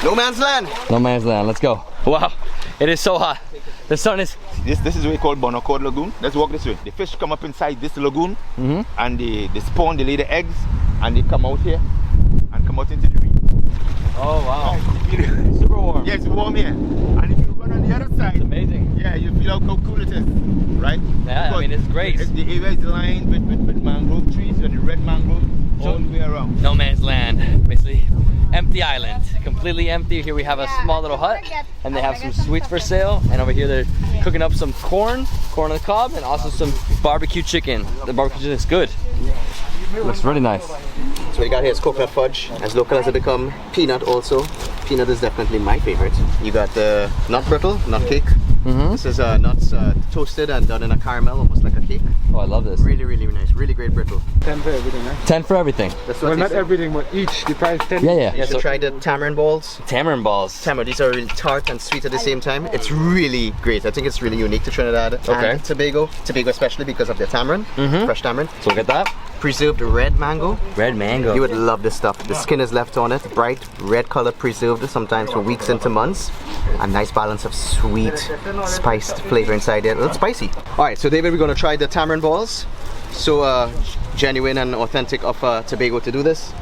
No Man's Land. No Man's Land. Let's go. Wow, it is so hot. The sun is... This is what we call Bonacord Lagoon. Let's walk this way. The fish come up inside this lagoon, and they spawn, they lay the eggs, and they come out here and come out into the reef. Oh wow. Super warm. Yeah, it's warm here. And if you run on the other side, it's amazing. Yeah, you feel how cool it is, right? Yeah, because I mean, it's great. The area is lined with mangrove trees and the red mangrove all the way around. No Man's Land, basically empty island, completely empty. Here we have a small little hut, and they have some sweets for sale. And over here they're cooking up some corn on the cob, and also some barbecue chicken. The barbecue chicken is good. Looks really nice. So what you got here is coconut fudge, as local as it become. Peanut also. Peanut is definitely my favorite. You got the nut brittle, nut cake. This is nuts toasted and done in a caramel, almost like a cake. Oh, I love this. Really nice, really great brittle. 10 for everything, right? 10 for everything. That's what well, not everything, but each. The price 10. Yeah. You should try the tamarind balls. Tamarind balls. Tamarind, these are really tart and sweet at the same time. It's really great. I think it's really unique to Trinidad and Tobago. Tobago especially because of their tamarind, fresh tamarind. So look at that. Preserved red mango. Red mango. You would love this stuff. The skin is left on it, bright red color, preserved sometimes for weeks into months. A nice balance of sweet, spiced flavor inside it. A little spicy. All right, so David, we're gonna try the tamarind balls. So genuine and authentic of Tobago to do this.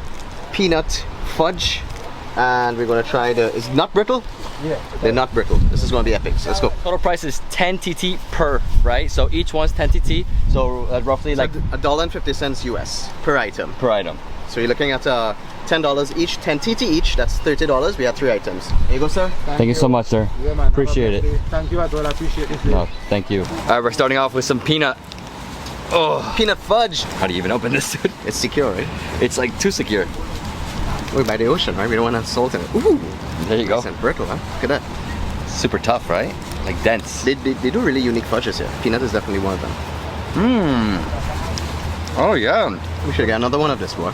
Peanut fudge, and we're gonna try the. Is nut brittle? Yeah. They're not brittle. This is gonna be epic. So let's go. Total price is 10 TT per, right? So each one's 10 TT. So roughly like $1.50 US per item. Per item. So you're looking at $10 each, 10 TT each. That's $30. We have 3 items. Here you go, sir. Thank you so much, sir. Yeah, man, appreciate it. Thank you as well. I appreciate it. No, thank you. All right, we're starting off with some peanut. Oh, peanut fudge. How do you even open this, dude? It's secure, right? It's like too secure. We're by the ocean, right? We don't want to salt in it. Ooh. There you go. It's brittle, huh? Look at that. Super tough, right? Like dense. They do really unique fudges here. Peanut is definitely one of them. Oh yeah. We should get another one of this, boy.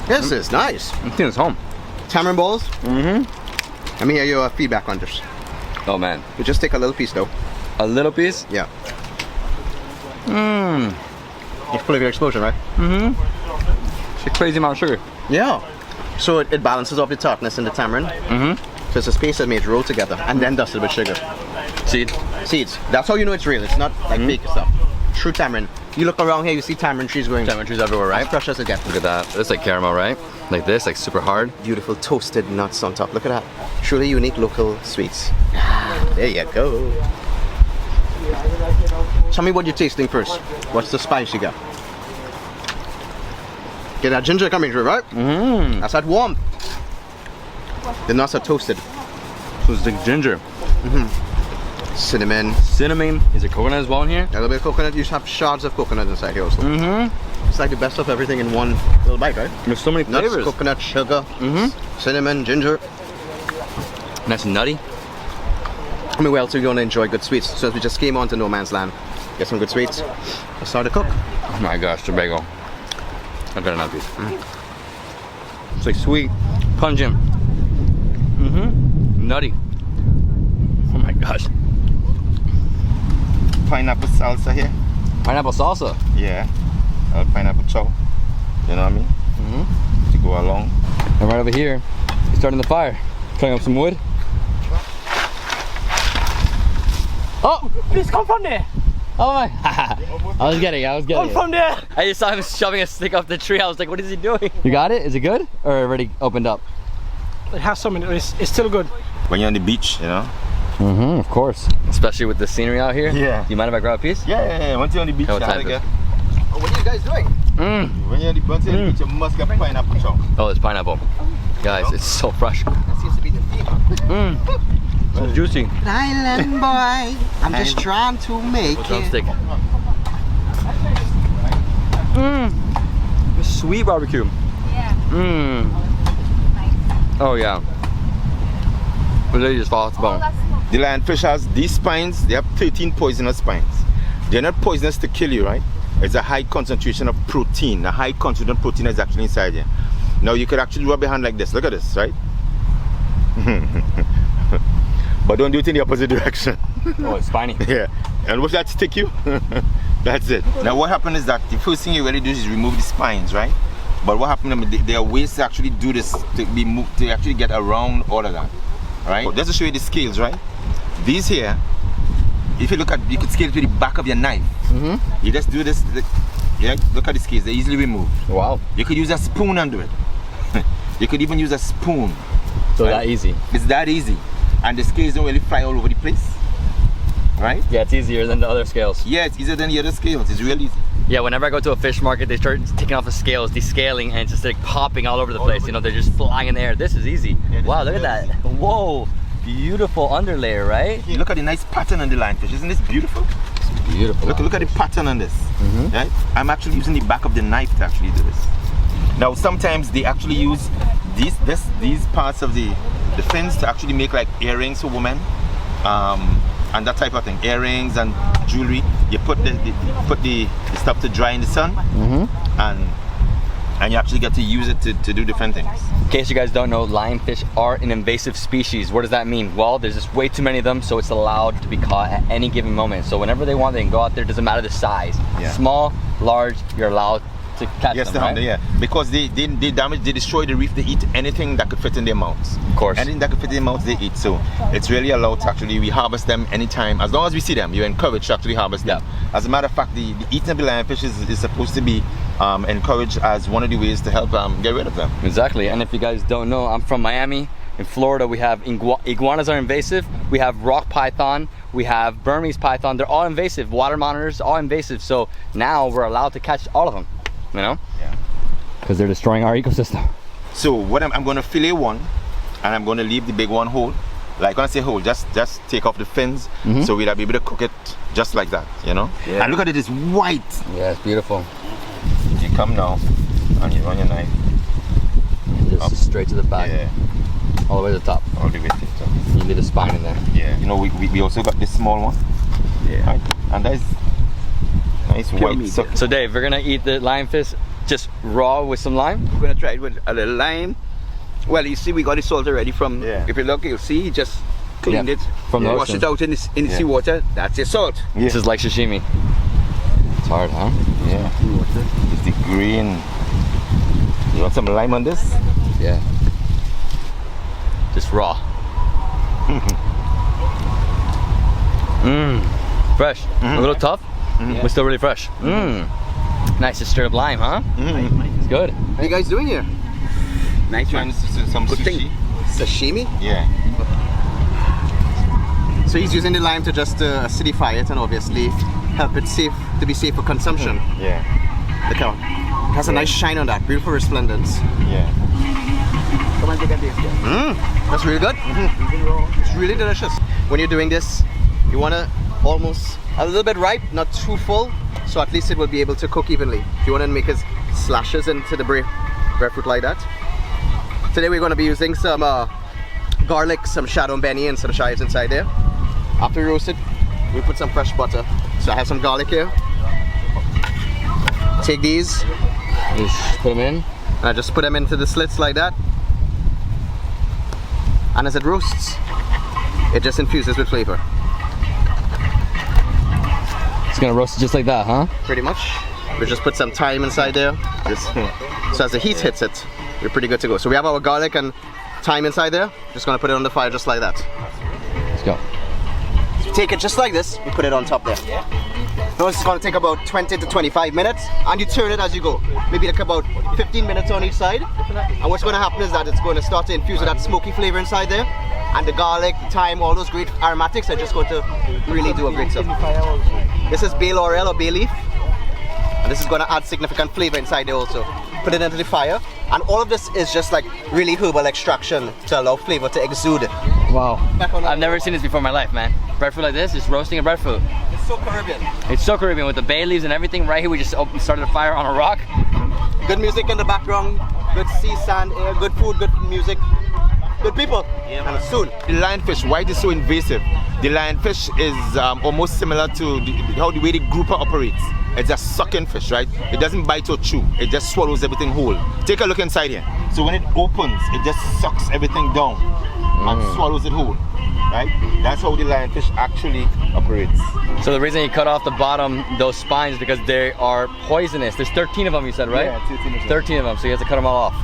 This is nice. I think it's home. Tamarind balls. Let me hear your feedback on this. Oh man. You just take a little piece though. A little piece? Yeah. It's full of your explosion, right? It's a crazy amount of sugar. Yeah. So it balances off the tartness in the tamarind. So it's a paste that made roll together and then dusted with sugar. Seeds. That's how you know it's real. It's not like fake stuff. True tamarind. You look around here, you see tamarind trees growing. Tamarind trees everywhere, right? As fresh as it gets. Look at that. It's like caramel, right? Like this, like super hard. Beautiful toasted nuts on top. Look at that. Truly unique local sweets. There you go. Tell me what you're tasting first. What's the spice you got? Get that ginger coming through, right? That's that warmth. The nuts are toasted. So it's like ginger. Cinnamon. Cinnamon. Is there coconut as well in here? A little bit of coconut. You have shards of coconut inside here also. It's like the best of everything in one little bite, right? There's so many flavors. Nuts, coconut, sugar, cinnamon, ginger. Nice and nutty. I mean, well, so you're gonna enjoy good sweets. So as we just came on to No Man's Land, get some good sweets. Let's start to cook. Oh my gosh, Tobago. I better not be. It's like sweet, pungent, nutty. Oh my gosh. pineapple salsa here. Pineapple salsa? Yeah. Pineapple chow. You know what I mean? Mm-hmm. To go along. And right over here, he's starting the fire. Cutting up some wood. Oh! Please come from there! Oh my! I was getting Come from there! I just saw him shoving a stick up the tree. I was like, what is he doing? You got it? Is it good? Or already opened up? It has some in it. It's still good. When you're on the beach, you know? Mm-hmm, of course. Especially with the scenery out here. Yeah. Do you mind if I grab a piece? Yeah. Once you're on the beach, what time is it? Oh, what are you guys doing? When you're on the beach, you must get pineapple chow. Oh, it's pineapple. Guys, it's so fresh. That seems to be the theme. So juicy. Island boy, I'm just trying to make it. Stick. Sweet barbecue. Yeah. Oh yeah. Really just fall off the bone. The lionfish has these spines. They have 13 poisonous spines. They're not poisonous to kill you, right? It's a high concentration of protein. A high concentration of protein is actually inside here. Now you could actually rub your hand like this. Look at this, right? But don't do it in the opposite direction. Oh, it's spiny. Yeah. And will that stick you? That's it. Now what happened is that the first thing you really do is remove the spines, right? But what happened, there are ways to actually do this, to actually get around all of that, right? Just to show you the scales, right? These here, if you look at, you could scale to the back of your knife. You just do this, yeah, look at the scales, they're easily removed. Wow. You could use a spoon and do it. You could even use a spoon. So right? that easy. It's that easy. And the scales don't really fly all over the place, right? Yeah, it's easier than the other scales. Yeah, it's easier than the other scales. It's really easy. Yeah, whenever I go to a fish market, they start taking off the scales, descaling, and it's just like popping all over the place. You know, they're just flying in the air. This is easy. Yeah, wow, look at that. Whoa, beautiful underlayer, right? Look at the nice pattern on the lionfish. Isn't this beautiful? It's beautiful. Look at the pattern on this. Right? I'm actually using the back of the knife to actually do this. Now, sometimes they actually use these parts of the fins to actually make like earrings for women, and that type of thing. Earrings and jewelry. You put the stuff to dry in the sun, and you actually get to use it to do different things. In case you guys don't know, lionfish are an invasive species. What does that mean? Well, there's just way too many of them, so it's allowed to be caught at any given moment. So whenever they want, they can go out there. Doesn't matter the size. Yeah. Small, large, you're allowed to catch them, right? Yeah, because they destroy the reef. They eat anything that could fit in their mouths. Of course. Anything that could fit in their mouths, they eat. So it's really allowed to actually, we harvest them anytime. As long as we see them, you're encouraged to actually harvest them. As a matter of fact, the eating of the lionfish is supposed to be encouraged as one of the ways to help get rid of them. Exactly. And if you guys don't know, I'm from Miami. In Florida, we have iguanas are invasive. We have rock python. We have Burmese python. They're all invasive. Water monitors, all invasive. So now we're allowed to catch all of them. You know? Yeah. Because they're destroying our ecosystem. So what I'm going to fillet one, and I'm going to leave the big one whole. Like when I say whole, just take off the fins, so we'll be able to cook it just like that, you know? Yeah. And look at it, it's white. Yeah, it's beautiful. You come now, and you run your knife. Just up. Straight to the back. Yeah. All the way to the top. All the way to the top. You leave the spine in there. Yeah. You know, we also got this small one. Yeah. Right? And that's nice white. So Dave, we're gonna eat the lionfish just raw with some lime? We're gonna try it with a little lime. Well, you see we got the salt already from, if you look, you'll see, he just cleaned it. From the wash it out in the seawater, that's your salt. This is like sashimi. It's hard, huh? Yeah. It's the green. You want some lime on this? Yeah. Just raw. Fresh. A little tough, but still really fresh. Nice to stir up lime, huh? It's good. What are you guys doing here? Nice one. Some sushi. Sashimi? Yeah. So he's using the lime to just acidify it and obviously help it to be safe for consumption. Yeah. Look how it has a nice shine on that, beautiful resplendence. Yeah. Come on, take a taste. That's really good. It's really delicious. When you're doing this, you want to almost a little bit ripe, not too full, so at least it will be able to cook evenly. If you want to make it slashes into the breadfruit like that. Today we're going to be using some garlic, some shadow benny, and some chives inside there. After we roast it, we put some fresh butter. So I have some garlic here. Take these. Just put them in. And I just put them into the slits like that. And as it roasts, it just infuses with flavor. It's gonna roast it just like that, huh? Pretty much. We just put some thyme inside there. Just, so as the heat hits it, we're pretty good to go. So we have our garlic and thyme inside there. Just gonna put it on the fire just like that. Let's go. So take it just like this, we put it on top there. Now it's gonna take about 20 to 25 minutes, and you turn it as you go. Maybe like about 15 minutes on each side. And what's gonna happen is that it's gonna start to infuse with that smoky flavor inside there. And the garlic, the thyme, all those great aromatics are just going to really do a great job. This is bay laurel or bay leaf. And this is going to add significant flavor inside there also. Put it into the fire. And all of this is just like really herbal extraction to allow flavor to exude. Wow. I've never seen this before in my life, man. Breadfruit like this, just roasting a breadfruit. It's so Caribbean. It's so Caribbean with the bay leaves and everything. Right here, we just started a fire on a rock. Good music in the background, good sea, sand, air, good food, good music. Good people. Yeah, and soon. The lionfish, why it is so invasive? The lionfish is almost similar to how the way the grouper operates. It's a sucking fish, right? It doesn't bite or chew. It just swallows everything whole. Take a look inside here. So when it opens, it just sucks everything down and swallows it whole, right? That's how the lionfish actually operates. So the reason you cut off the bottom, those spines, because they are poisonous. There's 13 of them, you said, right? Yeah, 13 of them. 13 of them, so you have to cut them all off.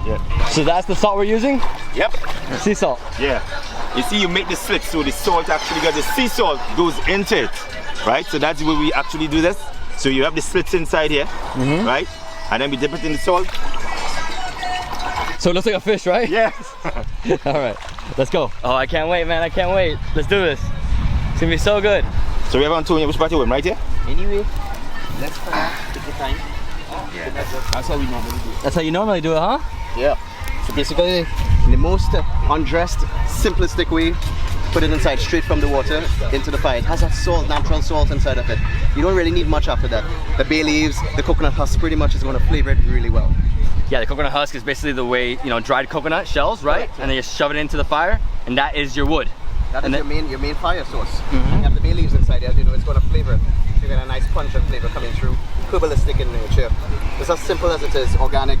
Yeah. So that's the salt we're using? Yep. Sea salt. Yeah. You see, you make the slit, so the salt actually got the sea salt goes into it, right? So that's the way we actually do this. So you have the slits inside here, right? And then we dip it in the salt. So it looks like a fish, right? Yes. All right, let's go. Oh, I can't wait, man. I can't wait. Let's do this. It's gonna be so good. So we have Antonio, which part you with, right here? Anyway, let's take the time. Yeah, that's how we normally do it. That's how you normally do it, huh? Yeah. So basically, in the most undressed, simplistic way, put it inside straight from the water into the fire. It has that salt, natural salt inside of it. You don't really need much after that. The bay leaves, the coconut husk pretty much is going to flavor it really well. Yeah, the coconut husk is basically the way, you know, dried coconut shells, right? And then you shove it into the fire, and that is your wood. That is your main fire source. You have the bay leaves inside there, you know, it's going to flavor it. You get a nice punch and flavor coming through. Herbalistic in nature. It's as simple as it is, organic.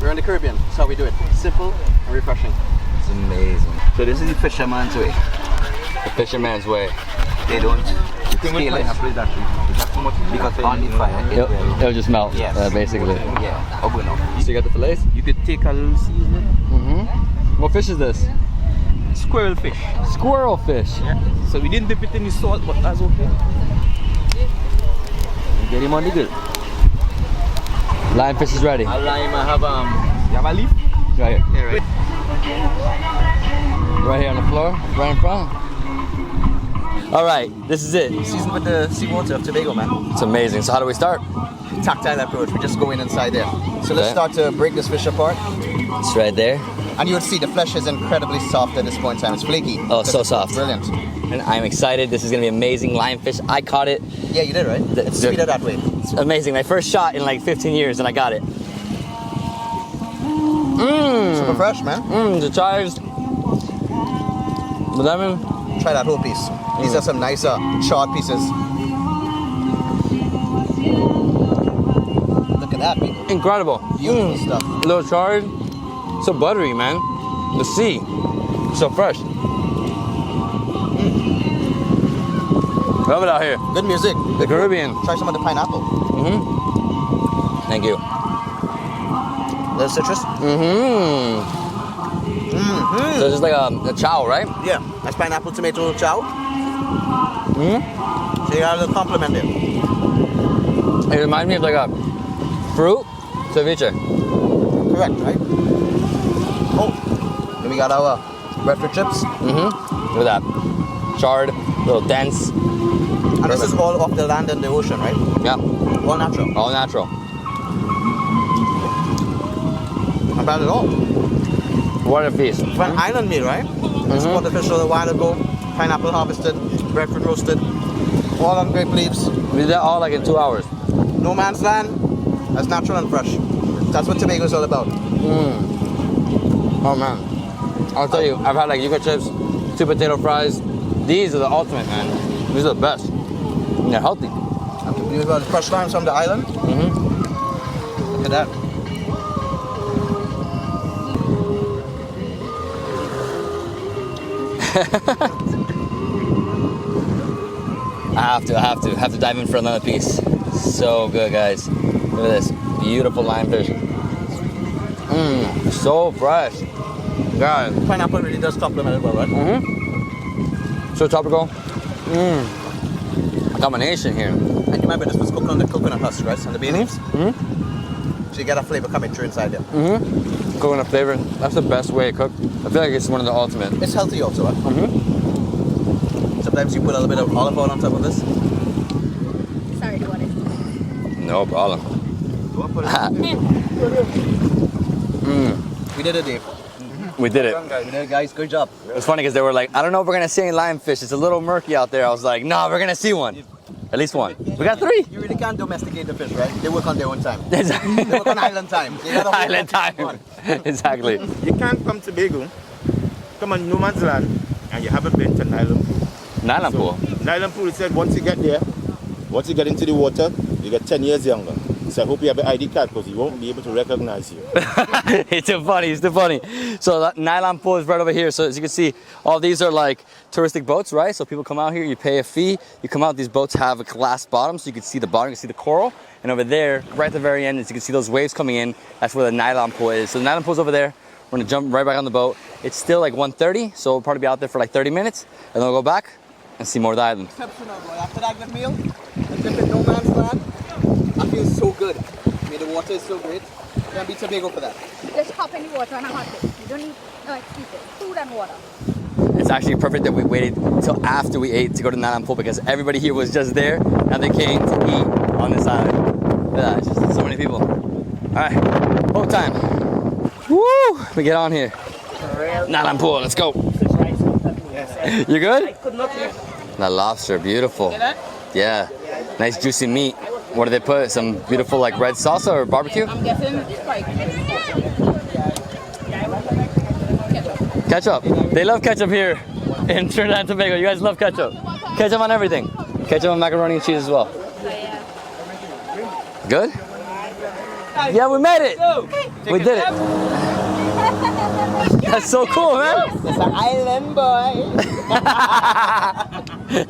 We're in the Caribbean, that's how we do it. Simple and refreshing. It's amazing. So this is the fisherman's way. The fisherman's way. They don't scale it because on the fire it'll just melt, yes. Basically. Yeah, So you got the fillets? You could take a little seasoning. What fish is this? Squirrel fish. Squirrel fish? Yeah. So we didn't dip it in the salt, but that's okay. Get him on the grill. Lionfish is ready. A lime, I have you have a leaf? Right here. Yeah, right. Right here on the floor, right in front. All right, this is it. Seasoned with the seawater of Tobago, man. It's amazing. So how do we start? Tactile approach. We just go in inside there. So let's start to break this fish apart. It's right there. And you would see the flesh is incredibly soft at this point in time. It's flaky. Oh, so soft. Brilliant. And I'm excited. This is gonna be amazing. Lionfish. I caught it. Yeah, you did, right? It's sweeter that way. It's amazing. My first shot in like 15 years, and I got it. Super fresh, man. The chives. The lemon. Try that whole piece. These are some nicer charred pieces. Look at that, people. Incredible. Beautiful stuff. A little charred. So buttery, man. The sea. So fresh. Love it out here. Good music. The Caribbean. Try some of the pineapple. Thank you. Little citrus. So it's just like a chow, right? Yeah. That's pineapple tomato chow. So you got a little compliment there. It reminds me of like a fruit ceviche. Correct, right? Oh, then we got our breadfruit chips. Look at that. Charred, a little dense. And this is all off the land and the ocean, right? Yeah. All natural. All natural. Not bad at all. What a feast. For an island meal, right? Just caught the fish a while ago. Pineapple harvested, breadfruit roasted, all on grape leaves. We did that all like in 2 hours. No man's land. That's natural and fresh. That's what Tobago is all about. Oh man. I'll tell you, I've had like yuca chips, sweet potato fries. These are the ultimate, man. These are the best. And they're healthy. You've got fresh limes from the island. Look at that. I have to dive in for another piece. So good, guys. Look at this beautiful lionfish. So fresh. God. Pineapple really does complement it well, right? So tropical. A combination here. And you remember this was cooked on the coconut husk, right? On the bay leaves. So you get a flavor coming through inside there. Coconut flavor. That's the best way to cook. I feel like it's one of the ultimate. It's healthy also, right? Sometimes you put a little bit of olive oil on top of this. Sorry, do you want it? No problem. We did it, Dave. We did it. We did it, guys. Good job. It's funny because they were like, I don't know if we're gonna see any lionfish. It's a little murky out there. I was like, no, we're gonna see one. At least one. We got 3. You really can't domesticate the fish, right? They work on their own time. They work on island time. Island time. Exactly. You can't come to Tobago, come on no man's land, and you haven't been to Nylon Pool. Nylon Pool? Nylon Pool, it said once you get there, once you get into the water, you get 10 years younger. So I hope you have an ID card because he won't be able to recognize you. It's too funny, it's too funny. So that Nylon Pool is right over here. So as you can see, all these are like touristic boats, right? So people come out here, you pay a fee, you come out, these boats have a glass bottom so you can see the bottom, you can see the coral. And over there, right at the very end, as you can see those waves coming in, that's where the Nylon Pool is. So the Nylon Pool's over there. We're gonna jump right back on the boat. It's still like 1:30, so we'll probably be out there for like 30 minutes. And then we'll go back and see more of the island. Exceptional, boy. After that good meal, a trip in no man's land, I feel so good. I mean, the water is so great. Can't beat Tobago for that. Just hop in the water and a hot dip. You don't need no excuses. Food and water. It's actually perfect that we waited until after we ate to go to Nylon Pool because everybody here was just there and they came to eat on this island. Look at that, it's just so many people. All right, boat time. Woo! We get on here. Nylon Pool, let's go. You good? The lobster, beautiful. Yeah, nice juicy meat. What do they put? Some beautiful like red salsa or barbecue? I'm guessing Ketchup. They love ketchup here in Trinidad and Tobago. You guys love ketchup. Ketchup on everything. Ketchup on macaroni and cheese as well. Good? Yeah, we made it. We did it. That's so cool, man. It's an island boy.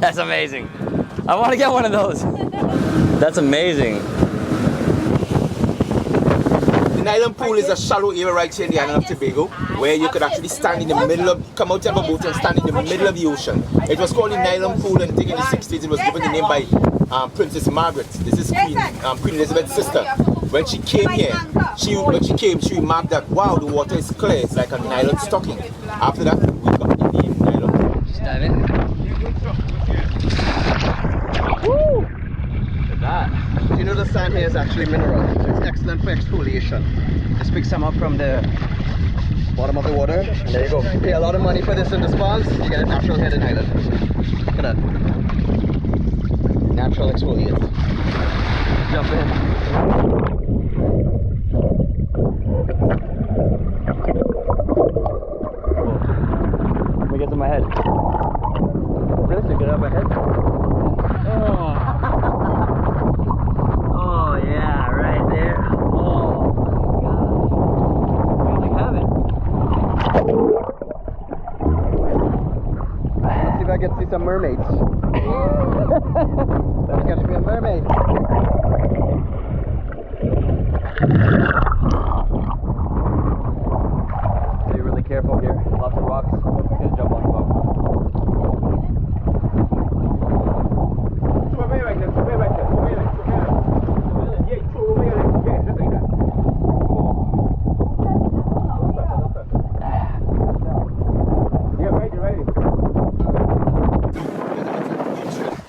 That's amazing. I want to get one of those. That's amazing. The Nylon Pool is a shallow area right here in the island of Tobago where you could actually stand in the middle of, come out of a boat and stand in the middle of the ocean. It was called the Nylon Pool and I think in the 60s it was given the name by Princess Margaret. This is Queen Elizabeth's sister. When she came here, she remarked that, wow, the water is clear, it's like a nylon stocking. After that, we got the name Nylon Pool. Just dive in. Woo! Look at that. Do you know the sand here is actually mineral? It's excellent for exfoliation. Just pick some up from the bottom of the water, and there you go. You pay a lot of money for this in the spas, you get a natural head in island. Look at that. Natural exfoliant. Jump in. Let me get to my head. Really? To get out of my head? Oh yeah, right there. Oh my god. Feels like heaven. Let's see if I can see some mermaids. Let's catch me a mermaid. Be really careful here. Lots of rocks. Just gonna jump on the boat.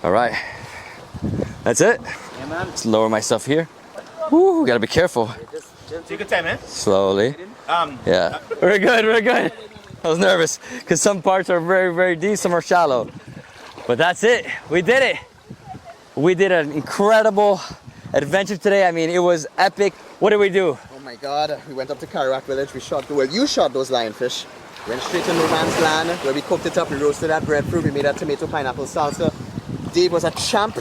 All right, that's it. Yeah, man. Let's lower my stuff here. Woo, gotta be careful. Take your time, man. Slowly. Yeah, we're good, we're good. I was nervous because some parts are very, very deep, some are shallow. But that's it, we did it. We did an incredible adventure today. I mean, it was epic. What did we do? Oh my God, we went up to Karak village, we shot, well, you shot those lionfish. Went straight to No Man's Land, where we cooked it up, we roasted that breadfruit, we made that tomato pineapple salsa. Dave was a champ.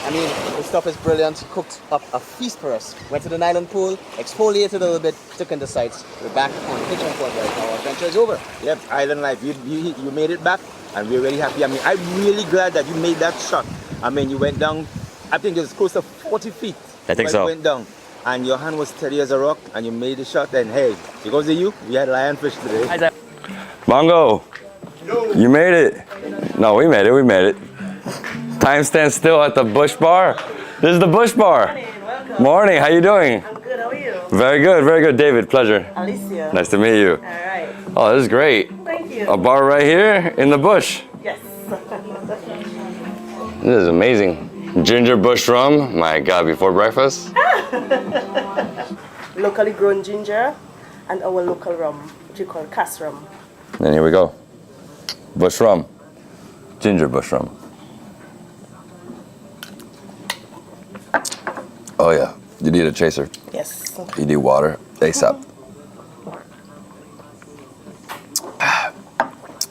I mean, the stuff is brilliant. Cooked up a feast for us. Went to the Nylon Pool, exfoliated a little bit, took in the sights. We're back on the kitchen point right now. Our adventure is over. Yep, island life. You made it back, and we're really happy. I mean, I'm really glad that you made that shot I mean, you went down, I think it was close to 40 feet. I think when so. You went down, and your hand was steady as a rock, and you made the shot, and hey, because of you, we had lionfish today. Bongo, you made it. No, we made it. Time stands still at the Bush Bar. This is the Bush Bar. Morning, how you doing? I'm good, how are you? Very good. David, pleasure. Alicia. Nice to meet you. All right. Oh, this is great. Thank you. A bar right here in the bush. Yes. This is amazing. Ginger bush rum, my God, before breakfast. Locally grown ginger and our local rum, which we call cass rum. And here we go. Bush rum. Ginger bush rum. Oh yeah, you need a chaser. Yes. You need water, ASAP.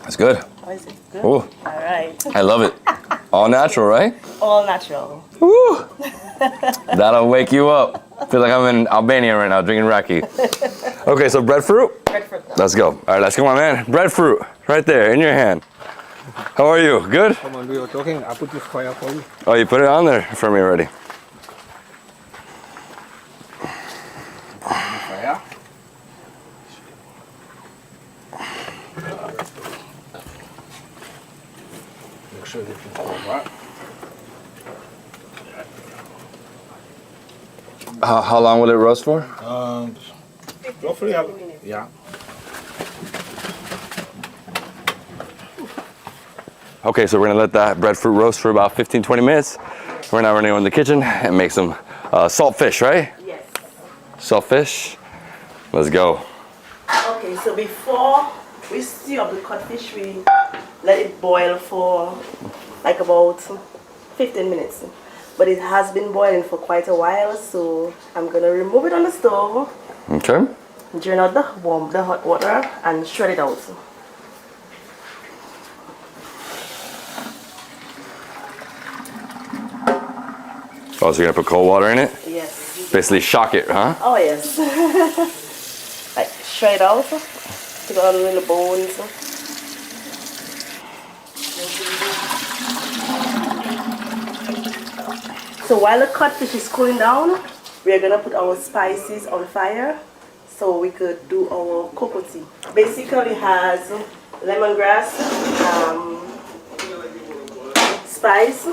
That's good. Oh, is it good? Ooh. All right. I love it. All natural, right? All natural. Woo! That'll wake you up. Feel like I'm in Albania right now drinking raki. Okay, so breadfruit? Breadfruit. Let's go. All right, let's go on, man. Breadfruit, right there in your hand. How are you? Good? Come on, we were talking. I put this fire for you. Oh, you put it on there for me already. Fire. Make sure that you cover. How long will it roast for? Roughly, yeah. Okay, so we're gonna let that breadfruit roast for about 15-20 minutes. We're now gonna go in the kitchen and make some salt fish, right? Yes. Salt fish. Let's go. Okay, so before we stew up the codfish, we let it boil for like about 15 minutes. But it has been boiling for quite a while, so I'm gonna remove it on the stove. Okay. Drain out the hot water and shred it out. Oh, so you're gonna put cold water in it? Yes. Basically shock it, huh? Oh yes. Like shred it out. Take out the little bones. So while the codfish is cooling down, we are gonna put our spices on fire so we could do our cocoa tea. Basically has lemongrass, spice,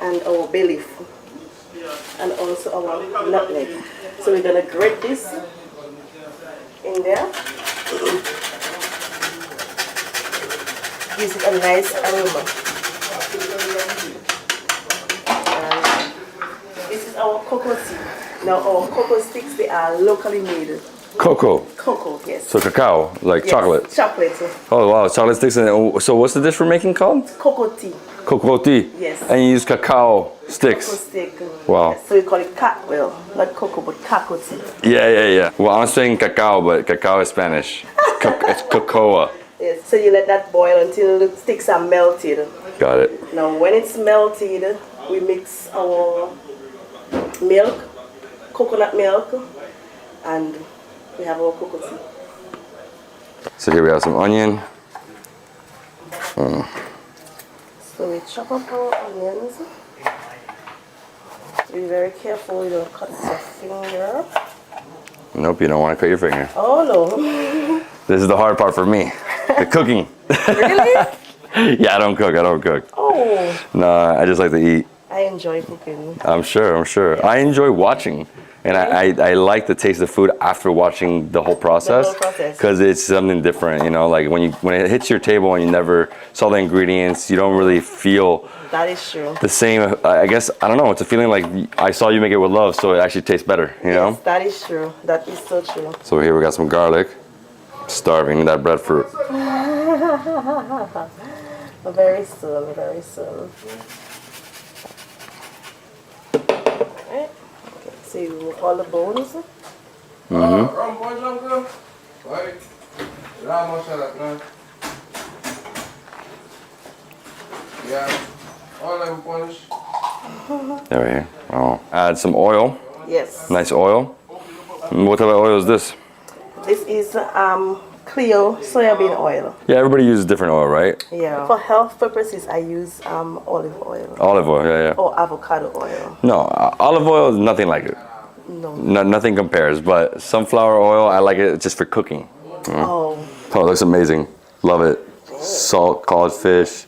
and our bay leaf, and also our nutmeg. So we're gonna grate this in there. Gives it a nice aroma. This is our cocoa tea. Now our cocoa sticks, they are locally made. Cocoa. Cocoa, yes. So cacao, like Yes, chocolate. Chocolate. Oh wow, chocolate sticks. So what's the dish we're making called? Cocoa tea. Cocoa tea. Yes. And you use cacao sticks. Cocoa stick. Wow. Yes, so we call it well, not cocoa, but cacao tea. Yeah. Well, I'm saying cacao, but cacao is Spanish. It's cocoa. Yes. So you let that boil until the sticks are melted. Got it. Now when it's melted, we mix our milk, coconut milk, and we have our cocoa tea. So here we have some onion. So we chop up our onions. Be very careful, you don't cut your finger. Nope, you don't want to cut your finger. Oh no. This is the hard part for me, the cooking. Really? Yeah, I don't cook. Oh. No, I just like to eat. I enjoy cooking. I'm sure. I enjoy watching. And I like to taste the food after watching the whole process, because it's something different, you know. Like when it hits your table and you never saw the ingredients, you don't really feel That is true. the same. I guess I don't know. It's a feeling like I saw you make it with love, so it actually tastes better, you know. That is true. That is so true. So here we got some garlic, starving that breadfruit. Very soon. Right. So you remove all the bones. There we go. Oh, add some oil. Yes. Nice oil. And what type of oil is this? This is Cleo soybean oil. Yeah, everybody uses different oil, right? Yeah. For health purposes, I use olive oil. Olive oil, yeah, yeah. Or avocado oil. No, olive oil is nothing like it. No. Nothing compares, but sunflower oil, I like it just for cooking. Oh. Oh, it looks amazing. Love it. Salt, codfish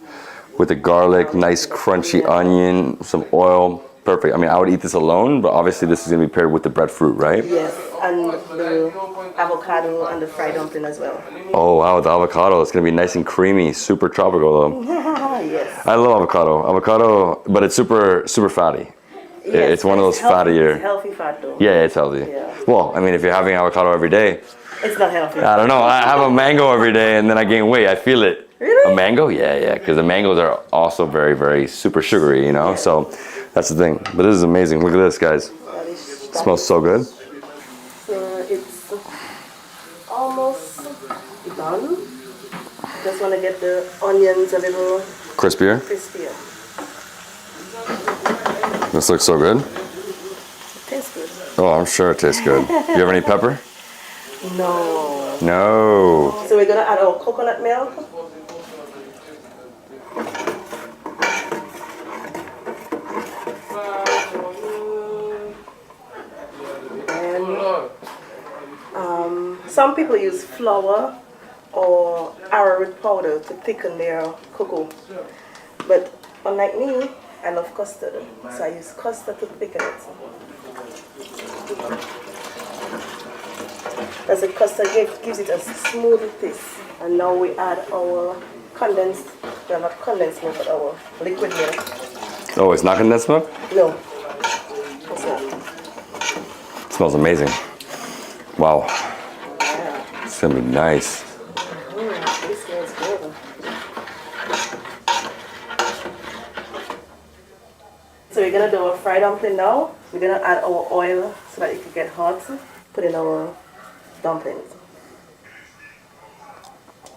with the garlic, nice crunchy onion, some oil. Perfect. I mean, I would eat this alone, but obviously this is going to be paired with the breadfruit, right? Yes, and the avocado and the fried dumpling as well. Oh, wow, the avocado. It's going to be nice and creamy, super tropical though. Yes. I love avocado, but it's super fatty. Yes, it's one of those healthy, fattier. It's healthy fat though. Yeah, it's healthy. Yeah. Well, I mean, if you're having avocado every day, It's not healthy. I don't know. I have a mango every day and then I gain weight. I feel it. Really? A mango? Yeah, because the mangoes are also very super sugary, you know? So that's the thing. But this is amazing. Look at this, guys. It smells so good. So it's almost done. Just want to get the onions a little Crispier. crispier. This looks so good. Tastes good. Oh, I'm sure it tastes good. Do you have any pepper? No. No. So we're gonna add our coconut milk. And some people use flour or arrowroot powder to thicken their cocoa. But unlike me, I love custard. So I use custard to thicken it. As the custard gives it a smooth taste. And now we add our condensed, well not condensed milk, but our liquid milk. Oh, it's not condensed milk? No, it's not. It smells amazing. Wow. It's gonna be nice. This smells good. So we're gonna do our fried dumpling now. We're gonna add our oil so that it can get hot. Put in our dumplings.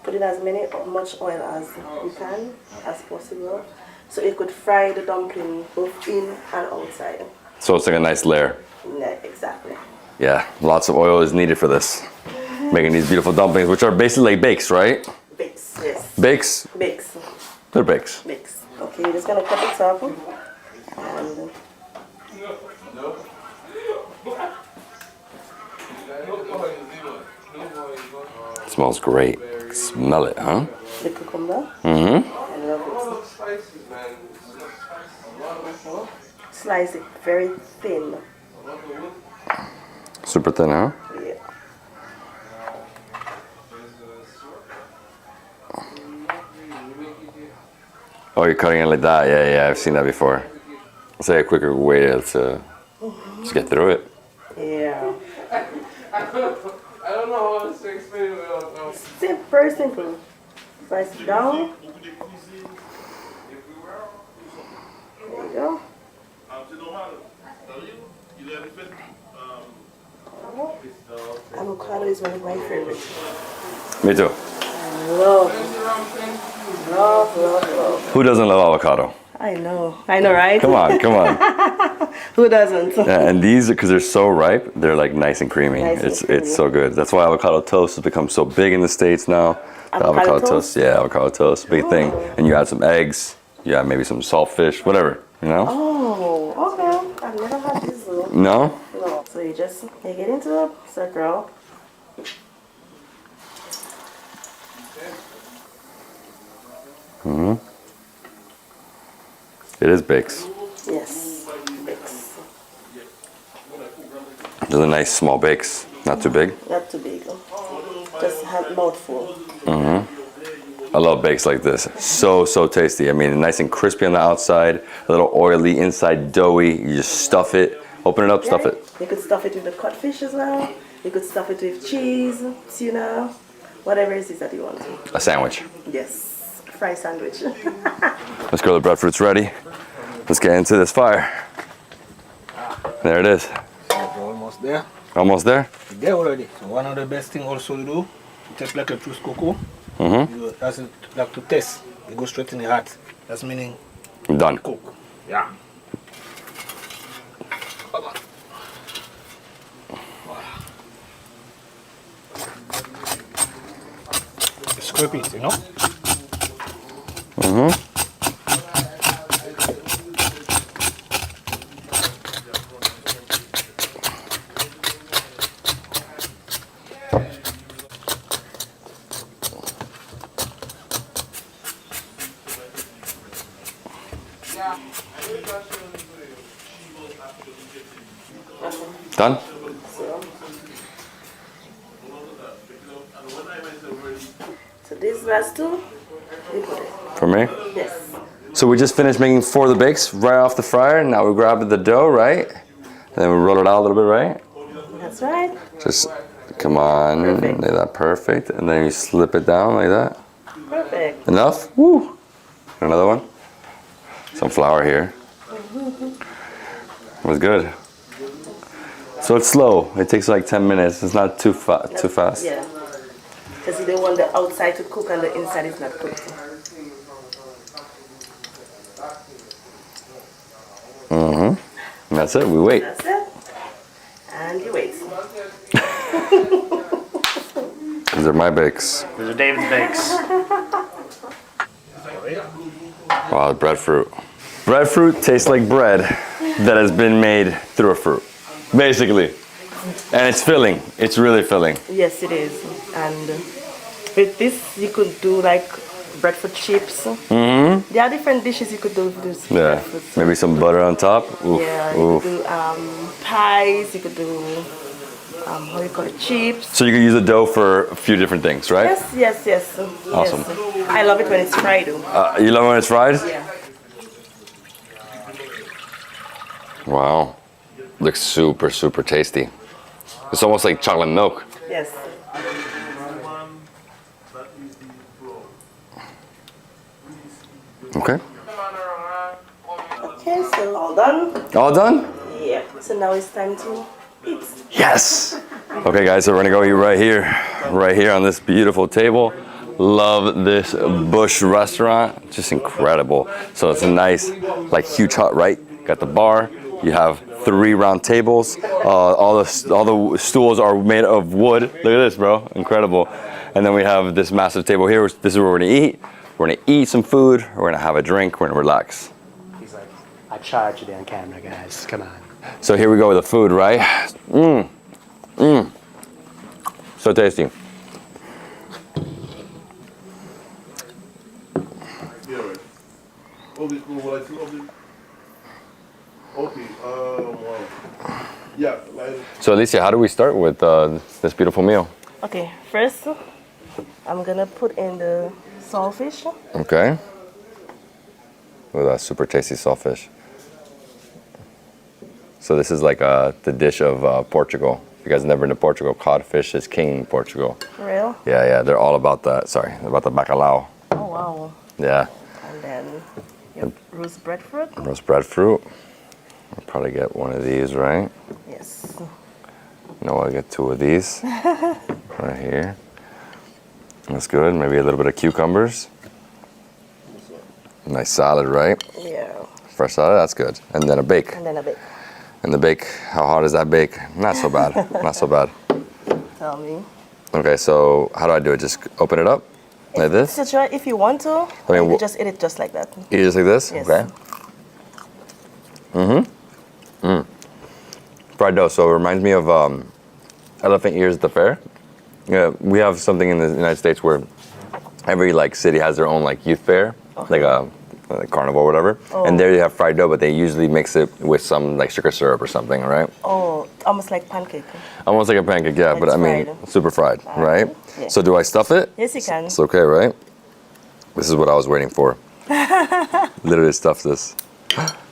Put in as much oil as you can, as possible. So it could fry the dumpling both in and outside. So it's like a nice layer. Yeah, exactly. Yeah, lots of oil is needed for this. Making these beautiful dumplings, which are basically like bakes, right? Bakes, yes. Bakes? Bakes. They're bakes. Bakes. Okay, you're just gonna cut it up. And It smells great. Smell it, huh? the cucumber. Mm-hmm. I love it. Slice it very thin. Super thin, huh? Yeah. Oh, you're cutting it like that? Yeah, I've seen that before. It's like a quicker way to just get through it. Yeah. I don't know how to explain it. Very simple. Slice it down. There you go. Avocado is one of my favorites. Me too. Love. Who doesn't love avocado? I know, right? Come on. Who doesn't? Yeah, and these, because they're so ripe, they're like nice and creamy. Nice and It's creamy. so good. That's why avocado toast has become so big in the States now. The Avocado toast? Yeah, avocado toast, big thing. And you add some eggs, you add maybe some saltfish, whatever, you know? Oh, okay. I've never had this though. No? No. So you just make it into a circle. Mm-hmm. It is bakes. Yes, bakes. Those are nice small bakes, not too big. Not too big. Just have mouthful. Mm-hmm. I love bakes like this. So tasty. I mean, nice and crispy on the outside, a little oily, inside doughy. You just stuff it, open it up, stuff it. You could stuff it with the codfish as well. You could stuff it with cheese, tuna, whatever it is that you want. A sandwich. Yes, fry sandwich. Let's go, the breadfruit's ready. Let's get into this fire. There it is. We're almost there. Almost there? There already. So one of the best thing also to do, just like a true cocoa, Mm-hmm. you doesn't like to test. You go straight in the heart. That's meaning I'm done. cook. Yeah. per piece, you know? Mm-hmm. Done? So these last two, we put it. For me? Yes. So we just finished making 4 of the bakes right off the fryer. Now we grab the dough, right? And then we roll it out a little bit, right? That's right. Just, come on, Perfect. like that, perfect. And then you slip it down like that. Perfect. Enough? Woo! Another one. Some flour here. It was good. So it's slow. It takes like 10 minutes. It's not too fast. Yeah. Because you don't want the outside to cook and the inside is not cooked. Mm-hmm. That's it. We wait. That's it. And you wait. These are my bakes. These are David's bakes. Wow, breadfruit. Breadfruit tastes like bread that has been made through a fruit, basically. And it's filling. It's really filling. Yes, it is. And with this, you could do like breadfruit chips. Mm-hmm. There are different dishes you could do with this. Yeah. Maybe some butter on top. Oof. Yeah, you Oof. could do pies, you could do, how do you call it, chips. So you can use the dough for a few different things, right? Yes. Awesome. Yes. I love it when it's fried though. You love it when it's fried? Yeah. Wow. Looks super, super tasty. It's almost like chocolate milk. Yes. Okay. Okay, so all done. All done? Yeah. So now it's time to eat. Yes! Okay guys, so we're gonna go eat right here on this beautiful table. Love this bush restaurant, just incredible. So it's a nice, like huge hut, right? Got the bar, you have 3 round tables. All the stools are made of wood. Look at this, bro, incredible. And then we have this massive table here. This is where we're gonna eat. We're gonna eat some food, we're gonna have a drink, we're gonna relax. He's like, I charge you on camera, guys. Come on. So here we go with the food, right? So tasty. So Alicia, how do we start with this beautiful meal? Okay, first I'm gonna put in the saltfish. Okay. With that super tasty saltfish. So this is like the dish of Portugal. If you guys have never been to Portugal, codfish is king in Portugal. For real? Yeah, they're all about that. Sorry, about the bacalhau. Oh wow. Yeah. And then you have roast breadfruit. Roast breadfruit. I'll probably get one of these, right? Yes. No, I'll get 2 of these. Right here. That's good. Maybe a little bit of cucumbers. Nice salad, right? Yeah. Fresh salad, that's good. And then a bake. And then a bake. And the bake, how hot is that bake? Not so bad. Not so bad. Tell me. Okay, so how do I do it? Just open it up like this? So try if you want to. I mean, you could just eat it just like that. Eat it just like this? Yes. Okay. Fried dough. So it reminds me of elephant ears at the fair. Yeah, we have something in the United States where every like city has their own like youth fair, like a carnival or whatever. Oh. And there you have fried dough, but they usually mix it with some like sugar syrup or something, right? Oh, almost like pancake. Almost like a pancake, yeah, but I mean super fried, right? Yeah. So do I stuff it? Yes, you can. It's okay, right? This is what I was waiting for. Literally stuff this.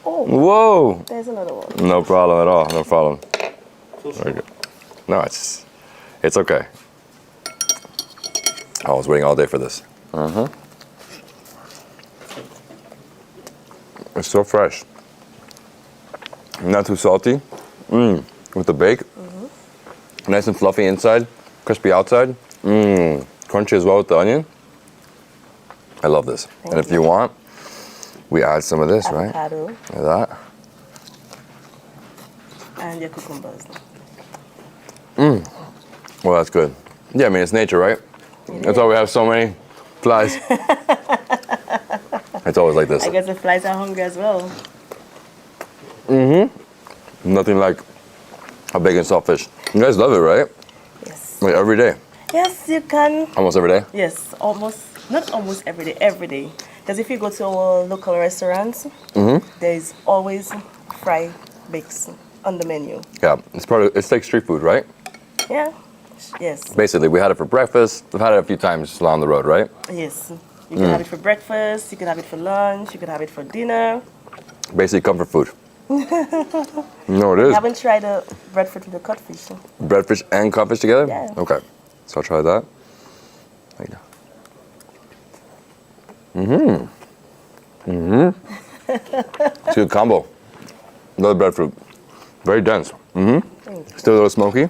Oh. Whoa! There's another one. No problem at all. No problem. Very good. No, it's okay. I was waiting all day for this. It's so fresh. Not too salty. With the bake. Nice and fluffy inside, crispy outside. Crunchy as well with the onion. I love this. And if you want, we add some of this, avocado. right? Like that. And your cucumbers. Well, that's good. Yeah, I mean, it's nature, right? That's why we have so many Flies. It's always like this. I guess the flies are hungry as well. Nothing like a bacon saltfish. You guys love it, right? Yes. Like every day. Yes, you can. Almost every day. Yes, not almost every day. Because if you go to our local restaurants, there is always fried bakes on the menu. Yeah, it's like street food, right? Yeah. Yes. Basically, we had it for breakfast. We've had it a few times along the road, right? Yes. You can have it for breakfast. You can have it for lunch. You can have it for dinner. Basically, comfort food. No, it I is. haven't tried the breadfruit with the codfish. Breadfish and codfish together? Yeah. Okay. So I'll try that. There you go. It's a good combo. Love breadfruit. Very dense. Still a little smoky.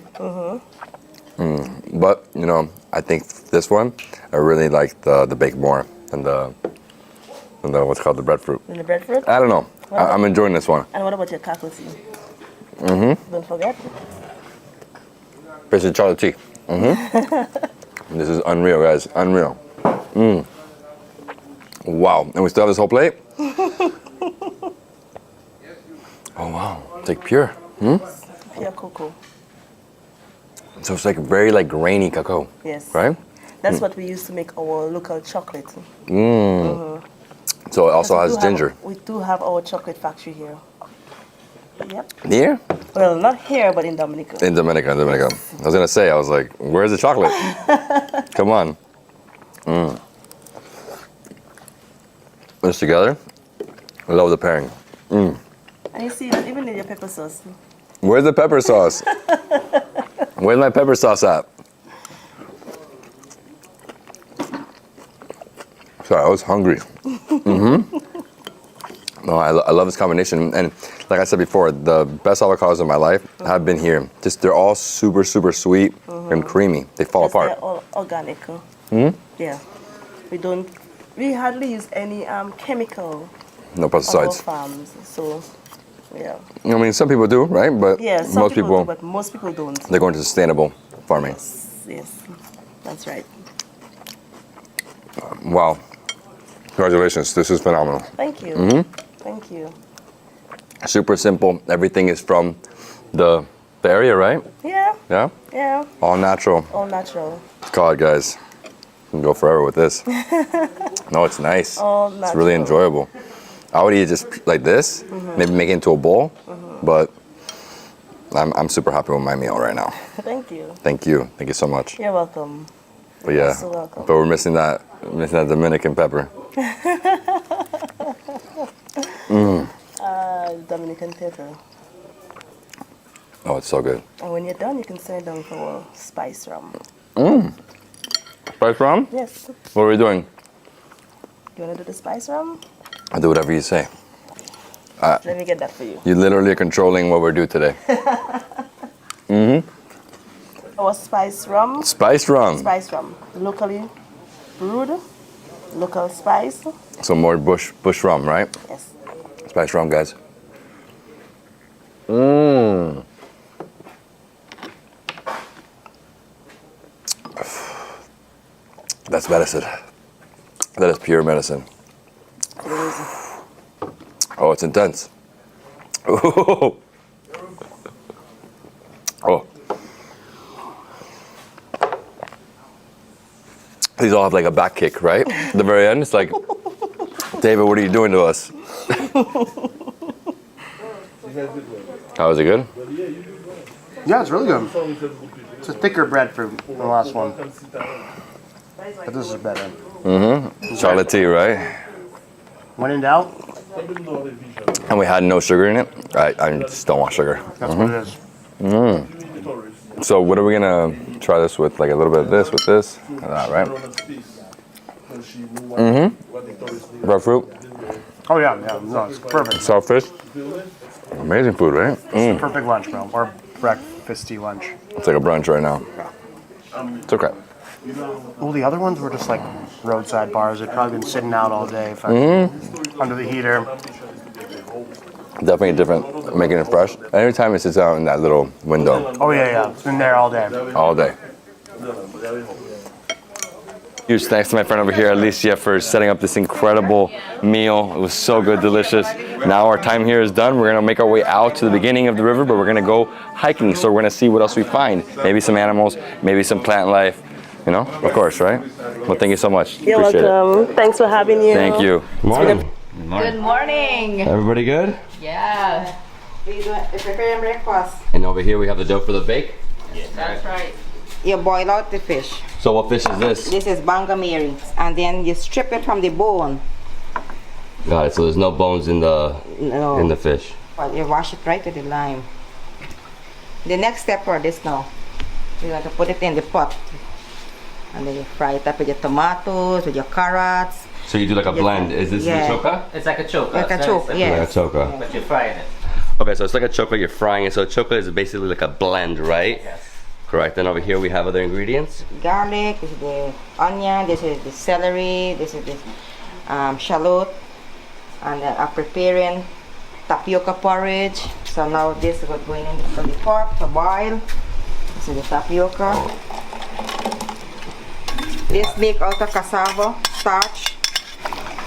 But, you know, I think this one, I really like the bake more than the what's called the breadfruit. And the breadfruit? I don't know. I'm enjoying this one. And what about your cacao tea? Don't forget. Basically chocolate tea. This is unreal, guys. Unreal. Wow. And we still have this whole plate? Oh, wow. It's like pure. Pure cocoa. So it's like very like grainy cacao. Yes. Right? That's what we use to make our local chocolate. So it also has ginger. We do have our chocolate factory here. Yep. Here? Well, not here, but in Dominica. In Dominica. I was gonna say, I was like, where's the chocolate? Come on. This together. I love the pairing. And you see, you don't even need your pepper sauce. Where's the pepper sauce? Where's my pepper sauce at? Sorry, I was hungry. No, I love this combination. And like I said before, the best avocados of my life have been here. Just they're all super, super sweet and creamy. They fall apart. They're all organic. Yeah. We hardly use any chemical No on our pesticides. farms. So, yeah. I mean, some people do, right? But Yeah, some most people do, but most people don't. they're going to sustainable farming. Yes, that's right. Wow. Congratulations. This is phenomenal. Thank you. Thank you. Super simple. Everything is from the area, right? Yeah. Yeah? Yeah. All natural. All natural. God, guys. You can go forever with this. No, it's nice. All It's really natural. enjoyable. I would eat it just like this, maybe make it into a bowl, but I'm super happy with my meal right now. Thank you. Thank you. Thank you so much. You're welcome. But yeah, so welcome. but we're missing that Dominican pepper. Dominican pepper. Oh, it's so good. And when you're done, you can send down for spice rum. Spice rum? Yes. What are we doing? You want to do the spice rum? I'll do whatever you say. Let me get that for you. You literally are controlling what we're doing today. Our spice rum. Spice rum. Spice rum. Locally brewed. Local spice. So more bush rum, right? Yes. Spice rum, guys. That's medicine. That is pure medicine. It is. Oh, it's intense. Oh. Oh. These all have like a back kick, right? At the very end, it's like, David, what are you doing to us? How was it good? Yeah, it's really good. It's a thicker breadfruit than the last one. But this is better. Chocolate tea, right? When in doubt, And we had no sugar in it. I just don't want sugar. that's what it is. So what are we gonna try this with? Like a little bit of this with this? That, right? Breadfruit, Oh yeah, no, it's perfect. saltfish. Amazing food, right? It's a perfect lunch, bro, or breakfasty lunch. It's like a brunch right now. It's okay. Well, the other ones were just like roadside bars. They'd probably been sitting out all day under the heater. Definitely different, making it fresh. Every time it sits out in that little window, Oh yeah, it's been there all day. all day. Huge thanks to my friend over here, Alicia, for setting up this incredible meal. It was so good, delicious. Now our time here is done. We're gonna make our way out to the beginning of the river, but we're gonna go hiking. So we're gonna see what else we find. Maybe some animals, maybe some plant life. You know, of course, right? Well, thank you so much. You're Appreciate welcome. it. Thanks for having you. Thank you. Good morning. Good morning. Good morning. Everybody good? Yeah. We're preparing breakfast. And over here we have the dough for the bake. That's right. You boil out the fish. So what fish is this? This is bangameri, and then you strip it from the bone. Got it. So there's no bones in the fish. But you wash it right with the lime. The next step for this now, you're going to put it in the pot, and then you fry it up with your tomatoes, with your carrots. So you do like a blend. Is this the choka? It's like a choka. Like a choka, yes. Like a choka. But you're frying it. Okay, so it's like a choka, you're frying it. So choka is basically like a blend, right? Yes. Correct. Then over here we have other ingredients. Garlic, this is the onion, this is the celery, this is the shallot, and then I'm preparing tapioca porridge. So now this is what's going into the pot to boil. This is the tapioca. This make out of cassava starch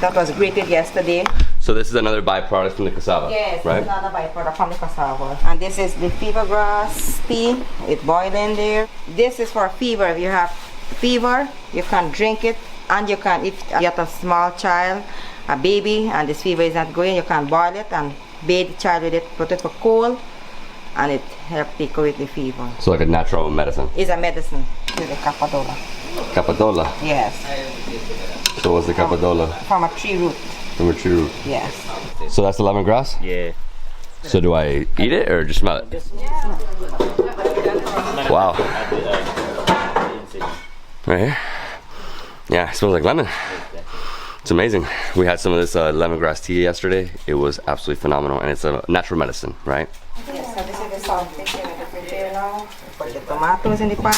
that was grated yesterday. So this is another byproduct from the cassava, yes, right? Another byproduct from the cassava. And this is the fever grass tea. It boiled in there. This is for fever. If you have fever, you can drink it, and you can, if you have a small child, a baby, and this fever is not going, you can boil it and bathe the child with it, put it for cold, and it helps take away the fever. So like a natural medicine. It's a medicine. It's the capadola. Capadola? Yes. So what's the capadola? From a tree root. From a tree root. Yes. So that's the lemongrass? Yeah. So do I eat it or just smell it? Wow. Right here? Yeah, it smells like lemon. It's amazing. We had some of this lemongrass tea yesterday. It was absolutely phenomenal, and it's a natural medicine, right? Yes, so this is the salt fish you're going to prepare now. Put the tomatoes in the pan.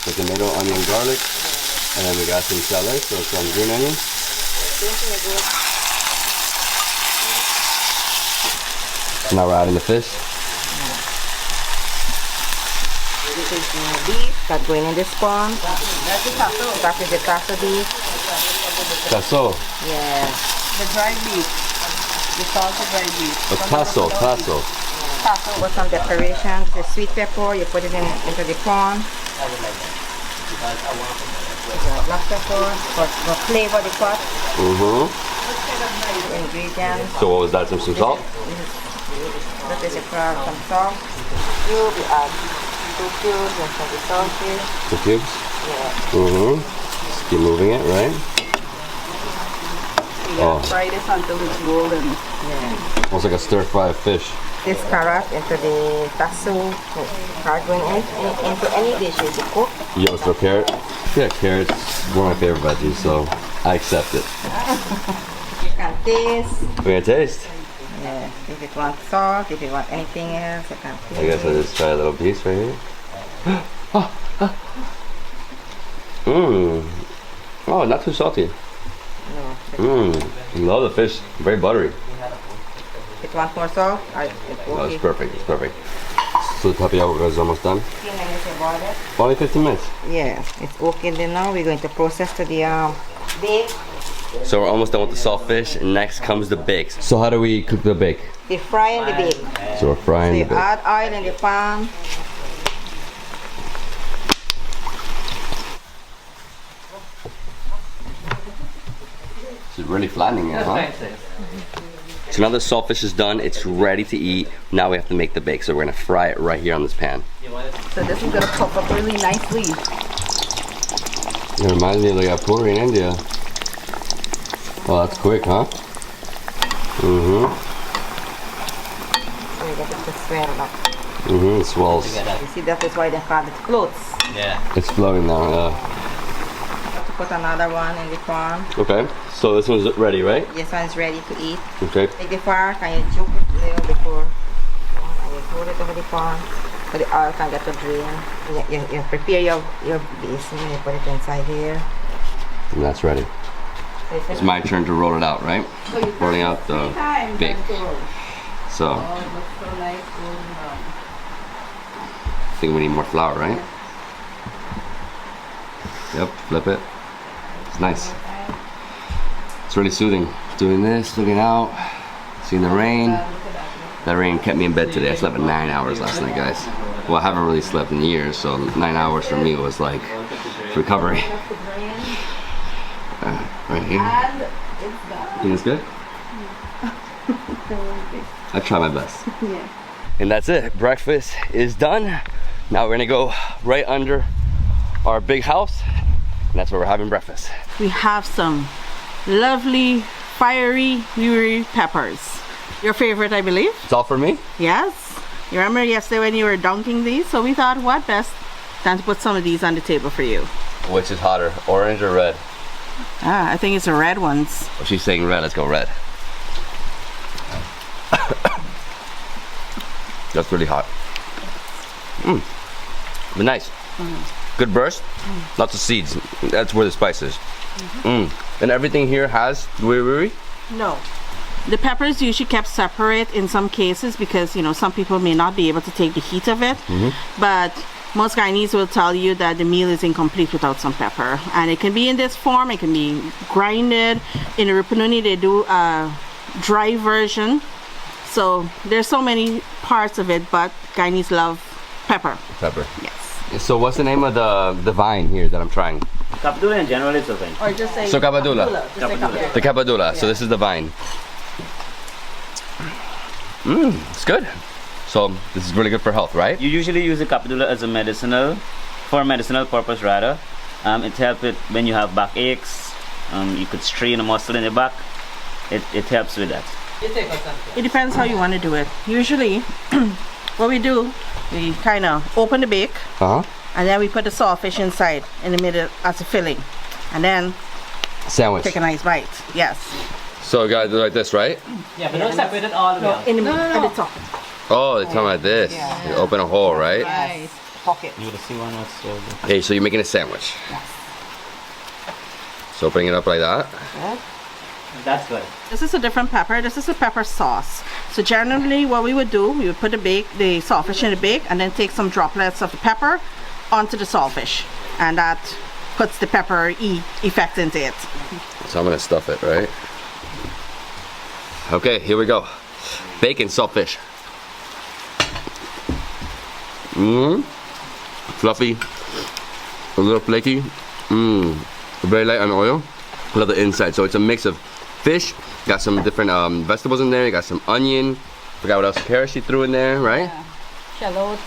The tomato, onion, garlic, and then we got some shallot, so some green onions. Now we're adding the fish. This is the beef that's going in this pan. That is the tasso beef. Tasso. Yeah. The dry beef. The salted dry beef. Oh, tasso. Tasso with some decorations. The sweet pepper, you put it into the pan. Black pepper for flavor the pot. The ingredients. So what was that? Some salt? That is some salt. You add 2 cubes and some saltfish. 2 cubes? Yeah. Just keep moving it, right? You fry this until it's golden. Yeah. Almost like a stir fry of fish. This carrot into the tasso. Carrot going into any dishes you cook. You also throw carrot? Yeah, carrot's one of my favorite veggies, so I accept it. You can taste. We're gonna taste. Yeah. If you want salt, if you want anything else, you can taste. I guess I'll just try a little piece right here. Oh, not too salty. No. Love the fish. Very buttery. If you want more salt, it's No, okay. it's perfect. It's perfect. So the tapioca is almost done. 15 minutes you boil it. Only 15 minutes. Yeah, it's okay then now. We're going to process to the bake. So we're almost done with the salt fish, and next comes the bake. So how do we cook the bake? You fry in the bake. So we're frying So you the bake. add oil in the pan. It's really flattening it, huh? So now the saltfish is done, it's ready to eat. Now we have to make the bake, so we're gonna fry it right here on this pan. So this is gonna puff up really nicely. It reminds me of like a puri in India. Oh, that's quick, huh? So you get it to swell up. It swells. You see, that is why they call it floats. Yeah. It's flowing now, yeah. Have to put another one in the pan. Okay, so this one's ready, right? This one is ready to eat. Okay. Take the fork and you juke it a little before. And you hold it over the pan so the oil can get to drain. You prepare your base and you put it inside here. And that's ready. It's my turn to roll it out, right? So you Rolling out the bake. So, think we need more flour, right? Yep, flip it. It's nice. It's really soothing. Doing this, looking out, seeing the rain. That rain kept me in bed today. I slept 9 hours last night, guys. Well, I haven't really slept in years, so 9 hours for me was like recovery. Right here. Think it's good? I try my best. Yeah. And that's it. Breakfast is done. Now we're gonna go right under our big house, and that's where we're having breakfast. We have some lovely fiery peppers. Your favorite, I believe? It's all for me? Yes. You remember yesterday when you were dunking these? So we thought what best than to put some of these on the table for you. Which is hotter, orange or red? Ah, I think it's the red ones. Oh, she's saying red, let's go red. That's really hot. But nice. Good burst. Lots of seeds. That's where the spice is. And everything here has wiri. No. The peppers usually kept separate in some cases because, you know, some people may not be able to take the heat of it. But most Guyanese will tell you that the meal is incomplete without some pepper. And it can be in this form, it can be grinded. In the Rupununi, they do a dry version. So there's so many parts of it, but Guyanese love pepper. Pepper. Yes. So what's the name of the vine here that I'm trying? Capadula in general is a vine. Or just say So capadula. Capadula. The capadula. So this is the vine. It's good. So this is really good for health, right? You usually use the capadula as a medicinal, for medicinal purpose rather. It helps it when you have back aches. You could strain a muscle in the back. It helps with that. it depends how you want to do it. Usually, what we do, we kind of open the bake, and then we put the saltfish inside in the middle as a filling, and then sandwich. take a nice bite. Yes. So you gotta do like this, right? Yeah, but don't separate it all the way. In the middle, at the top. Oh, it's talking like this. Yeah. You open a hole, right? Nice. Pocket. You would see one what's so good. Okay, so you're making a sandwich. Yes. So opening it up like that. Good. That's good. This is a different pepper. This is a pepper sauce. So generally what we would do, we would put the saltfish in the bake and then take some droplets of the pepper onto the saltfish. And that puts the pepper-y effect into it. So I'm gonna stuff it, right? Okay, here we go. Bacon saltfish. Fluffy, a little flaky. Very light on oil. I love the inside. So it's a mix of fish. Got some different vegetables in there. You got some onion. Forgot what else. Carrot she threw in there, right? Shallot.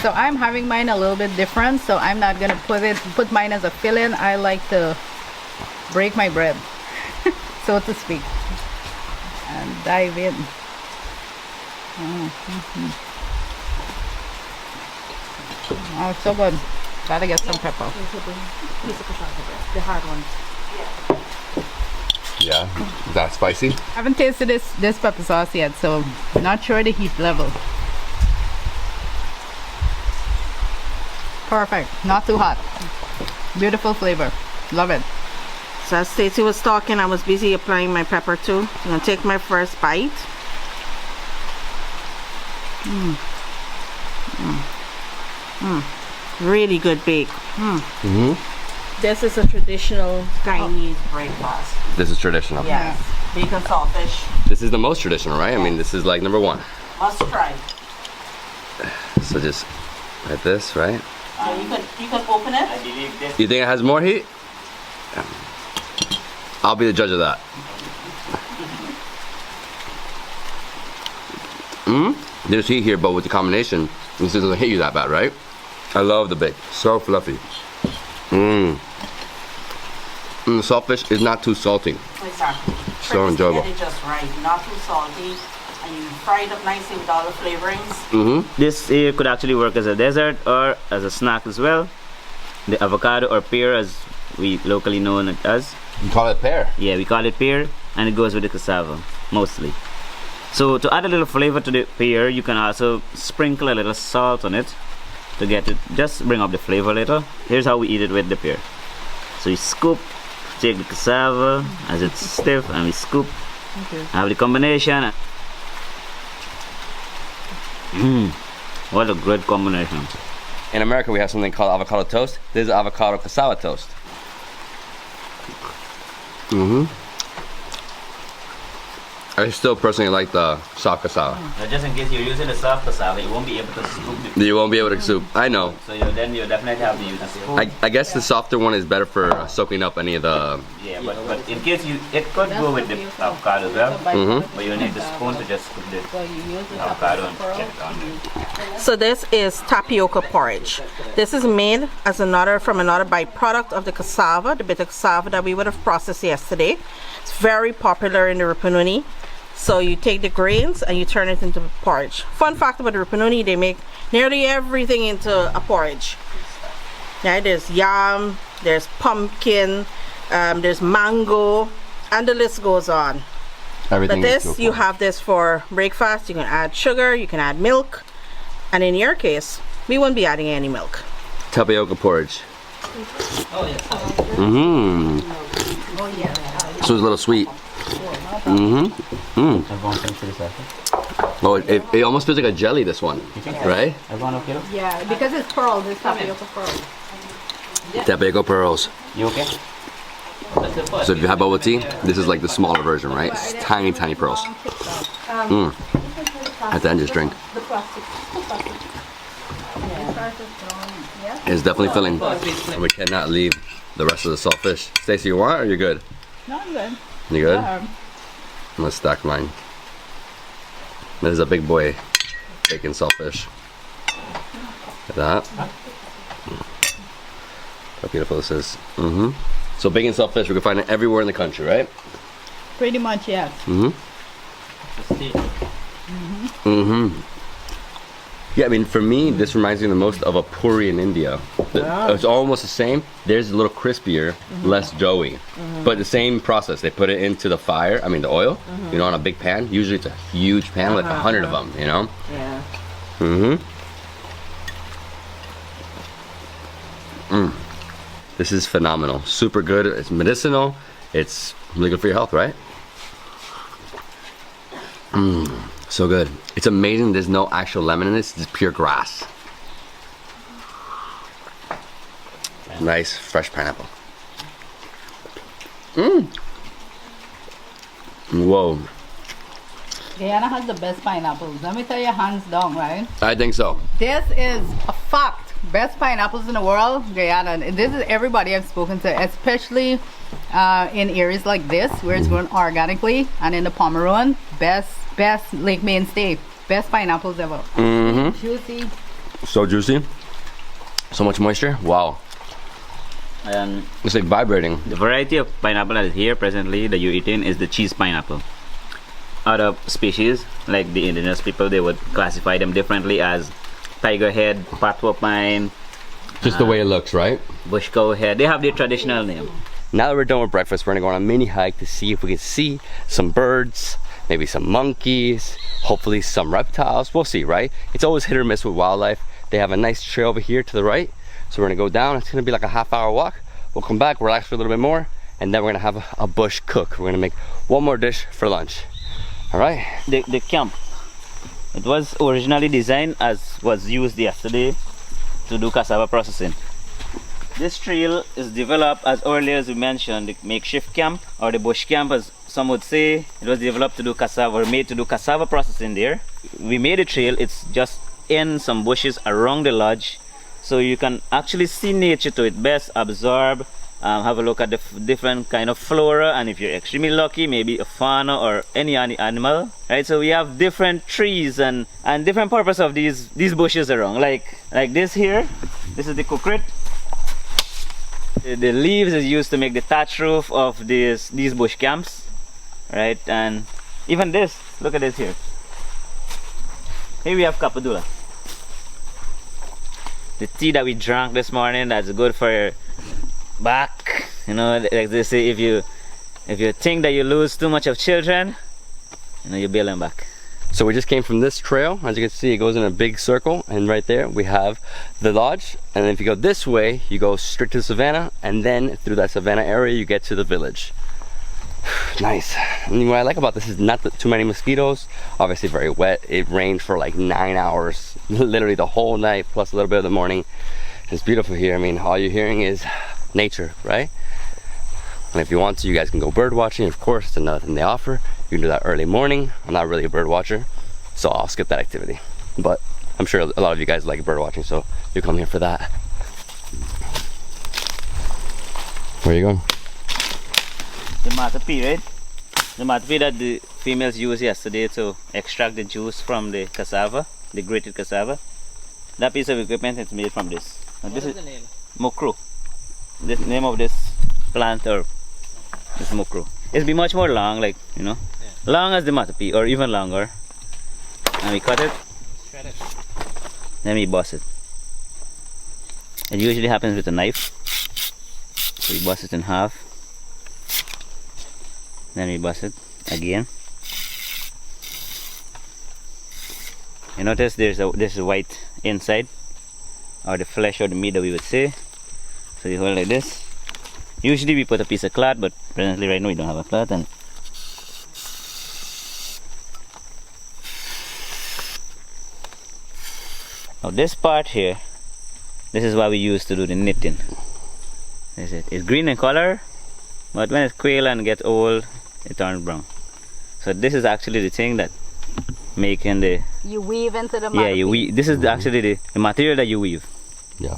So I'm having mine a little bit different. So I'm not gonna put mine as a fill-in. I like to break my bread, so to speak, and dive in. Oh, it's so good. Gotta get some pepper. The hard ones. Yeah. Is that spicy? Haven't tasted this pepper sauce yet, so not sure the heat level. Perfect. Not too hot. Beautiful flavor. Love it. So as Stacey was talking, I was busy applying my pepper too. I'm gonna take my first bite. Really good bake. This is a traditional Guyanese breakfast. This is traditional. Yes. Bacon saltfish. This is the most traditional, right? I mean, this is like number one. Must try. So just like this, right? You can open it. You think it has more heat? I'll be the judge of that. There's heat here, but with the combination, this doesn't hit you that bad, right? I love the bake. So fluffy. The saltfish is not too salty. Exactly. So enjoyable. Get it just right, not too salty, and you fry it up nicely with all the flavorings. This here could actually work as a dessert or as a snack as well. The avocado or pear, as we locally know it as. You call it pear? Yeah, we call it pear, and it goes with the cassava mostly. So to add a little flavor to the pear, you can also sprinkle a little salt on it to get it, just bring up the flavor a little. Here's how we eat it with the pear. So you scoop, take the cassava as it's stiff, and we scoop. Have the combination. What a great combination. In America, we have something called avocado toast. This is avocado cassava toast. I still personally like the soft cassava. Now, just in case you're using the soft cassava, you won't be able to scoop it. You won't be able to soup. I know. So then you definitely have to use a spoon. I guess the softer one is better for soaking up any of the... Yeah, but in case it could go with the avocado as well. But you need the spoon to just scoop the avocado and get it on there. So this is tapioca porridge. This is made as from another byproduct of the cassava, the bitter cassava that we would have processed yesterday. It's very popular in the Rupununi. So you take the grains and you turn it into porridge. Fun fact about the Rupununi, they make nearly everything into a porridge. Yeah, there's yam, there's pumpkin, there's mango, and the list goes on. Everything. But this, you have this for breakfast. You can add sugar, you can add milk, and in your case, we won't be adding any milk. Tapioca porridge. Oh, yes. So it's a little sweet. Oh, it almost feels like a jelly, this one, right? Yeah, because it's pearl, this tapioca pearl. Tapioca pearls. You okay? So if you have bubble tea, this is like the smaller version, right? It's tiny, tiny pearls. At the end, just drink. It's definitely filling. And we cannot leave the rest of the saltfish. Stacey, you want or you good? No, I'm good. You good? Yeah. I'm gonna stack mine. This is a big boy bacon saltfish. Look at that. How beautiful this is. So bacon saltfish, we can find it everywhere in the country, right? Pretty much, yes. Yeah, I mean, for me, this reminds me the most of a puri in India. It's almost the same. Theirs is a little crispier, less doughy. But the same process. They put it into the fire, I mean the oil, you know, on a big pan. Usually it's a huge pan, like 100 of them, you know? Yeah. This is phenomenal. Super good. It's medicinal. It's really good for your health, right? So good. It's amazing there's no actual lemon in this. It's pure grass. Nice fresh pineapple. Whoa. Guyana has the best pineapples. Let me tell you, hands down, right? I think so. This is a fact. Best pineapples in the world, Guyana. And this is everybody I've spoken to, especially in areas like this where it's grown organically, and in the Pomeroon, best Lake Mayan-style, best pineapples ever. Juicy. So juicy. So much moisture. Wow. And it's like vibrating. The variety of pineapple that is here presently that you're eating is the cheese pineapple. Other species, like the indigenous people, they would classify them differently as tiger head, patwa pine. Just the way it looks, right? Bush cow head. They have their traditional name. Now that we're done with breakfast, we're gonna go on a mini hike to see if we can see some birds, maybe some monkeys, hopefully some reptiles. We'll see, right? It's always hit or miss with wildlife. They have a nice trail over here to the right. So we're gonna go down. It's gonna be like a half-hour walk. We'll come back, relax for a little bit more, and then we're gonna have a bush cook. We're gonna make one more dish for lunch. All right? The camp. It was originally designed as was used yesterday to do cassava processing. This trail is developed as early as we mentioned, the makeshift camp or the bush camp, as some would say. It was developed to do cassava, or made to do cassava processing there. We made a trail. It's just in some bushes around the lodge, so you can actually see nature to its best, absorb, have a look at the different kind of flora, and if you're extremely lucky, maybe a fauna or any animal, right? So we have different trees and different purpose of these bushes around, like this here. This is the cookrit. The leaves is used to make the thatch roof of these bush camps, right? And even this, look at this here. Here we have capadula. The tea that we drank this morning, that's good for your back. You know, like they say, if you think that you lose too much of children, you know, you build them back. So we just came from this trail. As you can see, it goes in a big circle, and right there we have the lodge. And then if you go this way, you go straight to the savannah, and then through that savannah area you get to the village. Nice. And what I like about this is not too many mosquitoes. Obviously very wet. It rained for like 9 hours, literally the whole night, plus a little bit of the morning. It's beautiful here. I mean, all you're hearing is nature, right? And if you want to, you guys can go bird watching. Of course, it's another thing they offer. You can do that early morning. I'm not really a bird watcher, so I'll skip that activity. But I'm sure a lot of you guys like bird watching, so you come here for that. Where are you going? The matapi, right? The matapi that the females used yesterday to extract the juice from the cassava, the grated cassava. That piece of equipment is made from this. And this is the name? Mokro. The name of this plant or this mokro. It'll be much more long, like, you know, long as the matapi or even longer. And we cut it. Shred it. Then we bust it. It usually happens with a knife. So we bust it in half. Then we bust it again. You notice there's a white inside, or the flesh or the meat that we would say. So you hold it like this. Usually we put a piece of cloth, but presently right now we don't have a cloth. And now this part here, this is what we use to do the knitting. This is it. It's green in color, but when it's quail and get old, it turns brown. So this is actually the thing that making the... You weave into the yeah, you weave. This is actually the material that you weave. Yeah.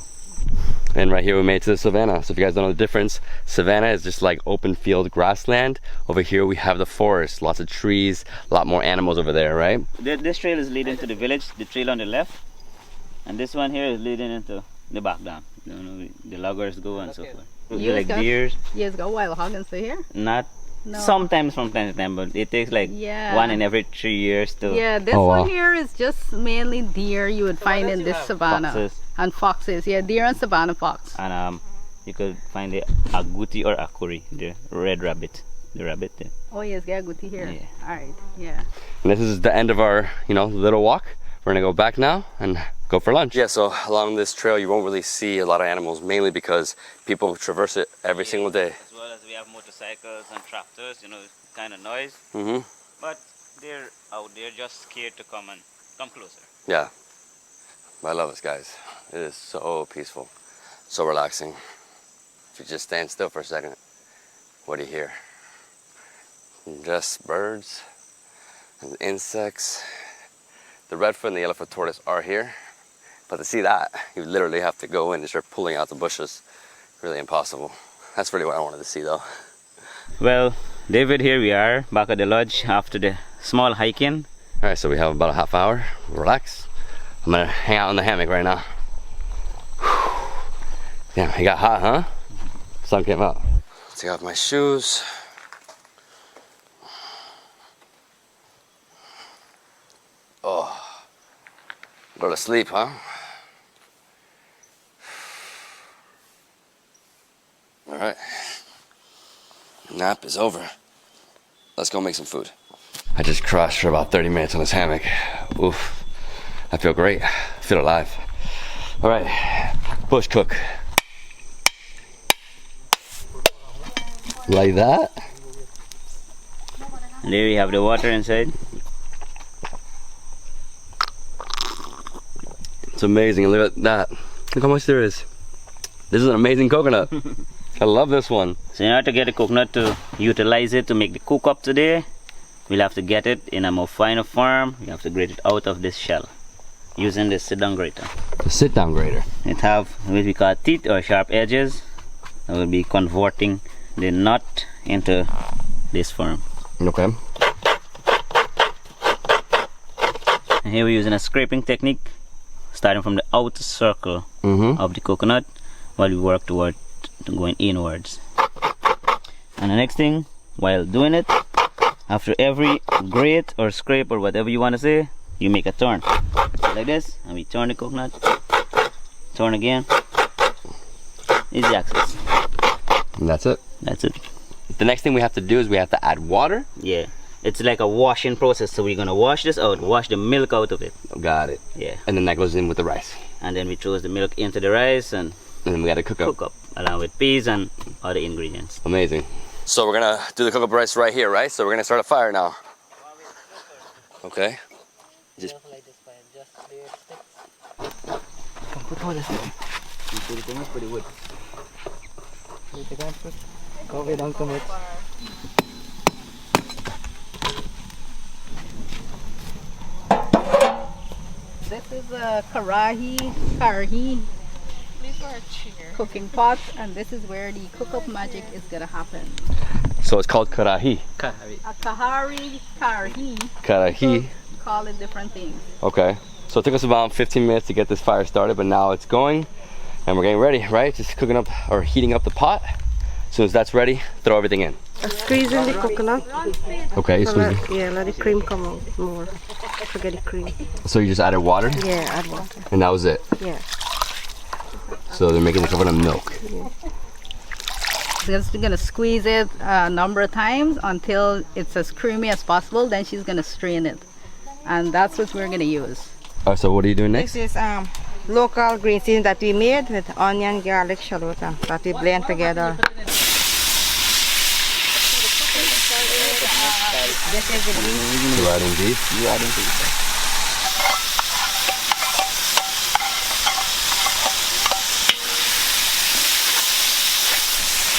And right here we made to the savannah. So if you guys don't know the difference, savannah is just like open field grassland. Over here we have the forest, lots of trees, a lot more animals over there, right? This trail is leading to the village, the trail on the left. And this one here is leading into the back dam. You know, the loggers go and so forth. Like deers. Years ago wild hogging through here? Not. No. Sometimes from time to time, but it takes like 1 in every 3 years to... Yeah, this one here is just mainly deer you would find in this savannah. Foxes. And foxes, yeah, deer and savannah fox. And you could find the agouti or akuri, the red rabbit. The rabbit there. Oh yes, get agouti here. Yeah. Alright, yeah. And this is the end of our, you know, little walk. We're gonna go back now and go for lunch. Yeah, so along this trail you won't really see a lot of animals, mainly because people traverse it every single day. As well as we have motorcycles and tractors, you know, kind of noise. Mm-hmm. But they're out there just scared to come closer. Yeah. I love this, guys. It is so peaceful, so relaxing. If you just stand still for a second, what do you hear? Just birds and insects. The redfoot and the yellowfoot tortoise are here, but to see that, you literally have to go in and start pulling out the bushes. Really impossible. That's really what I wanted to see though. Well, David, here we are back at the lodge after the small hiking. All right, so we have about a half hour. Relax. I'm gonna hang out in the hammock right now. Damn, it got hot, huh? Sun came out. Take off my shoes. Oh, go to sleep, huh? All right, nap is over. Let's go make some food. I just crashed for about 30 minutes on this hammock. Oof, I feel great, I feel alive. All right, bush cook. Like that. And there we have the water inside. It's amazing, look at that. Look how much there is. This is an amazing coconut. I love this one. So in order to get the coconut to utilize it to make the cook up today, we'll have to get it in a more finer form. We have to grate it out of this shell using this sit-down grater. The sit-down grater. It have what we call teeth or sharp edges. I will be converting the nut into this form. Okay. And here we're using a scraping technique, starting from the outer circle of the coconut while we work toward going inwards. And the next thing, while doing it, after every grate or scrape or whatever you want to say, you make a turn like this, and we turn the coconut, turn again. Easy access. And that's it. That's it. The next thing we have to do is we have to add water. Yeah, it's like a washing process. So we're gonna wash this out, wash the milk out of it. Got it. Yeah. And then that goes in with the rice. And then we throw the milk into the rice and then we gotta cook up along with peas and other ingredients. Amazing. So we're gonna do the cook-up rice right here, right? So we're gonna start a fire now. Okay. Just put all this in. You put it too much, put it wood. Cover it down too much. This is a karahi cooking pot, and this is where the cook-up magic is gonna happen. so it's called karahi. A kahari, karahi. Karahi. Call it different things. Okay. So it took us about 15 minutes to get this fire started, but now it's going and we're getting ready, right? Just cooking up or heating up the pot. As soon as that's ready, throw everything in. Squeeze in the coconut. Okay, so let the cream come out more. Forget the cream. So you just added water? Yeah, add water. And that was it? Yeah. So they're making the coconut milk. Yeah. Just gonna squeeze it a number of times until it's as creamy as possible. Then she's gonna strain it, and that's what we're gonna use. Alright, so what are you doing next? This is local green seasoning that we made with onion, garlic, shallot, that we blend together. This is the beef. You're adding beef? You adding beef.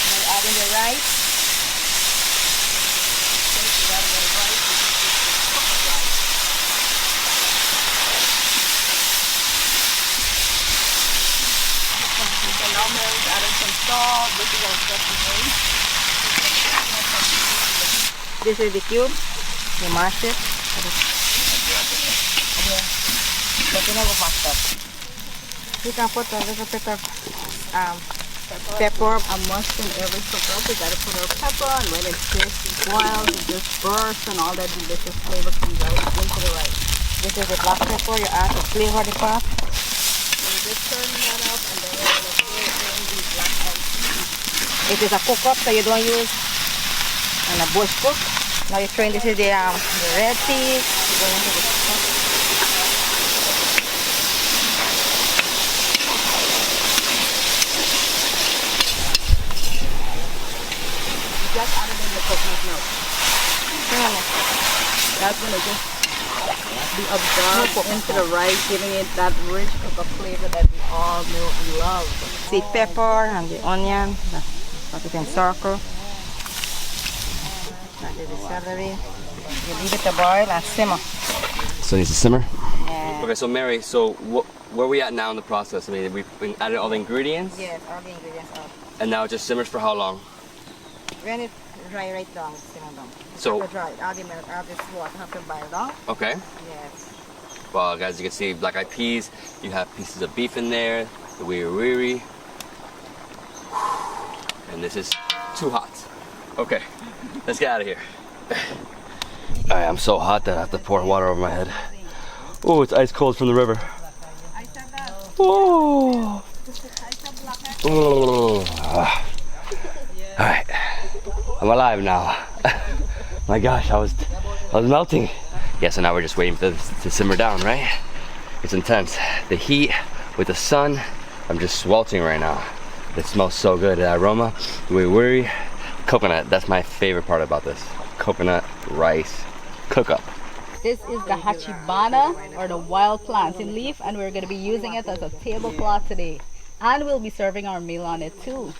We're adding the rice. This is the cube. You mash it. But you never mash that. You can put a little bit of pepper. A must in every cook-up. We gotta put our pepper, and when it just boils, it just bursts, and all that delicious flavor comes out into the rice. This is the black pepper. You add to flavor the pot. So we're just turning that up, and then we're gonna throw in the black rice. It is a cook-up, so you don't use a bush cook. Now you're trying, this is the red peas. You go into the cook-up. Just added in the coconut milk. That's gonna just be absorbed into the rice, giving it that rich cook-up flavor that we all know and love. See pepper and the onion. Put it in circle. That is the celery. You leave it to boil and simmer. So it needs to simmer? Yeah. Okay, so Mary, so where are we at now in the process? I mean, we've added all the ingredients? Yes, all the ingredients are. And now it just simmers for how long? When it dry right down, simmer down. So have to dry. All the milk, all this water have to boil down. Okay. Yes. Well, guys, you can see black-eyed peas. You have pieces of beef in there, the wiri. And this is too hot. Okay, let's get out of here. Alright, I'm so hot that I have to pour water over my head. Oh, it's ice cold from the river. Oh. Alright, I'm alive now. My gosh, I was melting. Yeah, so now we're just waiting for this to simmer down, right? It's intense. The heat with the sun, I'm just sweltering right now. It smells so good. The aroma, the wiri, coconut. That's my favorite part about this. Coconut rice cook-up. This is the hachibana, or the wild plantain leaf, and we're going to be using it as a tablecloth today. And we'll be serving our meal on it too.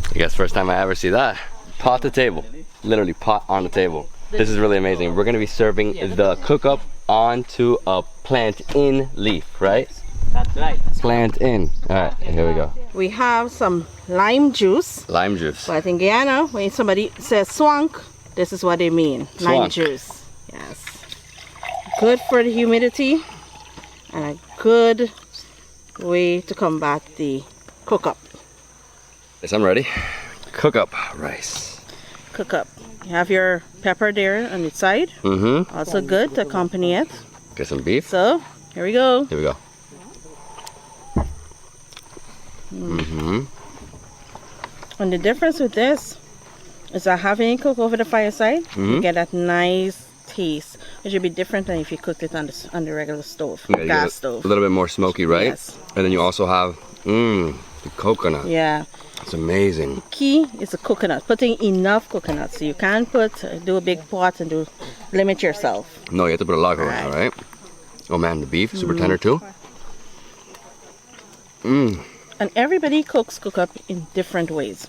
I guess first time I ever see that. Pot to table. Literally pot on the table. This is really amazing. We're going to be serving the cook-up onto a plantain leaf, right? That's right. Plantain. Alright, here we go. We have some lime juice. Lime juice. But in Guyana, when somebody says swank, this is what they mean. Lime Swank. juice. Yes. Good for the humidity and a good way to combat the cook-up. Yes, I'm ready. Cook-up rice. Cook-up. You have your pepper there on the side. Mm-hmm. Also good to accompany it. Get some beef. So, here we go. Here we go. Mm-hmm. And the difference with this is that having it cook over the fireside, you get that nice taste. It should be different than if you cooked it on the regular stove, Yeah, you get gas stove. a little bit more smoky, right? Yes. And then you also have the coconut. Yeah. It's amazing. Key is the coconut. Putting enough coconut. So you can't do a big pot and limit yourself. No, you have to put a lot of coconut, all right? Oh man, the beef, super tender too. And everybody cooks cook-up in different ways.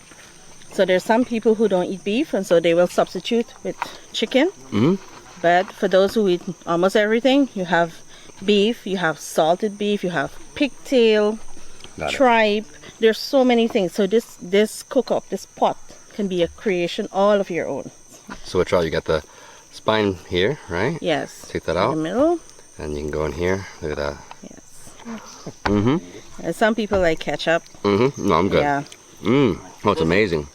So there's some people who don't eat beef, and so they will substitute with chicken. But for those who eat almost everything, you have beef, you have salted beef, you have pigtail, tripe. There's so many things. So this cook-up, this pot, can be a creation all of your own. So which you got the spine here, right? Yes. Take that In out. the middle. And you can go in here. Look at that. Yes. And some people like ketchup. No, I'm good. Yeah. Oh, it's amazing.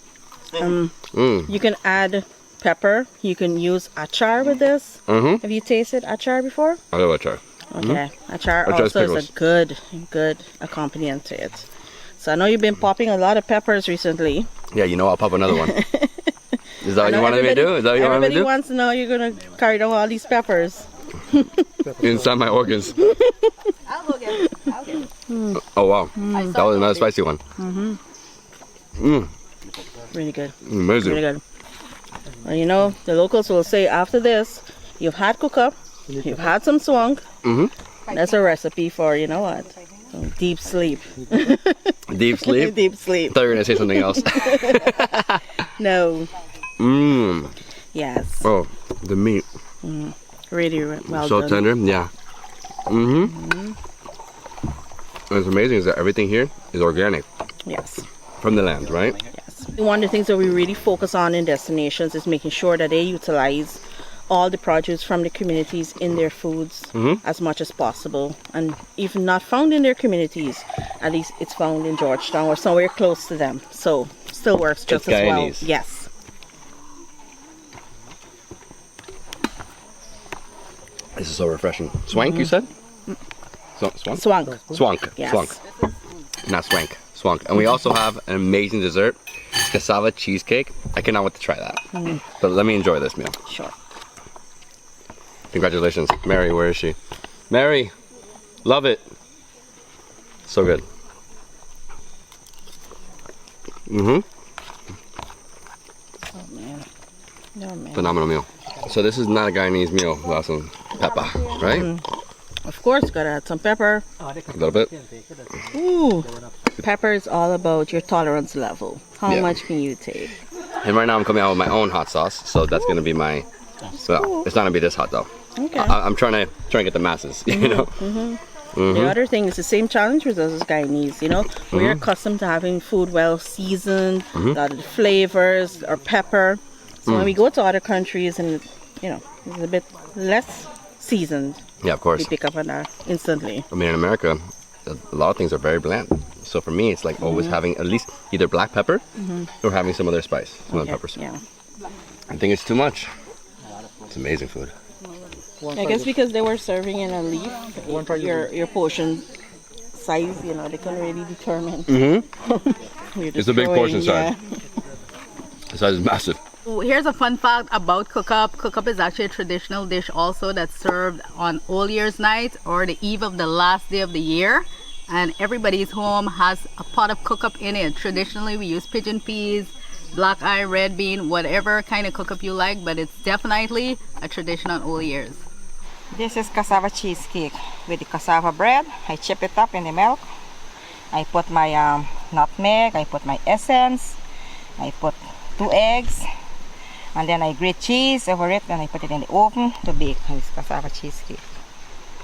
You can add pepper. You can use achar with this. Have you tasted achar before? I love achar. Okay. Achar Achar's also pickles. is a good accompaniment to it. So I know you've been popping a lot of peppers recently. Yeah, you know, I'll pop another one. Is that what you wanted me to do? Is that what you wanted me to Everybody do? wants to know you're going to carry down all these peppers. Inside my organs. I'll go get it. I'll get it. Oh, wow. That was another spicy one. Really good. Amazing. Really good. Well, you know, the locals will say after this, you've had cook-up, you've had some swang. That's a recipe for, you know what? Deep sleep. Deep sleep? Deep sleep. I thought you were going to say something else. No. Yes. Oh, the meat. Really well So done. tender, yeah. What's amazing is that everything here is organic. Yes. From the land, right? Yes. One of the things that we really focus on in destinations is making sure that they utilize all the produce from the communities in their foods as much as possible. And if not found in their communities, at least it's found in Georgetown or somewhere close to them. So still works just as well. Guyanese. Yes. This is so refreshing. Swank, you said? Swank? Swank. Swank. Yes. Swank. Not swank. Swank. And we also have an amazing dessert, cassava cheesecake. I cannot wait to try that. But let me enjoy this meal. Sure. Congratulations. Mary, where is she? Mary, love it. So good. Oh man. No man. Phenomenal meal. So this is not a Guyanese meal without some pepper, right? Of course, gotta add some pepper. A little bit. Ooh. Pepper is all about your tolerance level. How Yeah. much can you take? And right now I'm coming out with my own hot sauce, so that's gonna be my. Well, it's not gonna be this hot though. Okay. I'm trying to get the masses, you know. The other thing is the same challenge with us as Guyanese. You know, we're accustomed to having food well seasoned, a lot of the flavors or pepper. So when we go to other countries and you know it's a bit less seasoned, Yeah, of course. we pick up on that instantly. I mean, in America, a lot of things are very bland. So for me, it's like always having at least either black pepper or having some other spice, some other peppers. Yeah. I think it's too much. It's amazing food. I guess because they were serving in a leaf, your portion size, you know, they can really determine. It's a big portion size. The size is massive. Here's a fun fact about cook-up. Cook-up is actually a traditional dish also that's served on All Year's Night or the eve of the last day of the year. And everybody's home has a pot of cook-up in it. Traditionally, we use pigeon peas, black eye, red bean, whatever kind of cook-up you like, but it's definitely a tradition on All Year's. This is cassava cheesecake with the cassava bread. I chip it up in the milk. I put my nutmeg, I put my essence, I put 2 eggs, and then I grate cheese over it and I put it in the oven to bake. It's cassava cheesecake.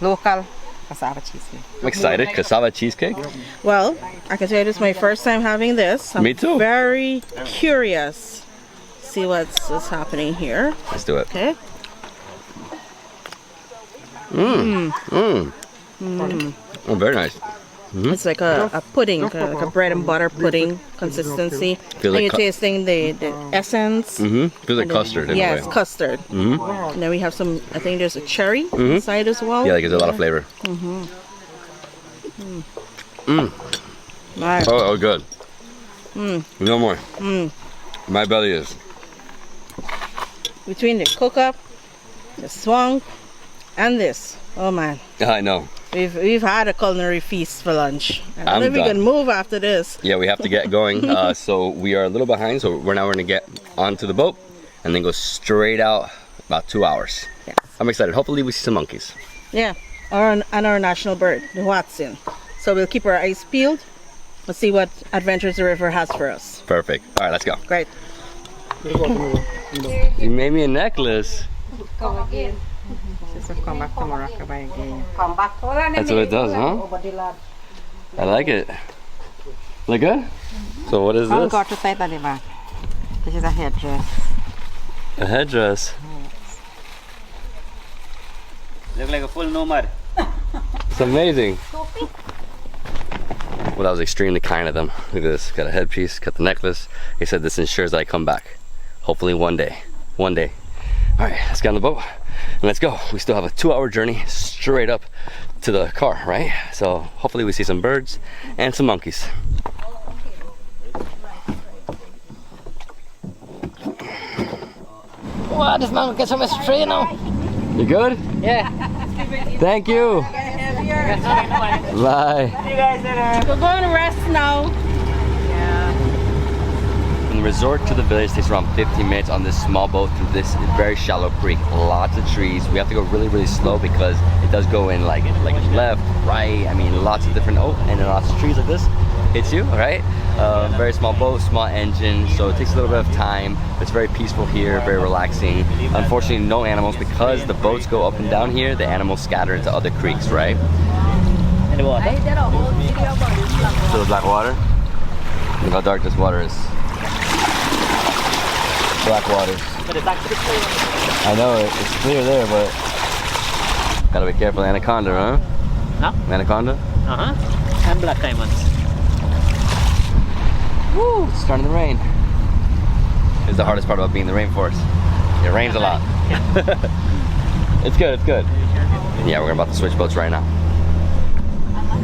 Local cassava cheesecake. I'm excited. Cassava cheesecake. Well, I can tell you this is my first time having this. I'm Me too. Very curious. See what's happening here. Let's do it. Okay. Oh, very nice. It's like a pudding, like a bread and butter pudding consistency. Feels And like you're tasting the essence. Feels like And then- custard in a yes, way. custard. And then we have some, I think there's a cherry inside as well. Yeah, like there's a lot of flavor. Right. Oh, good. No more. My belly is. Between the cook-up, the swang, And this. Oh man. I know. We've had a culinary feast for lunch. I don't I'm know if we done. can move after this. Yeah, we have to get going. So we are a little behind. So we're now going to get onto the boat and then go straight out about 2 hours. Yes. I'm excited. Hopefully we see some monkeys. Yeah. And our national bird, the Watson. So we'll keep our eyes peeled. Let's see what adventures the river has for us. Perfect. All right, let's go. Great. You made me a necklace. Come again. Come back tomorrow. Come back. That's what it does, huh? I like it. Look good? So what is I'll this? go to say that back. This is a headdress. A headdress. Look like a full nomad. It's amazing. Well, that was extremely kind of them. Look at this. Got a headpiece, got the necklace. They said this ensures that I come back. Hopefully one day. One day. All right, let's get on the boat and let's go. We still have a 2 hour journey straight up to the car, right? So hopefully we see some birds and some monkeys. Wow, this man gets so much tree now. You good? Yeah. Thank you. Bye. See you guys later. We're going to rest now. From the resort to the village takes around 15 minutes on this small boat through this very shallow creek. Lots of trees. We have to go really slow because it does go in like left, right. I mean, lots of different, and then lots of trees like this hits you, all right? Very small boat, small engine, so it takes a little bit of time. It's very peaceful here, very relaxing. Unfortunately, no animals because the boats go up and down here. The animals scatter into other creeks, right? In the water. So the black water. Look how dark this water is. Black water. But it's actually clear. I know it's clear there, but gotta be careful. Anaconda, huh? Huh? Anaconda. And black diamonds. Woo! It's starting to rain. It's the hardest part about being in the rainforest. It rains a lot. It's good. It's good. Yeah, we're about to switch boats right now.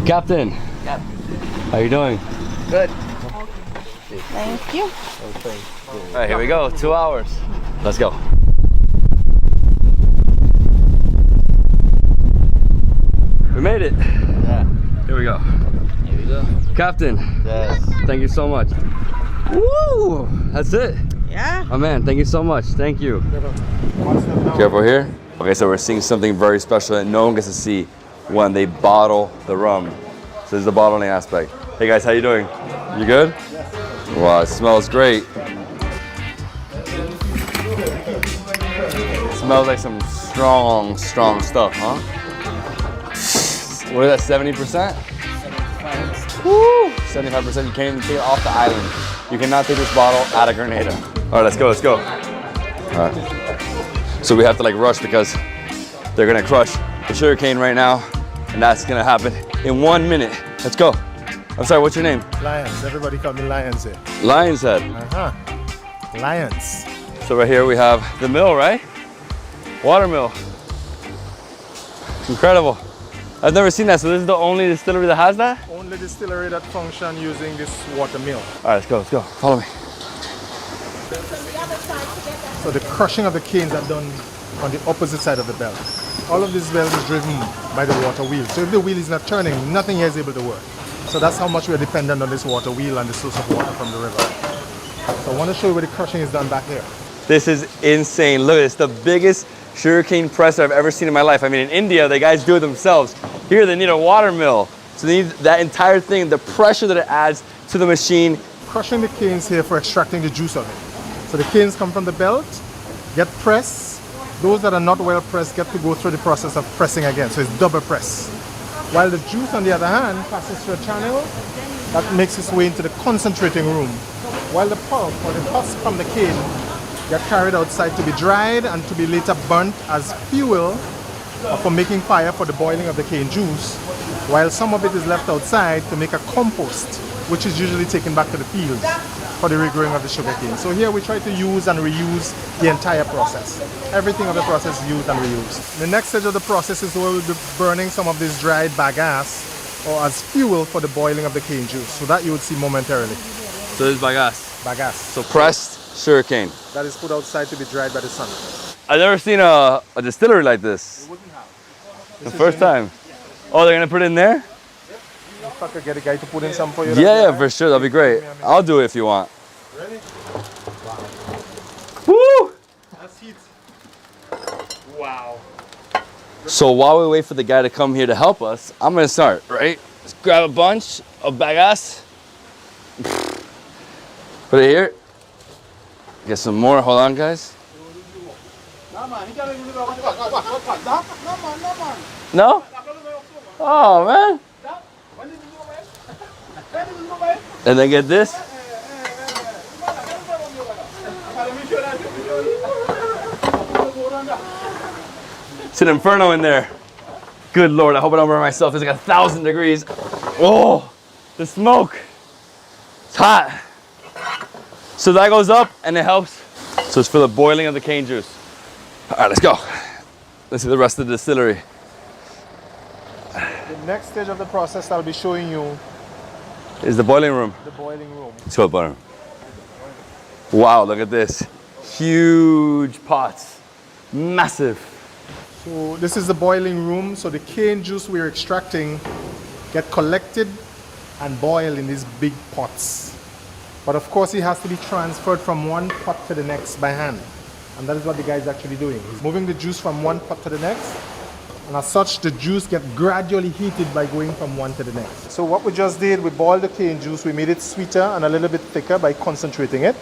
Captain. Yep. How you doing? Good. Thank you. All right, here we go. 2 hours. Let's go. We made it. Yeah. Here we go. Here we go. Captain. Yes. Thank you so much. Woo! That's it. Yeah. Oh man, thank you so much. Thank you. Careful here. Okay, so we're seeing something very special that no one gets to see when they bottle the rum. So this is the bottling aspect. Hey guys, how you doing? You good? Wow, it smells great. It smells like some strong stuff, huh? What is that, 70%? Woo! 75%, you can't even take it off the island. You cannot take this bottle out of Grenada. All right, let's go. All right. So we have to like rush because they're gonna crush the sugarcane right now, and that's gonna happen in 1 minute. Let's go. I'm sorry, what's your name? Lions. Everybody call me Lions here. Lion's Head. Lions. So right here we have the mill, right? Water mill. Incredible. I've never seen that. So this is the only distillery that has that? Only distillery that function using this water mill. All right, let's go. Follow me. So the crushing of the canes are done on the opposite side of the belt. All of this belt is driven by the water wheel. So if the wheel is not turning, nothing here is able to work. So that's how much we're dependent on this water wheel and the source of water from the river. So I want to show you where the crushing is done back here. This is insane. Look, it's the biggest sugarcane presser I've ever seen in my life. I mean, in India, the guys do it themselves. Here, they need a water mill. So they need that entire thing, the pressure that it adds to the machine. Crushing the canes here for extracting the juice of it. So the canes come from the belt, get pressed. Those that are not well pressed get to go through the process of pressing again. So it's double press. While the juice, on the other hand, passes through a channel that makes its way into the concentrating room. While the pulp or the husk from the cane get carried outside to be dried and to be later burnt as fuel for making fire for the boiling of the cane juice, while some of it is left outside to make a compost, which is usually taken back to the fields for the regrowing of the sugarcane. So here we try to use and reuse the entire process. Everything of the process is used and reused. The next stage of the process is where we'll be burning some of this dried bagasse or as fuel for the boiling of the cane juice. So that you would see momentarily. So this is bagasse. Bagasse. So pressed sugarcane. That is put outside to be dried by the sun. I've never seen a distillery like this. You wouldn't have. The first time. Oh, they're gonna put it in there? If I could get a guy to put in some for you. Yeah, for sure. That'll be great. I'll do it if you want. Ready? Woo! That's it. Wow. So while we wait for the guy to come here to help us, I'm gonna start, right? Let's grab a bunch of bagasse. Put it here. Get some more. Hold on, guys. No? Oh, man. And then get this. It's an inferno in there. Good Lord, I hope I don't burn myself. It's like 1,000 degrees. Oh, the smoke. It's hot. So that goes up and it helps. So it's for the boiling of the cane juice. All right, let's go. Let's see the rest of the distillery. The next stage of the process I'll be showing you is the boiling room. The boiling room. Let's go, boiling room. Wow, look at this. Huge pots. Massive. So this is the boiling room. So the cane juice we're extracting get collected and boiled in these big pots. But of course it has to be transferred from one pot to the next by hand. And that is what the guy is actually doing. He's moving the juice from one pot to the next. And as such, the juice gets gradually heated by going from one to the next. So what we just did, we boiled the cane juice. We made it sweeter and a little bit thicker by concentrating it.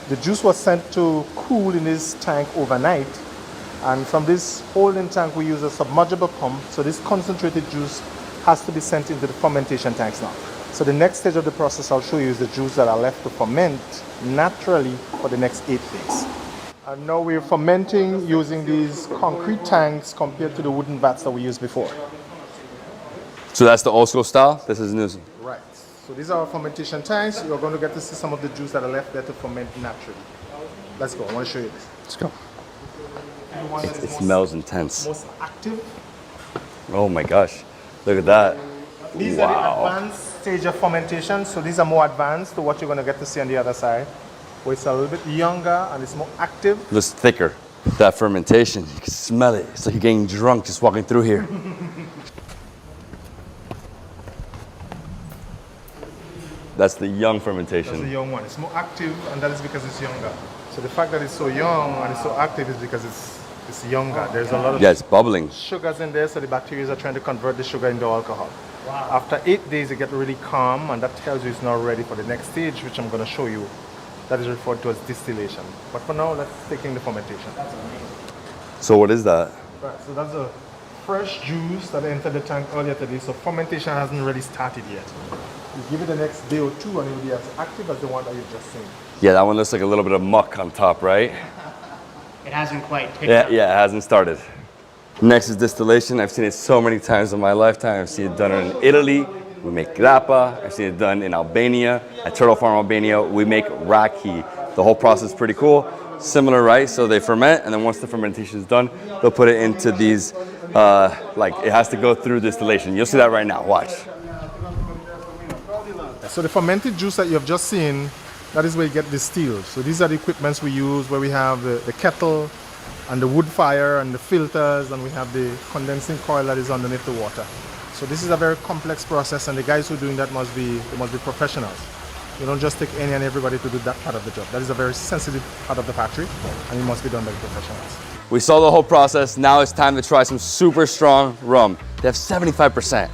The juice was sent to cool in this tank overnight. And from this holding tank, we use a submergible pump. So this concentrated juice has to be sent into the fermentation tanks now. So the next stage of the process I'll show you is the juice that are left to ferment naturally for the next 8 days. And now we're fermenting using these concrete tanks compared to the wooden vats that we used before. So that's the old school style? This is new. Right. So these are our fermentation tanks. You're going to get to see some of the juice that are left there to ferment naturally. Let's go. I want to show you this. Let's go. It smells intense. Most active. Oh my gosh. Look at that. These are the advanced stage of fermentation. So these are more advanced to what you're going to get to see on the other side. Where it's a little bit younger and it's more active. It's thicker. That fermentation, you can smell it. It's like you're getting drunk just walking through here. That's the young fermentation. That's the young one. It's more active, and that is because it's younger. So the fact that it's so young and it's so active is because it's younger. There's a lot of it's bubbling. Sugars in there, so the bacteria are trying to convert the sugar into alcohol. Wow. After 8 days, it gets really calm, and that tells you it's now ready for the next stage, which I'm going to show you. That is referred to as distillation. But for now, let's take in the fermentation. So what is that? Right, so that's a fresh juice that entered the tank earlier today. So fermentation hasn't really started yet. You give it the next day or two and it will be as active as the one that you've just seen. Yeah, that one looks like a little bit of muck on top, right? It hasn't quite picked up. Yeah, it hasn't started. Next is distillation. I've seen it so many times in my lifetime. I've seen it done in Italy. We make grappa. I've seen it done in Albania. At Turtle Farm, Albania, we make raki. The whole process is pretty cool. Similar, right? So they ferment, and then once the fermentation is done, they'll put it into these, like it has to go through distillation. You'll see that right now. Watch. So the fermented juice that you have just seen, that is where you get distilled. So these are the equipments we use, where we have the kettle and the wood fire and the filters, and we have the condensing coil that is underneath the water. So this is a very complex process, and the guys who are doing that must be professionals. You don't just take any and everybody to do that part of the job. That is a very sensitive part of the factory, and it must be done by the professionals. We saw the whole process. Now it's time to try some super strong rum. They have 75%.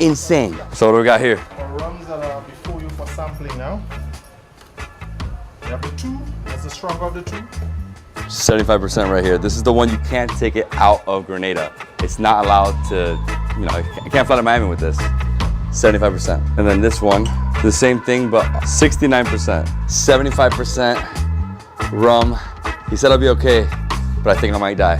Insane. So what do we got here? Our rums that are before you for sampling now. We have the 2. That's the stronger of the 2. 75% right here. This is the one you can't take it out of Grenada. It's not allowed to, you know, I can't fly to Miami with this. 75%. And then this one, the same thing, but 69%. 75% rum. He said I'll be okay, but I think I might die.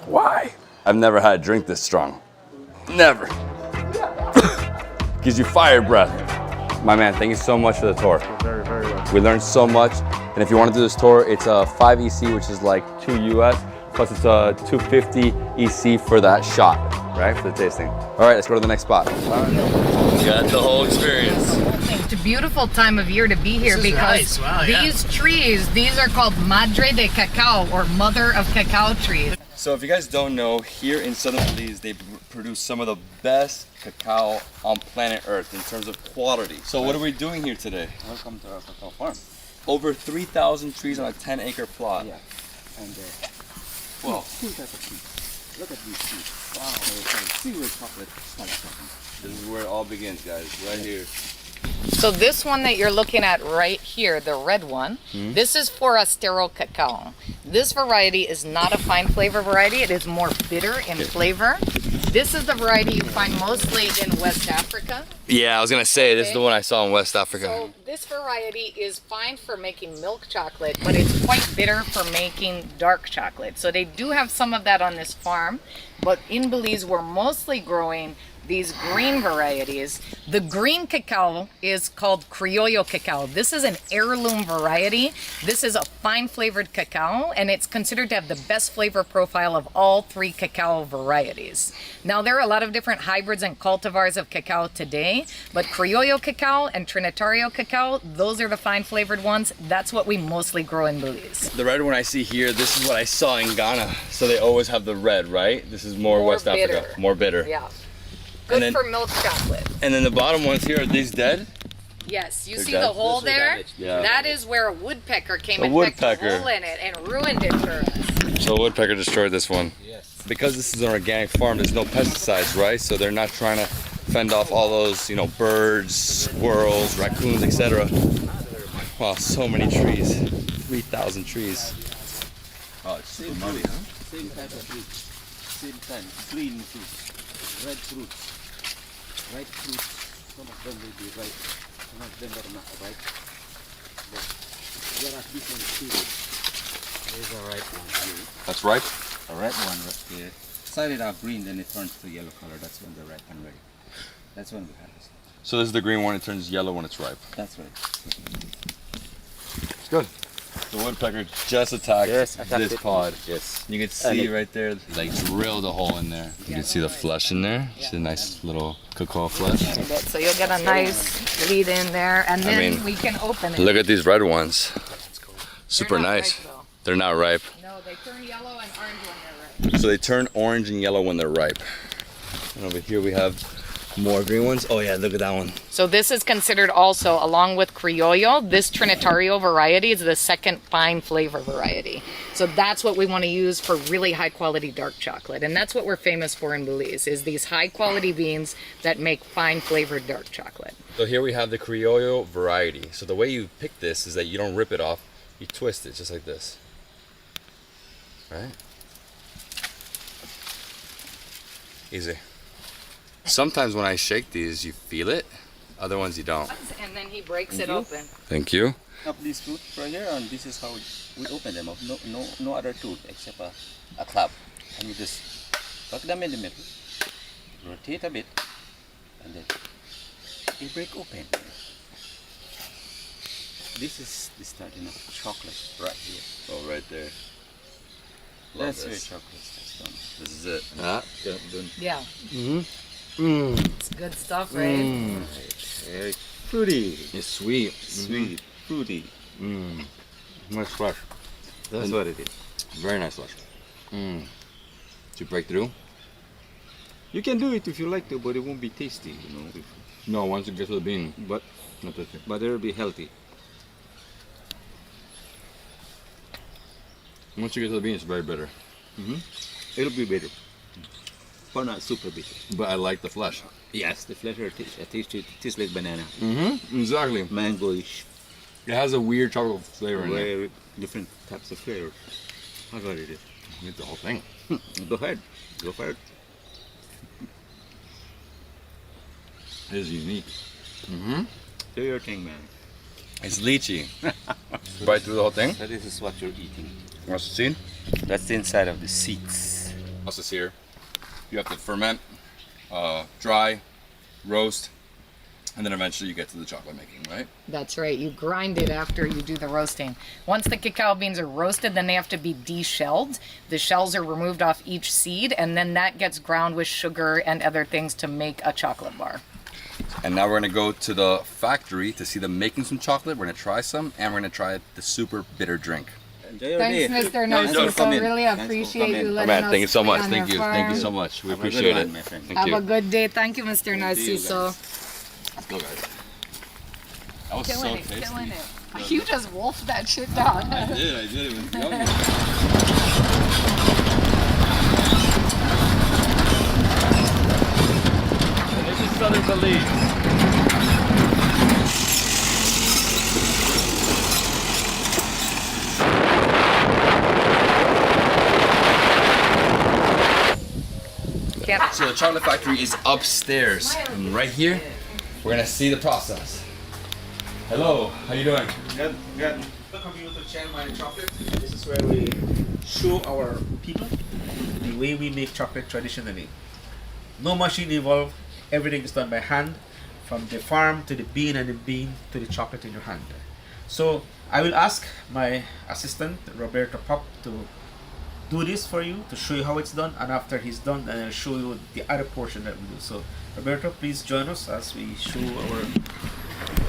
Why? I've never had a drink this strong. Never. Gives you fire breath. My man, thank you so much for the tour. Very, very well. We learned so much. And if you want to do this tour, it's a 5 EC, which is like 2 US, plus it's a 250 EC for that shot. right, for the tasting. All right, let's go to the next spot. Got the whole experience. It's a beautiful time of year to be here This is because nice. Wow, yeah. these trees, these are called Madre de Cacao or Mother of Cacao trees. So if you guys don't know, here in southern Belize, they produce some of the best cacao on planet Earth in terms of quality. So what are we doing here today? Welcome to our cacao farm. Over 3,000 trees on a 10-acre plot. Yeah. And Well, two types of trees. Look at these trees. Wow. Cereal chocolate, this is where it all begins, guys, right here. So this one that you're looking at right here, the red one, this is Forastero Cacao. This variety is not a fine flavor variety. It is more bitter in flavor. This is the variety you find mostly in West Africa. Yeah, I was gonna say, this is the one I saw in West Africa. So this variety is fine for making milk chocolate, but it's quite bitter for making dark chocolate. So they do have some of that on this farm, but in Belize we're mostly growing these green varieties. The green cacao is called Criollo cacao. This is an heirloom variety. This is a fine flavored cacao, and it's considered to have the best flavor profile of all three cacao varieties. Now there are a lot of different hybrids and cultivars of cacao today, but Criollo cacao and Trinitario cacao, those are the fine flavored ones. That's what we mostly grow in Belize. The red one I see here, this is what I saw in Ghana. So they always have the red, right? This is more West bitter. Africa, more bitter. Yeah. Good for milk chocolate. And then the bottom ones here, are these dead? Yes, you They're see dead. the hole there? Yeah. That is where a woodpecker came A and pecked a woodpecker. hole in it and ruined it for us. So a woodpecker destroyed this one. Yes. Because this is an organic farm, there's no pesticides, right? So they're not trying to fend off all those, you know, birds, squirrels, raccoons, etc. Wow, so many trees. 3,000 trees. Oh, it's super muddy, huh? Same type of fruit. Same time. Green fruit. Red fruit. Ripe fruits. Some of them will be ripe. Some of them are not ripe. But there are different seeds. There's a ripe one here. That's ripe? A ripe one right here. Started out green, then it turns to yellow color. That's when they're ripe and ready. That's when we harvest. So this is the green one, it turns yellow when it's ripe. That's right. It's good. The woodpecker just attacked this pod. Yes. You can see right there, like drilled a hole in there. You can see the flesh in there. See the nice little cacao flesh. So you'll get a nice lead in there, and then we can open it. Look at these red ones. Super nice. Ripe, though. They're not ripe. No, they turn yellow and orange when they're ripe. So they turn orange and yellow when they're ripe. And over here we have more green ones. Oh yeah, look at that one. So this is considered also, along with Criollo, this Trinitario variety is the second fine flavor variety. So that's what we want to use for really high quality dark chocolate. And that's what we're famous for in Belize, is these high quality beans that make fine flavored dark chocolate. So here we have the Criollo variety. So the way you pick this is that you don't rip it off, you twist it just like this. Right? Easy. Sometimes when I shake these, you feel it. Other ones you don't. And then he breaks it open. Thank you. Up this fruit right here, and this is how we open them up. No other tool except a clap. And we just tuck them in the middle, rotate a bit, and then they break open. This is the starting of chocolate right here. Oh, right there. That's where chocolate is done. This is it. Ah, done. Yeah. Mm-hmm. Mm. It's good stuff, right? Very fruity. It's sweet. Sweet. Fruity. Mm. Nice flesh. That's what it is. Very nice flesh. Mm. Did you break through? You can do it if you like to, but it won't be tasty, you know. No, once it gets to the bean. But it'll be healthy. Once you get to the bean, it's very bitter. Mm-hmm. It'll be bitter, but not super bitter. But I like the flesh. Yes, the flesh tastes like banana. Mm-hmm. Exactly. Mangoish. It has a weird chocolate flavor in there. Different types of flavor. That's what it is. Eat the whole thing. Go ahead. Go for it. It is unique. Mm-hmm. Do your thing, man. It's lychee. Bite through the whole thing. So this is what you're eating. What's the seed? That's the inside of the seeds. What's this here? You have to ferment, dry, roast, And then eventually you get to the chocolate making, right? That's right. You grind it after you do the roasting. Once the cacao beans are roasted, then they have to be de-shelled. The shells are removed off each seed, and then that gets ground with sugar and other things to make a chocolate bar. And now we're gonna go to the factory to see them making some chocolate. We're gonna try some, and we're gonna try the super bitter drink. Thanks, Mr. Narciso. Really appreciate you letting us. Thank you so much. on Thank your you. Thank you farm. so much. We appreciate it. Thank Have you. a good day. Thank you, Mr. Narciso. Let's go, guys. That was Killing so it, tasty. killing it. You just wolfed that shit down. I did. It was yummy. This is Southern Belize. So the chocolate factory is upstairs, and right here, we're gonna see the process. Hello, how you doing? Good, good. Welcome you to Chiang Mai Chocolate. This is where we show our people the way we make chocolate traditionally. No machine involved, everything is done by hand, from the farm to the bean and the bean to the chocolate in your hand. So I will ask my assistant, Roberto Pop, to do this for you, to show you how it's done, and after he's done, then I'll show you the other portion that we do. So Roberto, please join us as we show our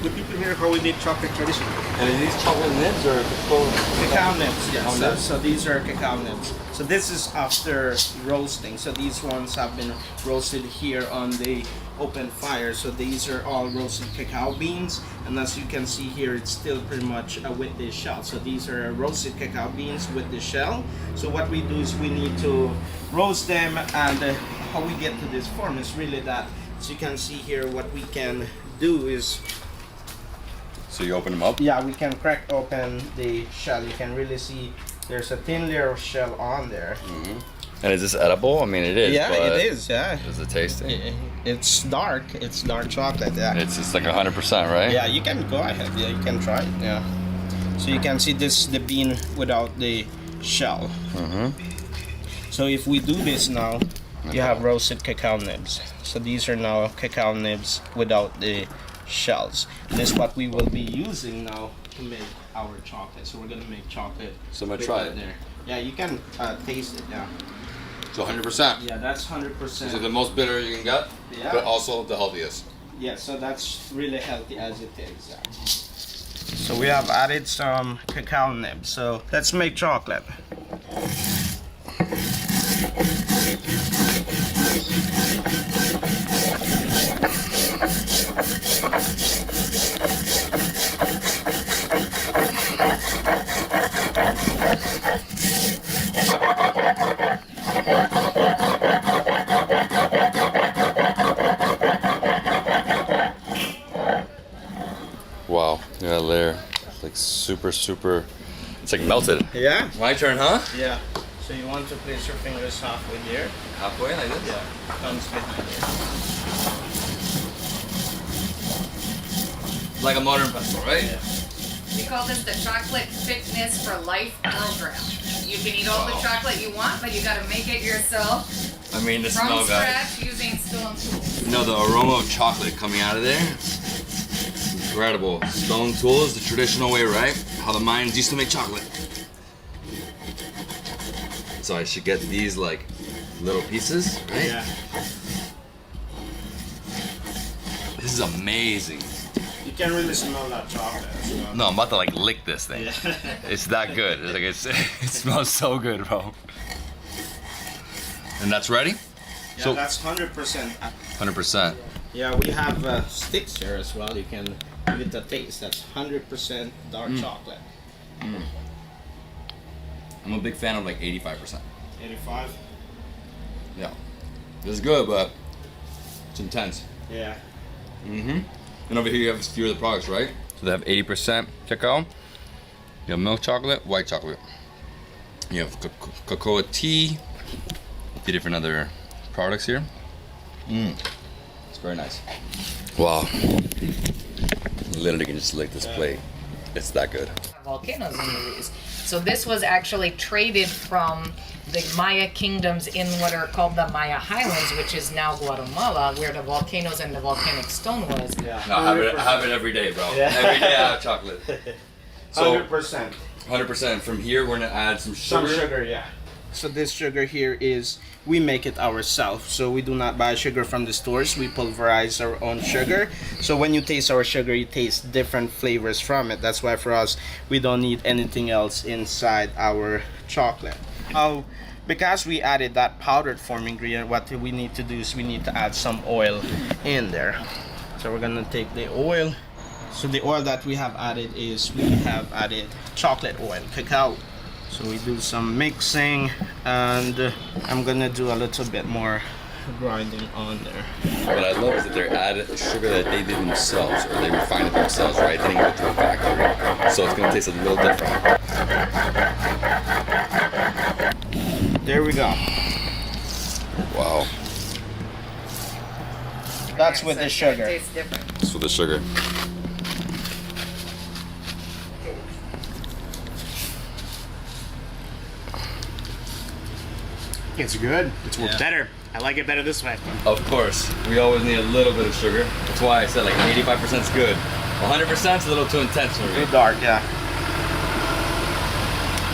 good people here how we make chocolate traditionally. And are these chocolate nibs or cacao nibs? Yes. Cacao nibs. So these are cacao nibs. So this is after roasting. So these ones have been roasted here on the open fire. So these are all roasted cacao beans, and as you can see here, it's still pretty much with the shell. So these are roasted cacao beans with the shell. So what we do is we need to roast them, and how we get to this form is really that. So you can see here what we can do is. So you open them up? Yeah, we can crack open the shell. You can really see there's a thin layer of shell on there. Mm-hmm. And is this edible? I mean, it is. Yeah, but it is. Yeah. Is it tasty? It's dark. It's dark chocolate. Yeah. It's like 100%, right? Yeah, you can go ahead. Yeah, you can try it. Yeah. So you can see this the bean without the shell. Mm-hmm. So if we do this now, you have roasted cacao nibs. So these are now cacao nibs without the shells. This is what we will be using now to make our chocolate. So we're gonna make chocolate. So I'm gonna try it. There. Yeah, you can taste it. Yeah. So 100%. Yeah, that's 100%. Is it the most bitter you can get? Yeah. But also the healthiest. Yeah, so that's really healthy as it is. Yeah. So we have added some cacao nibs. So let's make chocolate. Wow, yeah, layer. It's like super, it's like melted. Yeah. My turn, huh? Yeah. So you want to place your fingers halfway there. Halfway, like this? Yeah. Thumbs behind here. Like a modern pencil, right? Yeah. We call this the Chocolate Fitness for Life program. You can eat all the chocolate you want, but you gotta make it yourself. I mean, the from smell, guys. scratch using stone tools. You know, the aroma of chocolate coming out of there? Incredible. Stone tools, the traditional way, right? How the Mayans used to make chocolate. So I should get these like little pieces, right? Yeah. This is amazing. You can really smell that chocolate as well. No, I'm about to like lick this thing. Yeah. It's that good. It's like it smells so good, bro. And that's ready? Yeah, So that's 100%. 100%. Yeah, we have sticks here as well. You can give it a taste. That's 100% dark chocolate. Mm. I'm a big fan of like 85%. 85? Yeah. This is good, but it's intense. Yeah. Mm-hmm. And over here you have a few of the products, right? So they have 80% cacao. You have milk chocolate, white chocolate. You have cocoa tea. The different other products here. It's very nice. Wow. Literally can just lick this plate. It's that good. Volcanoes in the Ruiz. So this was actually traded from the Maya kingdoms in what are called the Maya Highlands, which is now Guatemala, where the volcanoes and the volcanic stone was. Yeah. No, I have it every day, bro. Yeah. Every day I have chocolate. So 100%. 100%. From here, we're gonna add some sugar. Some sugar, yeah. So this sugar here is, we make it ourselves. So we do not buy sugar from the stores. We pulverize our own sugar. So when you taste our sugar, you taste different flavors from it. That's why for us, we don't need anything else inside our chocolate. Because we added that powdered form ingredient, what we need to do is we need to add some oil in there. So we're gonna take the oil. So the oil that we have added is, we have added chocolate oil, cacao. So we do some mixing, and I'm gonna do a little bit more grinding on there. What I love is that they're adding sugar that they did themselves, or they refined it themselves, right? They didn't go to a factory. So it's gonna taste a little different. There we go. Wow. That's with the sugar. It tastes different. That's with the sugar. It's good. It's better. I like it better this way. Of course, we always need a little bit of sugar. That's why I said like 85% is good. 100% is a little too intense for me. Too dark, yeah.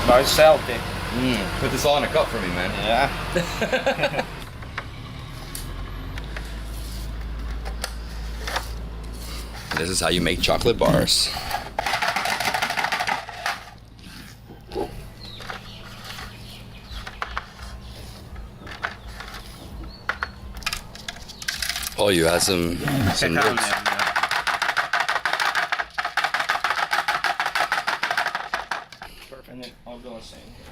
But it's healthy. Put this all in a cup for me, man. Yeah. This is how you make chocolate bars. Oh, you had some notes. And then I'll go insane here.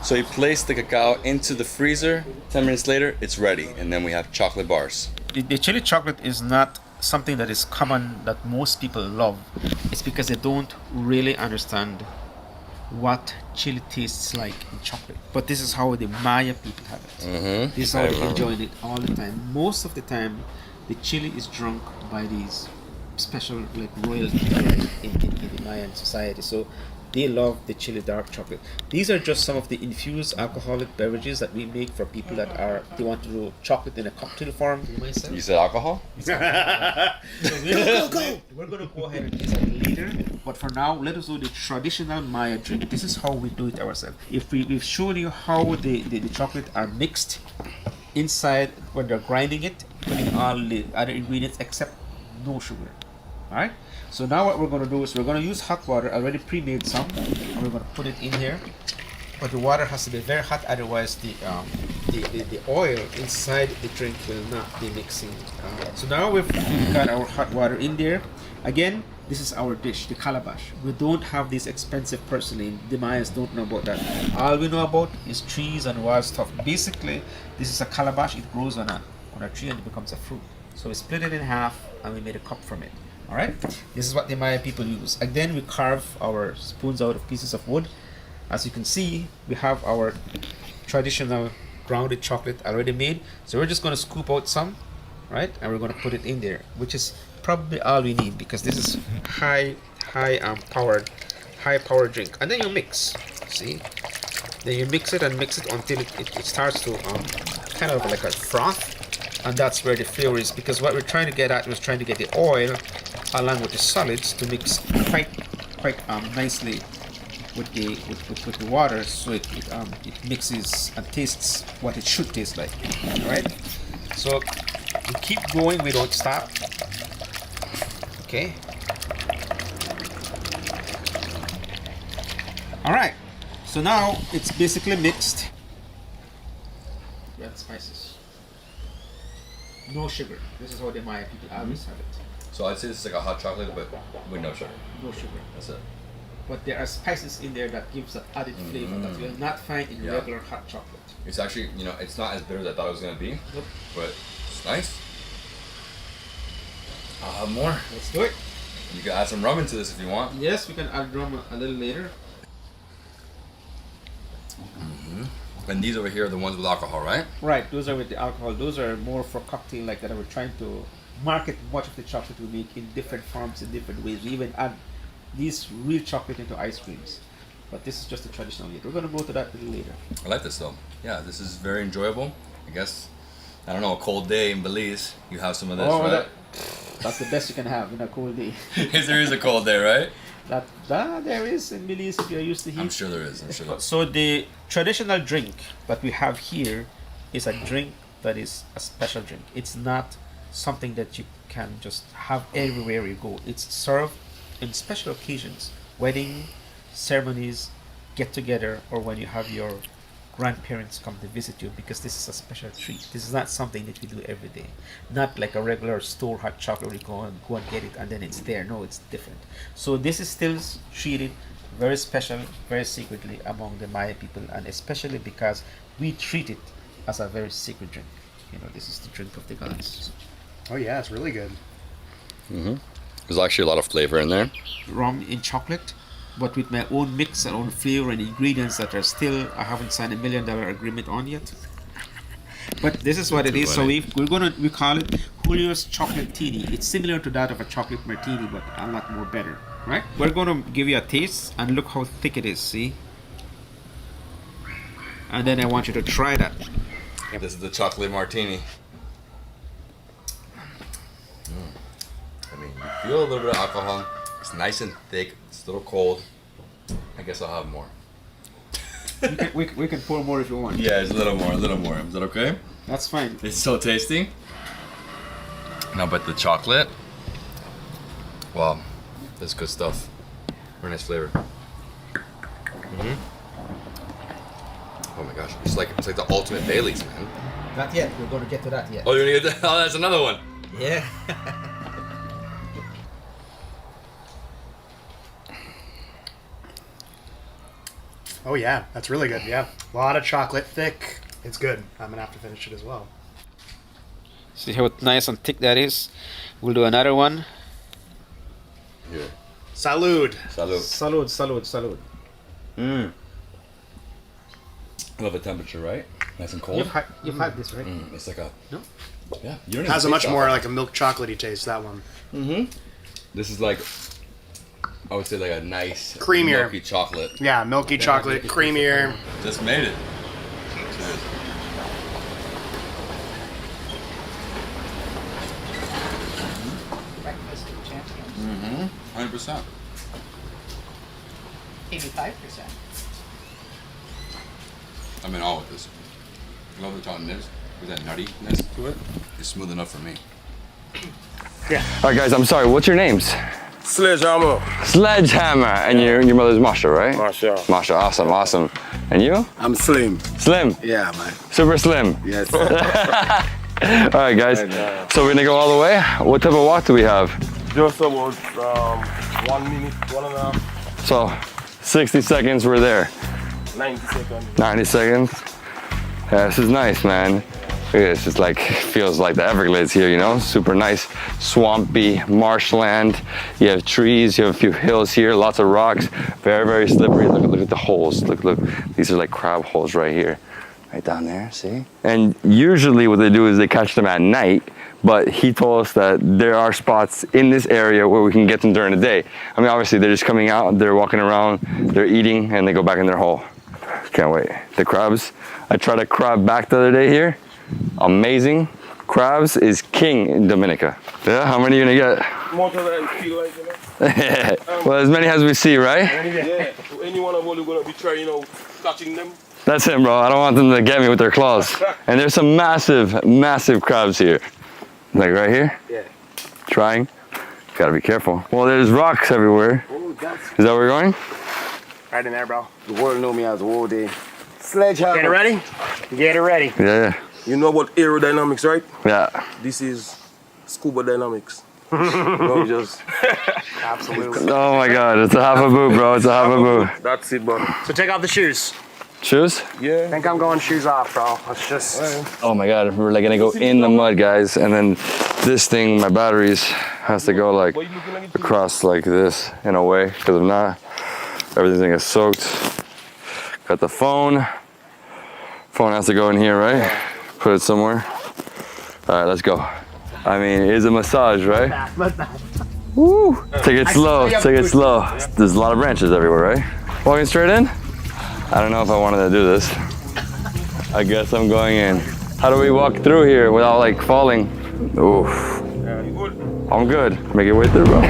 So you place the cacao into the freezer. 10 minutes later, it's ready, and then we have chocolate bars. The chili chocolate is not something that is common that most people love. It's because they don't really understand what chili tastes like in chocolate. But this is how the Maya people have it. This is how they enjoy it all the time. Most of the time, the chili is drunk by these special like royalty in the Mayan society. So they love the chili dark chocolate. These are just some of the infused alcoholic beverages that we make for people that they want to do chocolate in a cocktail form. You said alcohol? We're gonna go ahead and taste it later, but for now, let us do the traditional Maya drink. This is how we do it ourselves. We've shown you how the chocolate are mixed inside when they're grinding it, putting all the other ingredients except no sugar. Alright? So now what we're going to do is we're going to use hot water, already pre-made some, and we're going to put it in here. But the water has to be very hot, otherwise the oil inside the drink will not be mixing. So now we've got our hot water in there. Again, this is our dish, the calabash. We don't have this expensive porcelain. The Mayans don't know about that. All we know about is trees and wild stuff. Basically, this is a calabash. It grows on a tree and it becomes a fruit. So we split it in half and we made a cup from it. Alright, this is what the Maya people use. And then we carve our spoons out of pieces of wood. As you can see, we have our traditional grounded chocolate already made. So we're just going to scoop out some, right? And we're going to put it in there, which is probably all we need because this is high powered drink. And then you mix, see? Then you mix it until it starts to kind of like a froth. And that's where the flavor is, because what we're trying to get at was trying to get the oil along with the solids to mix quite nicely with the water, so it mixes and tastes what it should taste like. All right, so we keep going, we don't stop. Okay. All right, so now it's basically mixed. We add spices. No sugar. This is how the Maya people always have it. So I'd say this is like a hot chocolate, but with no sugar. No sugar. That's it. But there are spices in there that gives that added flavor that you'll not find in regular hot chocolate. It's actually, it's not as bitter as I thought it was going to be, but it's nice. I'll have more. Let's do it. You can add some rum into this if you want. Yes, we can add rum a little later. And these over here are the ones with alcohol, right? Right, those are with the alcohol. Those are more for cocktail like that. We're trying to market much of the chocolate we make in different forms, in different ways. We even add these real chocolate into ice creams. But this is just a traditional yet. We're gonna go to that a little later. I like this though. Yeah, this is very enjoyable. I guess, I don't know, a cold day in Belize, you have some of this, right? That's the best you can have in a cold day. There is a cold day, right? That there is in Belize if you're used to heat. I'm sure there is. I'm sure there is. So the traditional drink that we have here is a drink that is a special drink. It's not something that you can just have everywhere you go. It's served in special occasions, wedding, ceremonies, get together, or when you have your grandparents come to visit you, because this is a special treat. This is not something that we do every day. Not like a regular store hot chocolate where you go and get it and then it's there. No, it's different. So this is still treated very special, very secretly among the Maya people, and especially because we treat it as a very sacred drink. You know, this is the drink of the gods. Oh yeah, it's really good. There's actually a lot of flavor in there. Rum in chocolate, but with my own mix and own flavor and ingredients that are still, I haven't signed $1 million agreement on yet. But this is what it is. So we call it Julio's chocolate teeny. It's similar to that of a chocolate martini, but a lot more better, right? We're gonna give you a taste and look how thick it is. See, and then I want you to try that. This is the chocolate martini. I mean, you feel a little bit of alcohol. It's nice and thick. It's a little cold. I guess I'll have more. we can pour more if you want. Yeah, it's a little more, a little more. Is that okay? That's fine. It's so tasty. Now, but the chocolate, wow, that's good stuff. Very nice flavor. Oh my gosh, it's like the ultimate Baileys, man. Not yet. We're going to get to that yet. Oh, you're gonna get that? Oh, that's another one. Yeah. Oh yeah, that's really good. Yeah, a lot of chocolate, thick. It's good. I'm gonna have to finish it as well. See how nice and thick that is? We'll do another one. Yeah. Salud. Salud. Salud, salud, salud. I love the temperature, right? Nice and cold. You've had this, right? It's like a... No? Yeah. It has a much more like a milk chocolatey taste, that one. This is like, I would say like a nice creamier milky chocolate. Yeah, milky chocolate, creamier. Just made it. Cheers. Breakfast of champions. 100%. 85%. I'm in awe with this. I love the chocolate nibs with that nuttiness to it. It's smooth enough for me. Yeah. All right, guys. I'm sorry. What's your names? Sledgehammer. Sledgehammer. And your mother's Masha, right? Masha. Masha. Awesome. Awesome. And you? I'm Slim. Slim. Yeah, man. Super slim. Yes. All right, guys. So we're gonna go all the way. What type of walk do we have? Just about 1 minute, 1.5. So 60 seconds. We're there. 90 seconds. 90 seconds. Yeah, this is nice, man. Look at this. It's like, feels like the Everglades here, you know? Super nice, swampy marshland. You have trees, you have a few hills here, lots of rocks. Very, very slippery. Look at the holes. Look. These are like crab holes right here. Right down there, see? And usually what they do is they catch them at night, but he told us that there are spots in this area where we can get them during the day. I mean, obviously they're just coming out, they're walking around, they're eating, and they go back in their hole. Can't wait. The crabs. I tried a crab back the other day here. Amazing. Crabs is king in Dominica. Yeah, how many are you gonna get? More than I feel like, you know. Well, as many as we see, right? Yeah. Anyone of us gonna be trying, catching them. That's him, bro. I don't want them to get me with their claws. And there's some massive, massive crabs here. Like right here? Yeah. Trying. Gotta be careful. Well, there's rocks everywhere. Oh, Is that where we're going? Right in there, bro. The world know me as Wode. Sledgehammer. Get it ready? Get it ready. Yeah. You know about aerodynamics, right? Yeah. This is scuba dynamics. No, just absolutely. Oh my God, it's a half a boot, bro. It's a half a boot. That's it, bro. So take off the shoes. Shoes? Yeah. I think I'm going shoes off, bro. Let's just. Oh my God, we're like gonna go in the mud, guys, and then this thing, my batteries, has to go like across like this in a way, because if not, everything is soaked. Got the phone. Phone has to go in here, right? Put it somewhere. All right, let's go. I mean, it is a massage, right? Woo! Take it slow, take it slow. There's a lot of branches everywhere, right? Walking straight in? I don't know if I wanted to do this. I guess I'm going in. How do we walk through here without like falling? Oof. Yeah, you good? I'm good. Make your way through, bro.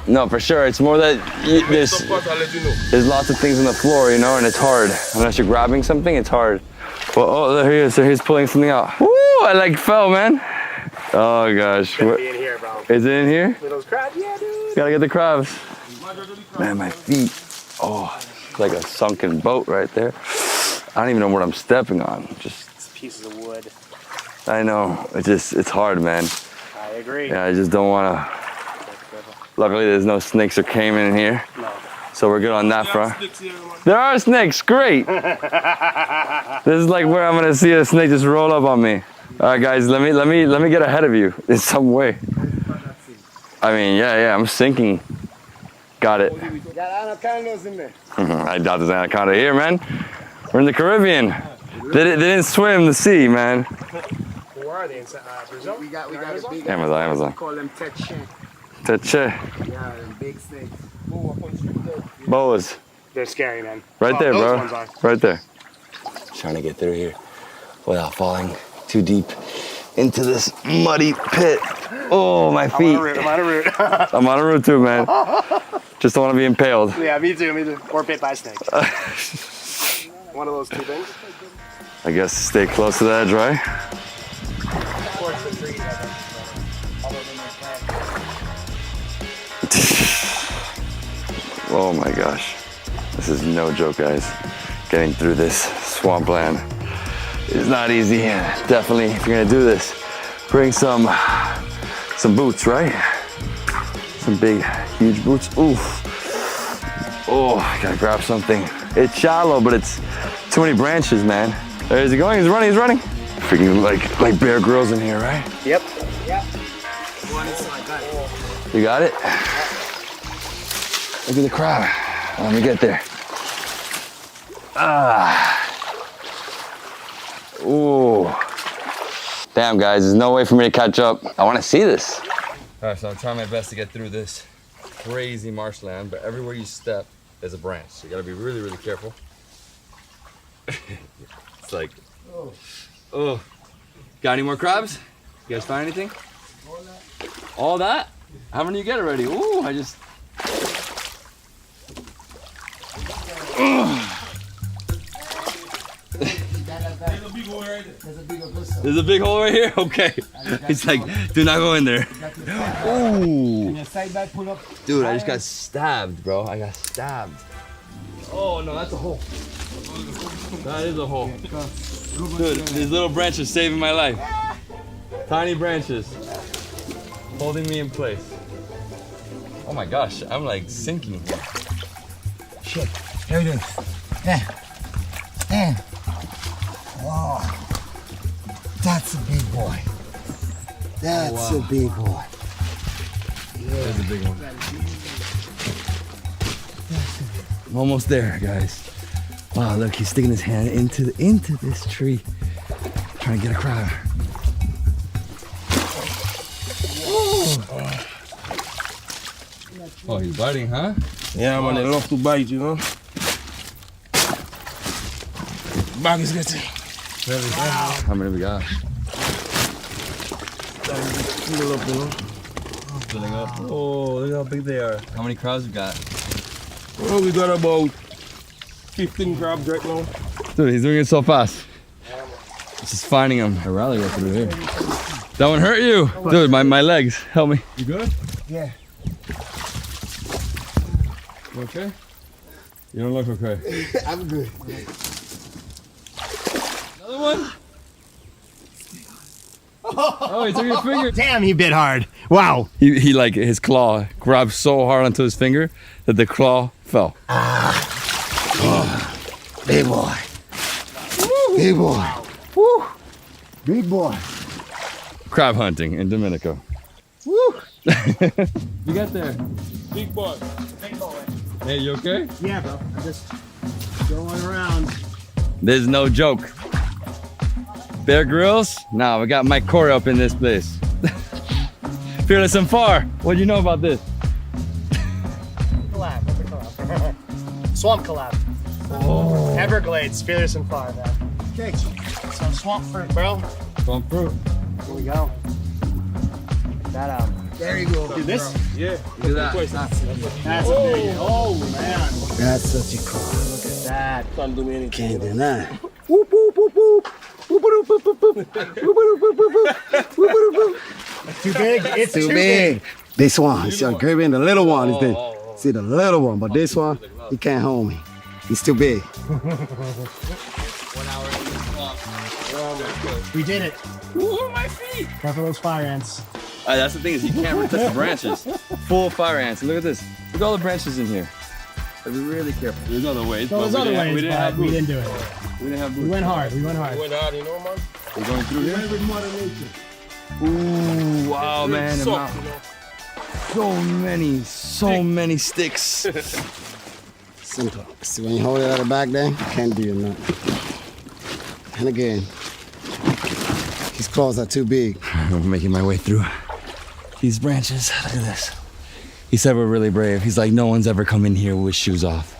No, for sure. It's more that there's lots of things on the floor, you know, and it's hard. Unless you're grabbing something, it's hard. Well, oh, there he is. So he's pulling something out. Woo! I like fell, man. Oh gosh. It's in here, bro. Is it in here? With those crabs? Yeah, dude. Gotta get the crabs. Man, my feet. Oh, it's like a sunken boat right there. I don't even know what I'm stepping on. Just pieces of wood. I know. It's hard, man. I agree. Yeah, I just don't want to. Luckily, there's no snakes or caiman in here. No. So we're good on that front. There are snakes. Great. This is like where I'm gonna see a snake just roll up on me. All right, guys. Let me get ahead of you in some way. I mean, yeah. I'm sinking. Got it. Got anacondas in there. I doubt there's anaconda here, man. We're in the Caribbean. They didn't swim the sea, man. Where are they? In Brazil? We got a big Amazon. We call them teche. Teche. Yeah, big snakes. Boas. They're scary, man. Right there, those bro. ones are. Right there. Trying to get through here without falling too deep into this muddy pit. Oh, my feet. I'm on a route. I'm on a route too, man. Just don't want to be impaled. Yeah, me too. Or bit by snakes. One of those two things. I guess stay close to the edge, right? Oh my gosh. This is no joke, guys. Getting through this swampland is not easy. Definitely, if you're gonna do this, bring some boots, right? Some big, huge boots. Oof. Oh, I gotta grab something. It's shallow, but it's too many branches, man. There he going, he's running. Freaking like Bear Grylls in here, right? Yep. One inside, got it. You got it? Look at the crab. Let me get there. Ooh. Damn, guys, there's no way for me to catch up. I want to see this. All right, so I'm trying my best to get through this crazy marshland, but everywhere you step is a branch. So you gotta be really, really careful. It's like, oh. Got any more crabs? You guys find anything? All that? How many you get already? Ooh, I just. There's a big hole right here? Okay. He's like, do not go in there. Ooh. Dude, I just got stabbed, bro. I got stabbed. Oh, no, that's a hole. That is a hole. Dude, these little branches saving my life. Tiny branches. Holding me in place. Oh my gosh, I'm like sinking here. Shit. How you doing? Yeah. Oh, that's a big boy. That's a big boy. That's a big one. I'm almost there, guys. Wow, look, he's sticking his hand into this tree, trying to get a crab. Oh, he's biting, huh? Yeah, man, they love to bite, you know. Bag is getting. How many we got? Filling up. Oh, look how big they are. How many crabs we got? Well, we got about 15 crabs right now. Dude, he's doing it so fast. Just finding them. I rally right through here. That one hurt you? Dude, my legs. Help me. You good? Yeah. You okay? You don't look okay. I'm good. Another one? Oh, he took your finger. Damn, he bit hard. Wow. He like, his claw grabbed so hard onto his finger that the claw fell. Big boy. Big boy. Woo. Big boy. Crab hunting in Dominica. Woo. You got there. Big boy. Hey, you okay? Yeah, bro. I'm just going around. There's no joke. Bear Grylls? Nah, we got Mike Corey up in this place. Fearless and Far. What do you know about this? swamp collab. Oh. Everglades, furthest and far, man. Okay, some swamp fruit, bro. Swamp fruit. Here we go. Check that out. There you go. Do this? Yeah. Look at that. That's a big, oh man. That's such a car. Look at that. Can't do anything. Can't deny. Whoop, whoop, whoop, whoop. Whoop, whoop, whoop, whoop, whoop. Whoop, whoop, whoop, whoop, whoop. Whoop, whoop, whoop. Too big. It's too big. This one, see, I'm grabbing the little one. Is the, see the little one, but this one, he can't hold me. He's too big. 1 hour in the swamp. We did it. Ooh, my feet. Careful those fire ants. That's the thing is you can't really touch the branches. Full of fire ants. Look at this. Look at all the branches in here. Be really careful. There's other ways. No, there's other ways, but we didn't do it. We didn't have boots. We went hard. We went hard. We went hard, you know, man. We're going through here. With Mother Nature. Ooh, wow, man. Soft, you know. So many sticks. Simple. See, when you hold it at the back there, you can't do nothing. And again, his claws are too big. I'm making my way through these branches. Look at this. He said we're really brave. He's like, no one's ever come in here with shoes off.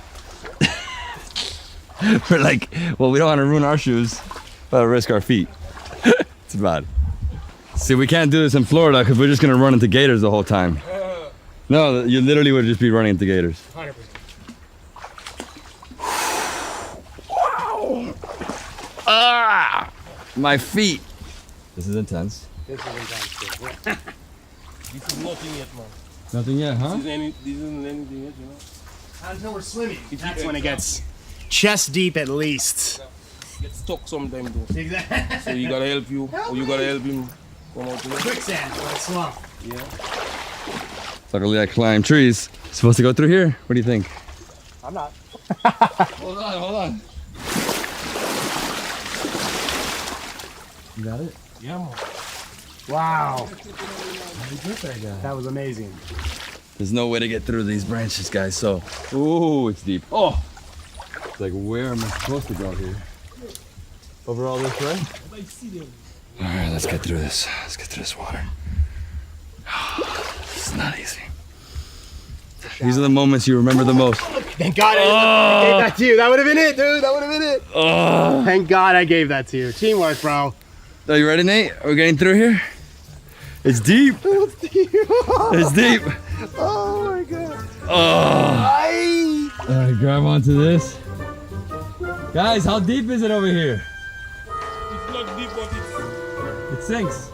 We're like, well, we don't want to ruin our shoes, but risk our feet. It's bad. See, we can't do this in Florida because we're just going to run into gators the whole time. No, you literally would just be running into gators. 100%. Wow! Ah! My feet. This is intense. This is intense. Yeah. This is nothing yet, man. Nothing yet, huh? This isn't anything yet, you know. Until we're swimming. That's when it gets chest deep at least. Get stuck sometimes though. Exactly. So you gotta help you, or you gotta help him come out. Quicksand, or swamp. Yeah. Luckily I climb trees. Supposed to go through here? What do you think? I'm not. Hold on. You got it? Yeah, man. Wow. That was amazing. There's no way to get through these branches, guys, so... Ooh, it's deep. Oh! It's like, where am I supposed to go here? Over all this way? Alright, let's get through this. Let's get through this water. It's not easy. These are the moments you remember the most. Thank God I gave that to you. That would have been it, dude. That would have been it. Thank God I gave that to you. Teamwork, bro. Are you ready, Nate? Are we getting through here? It's deep. It's deep. It's deep. Oh my God. Oh. Alright, grab onto this. Guys, how deep is it over here? It's not deep, but It sinks.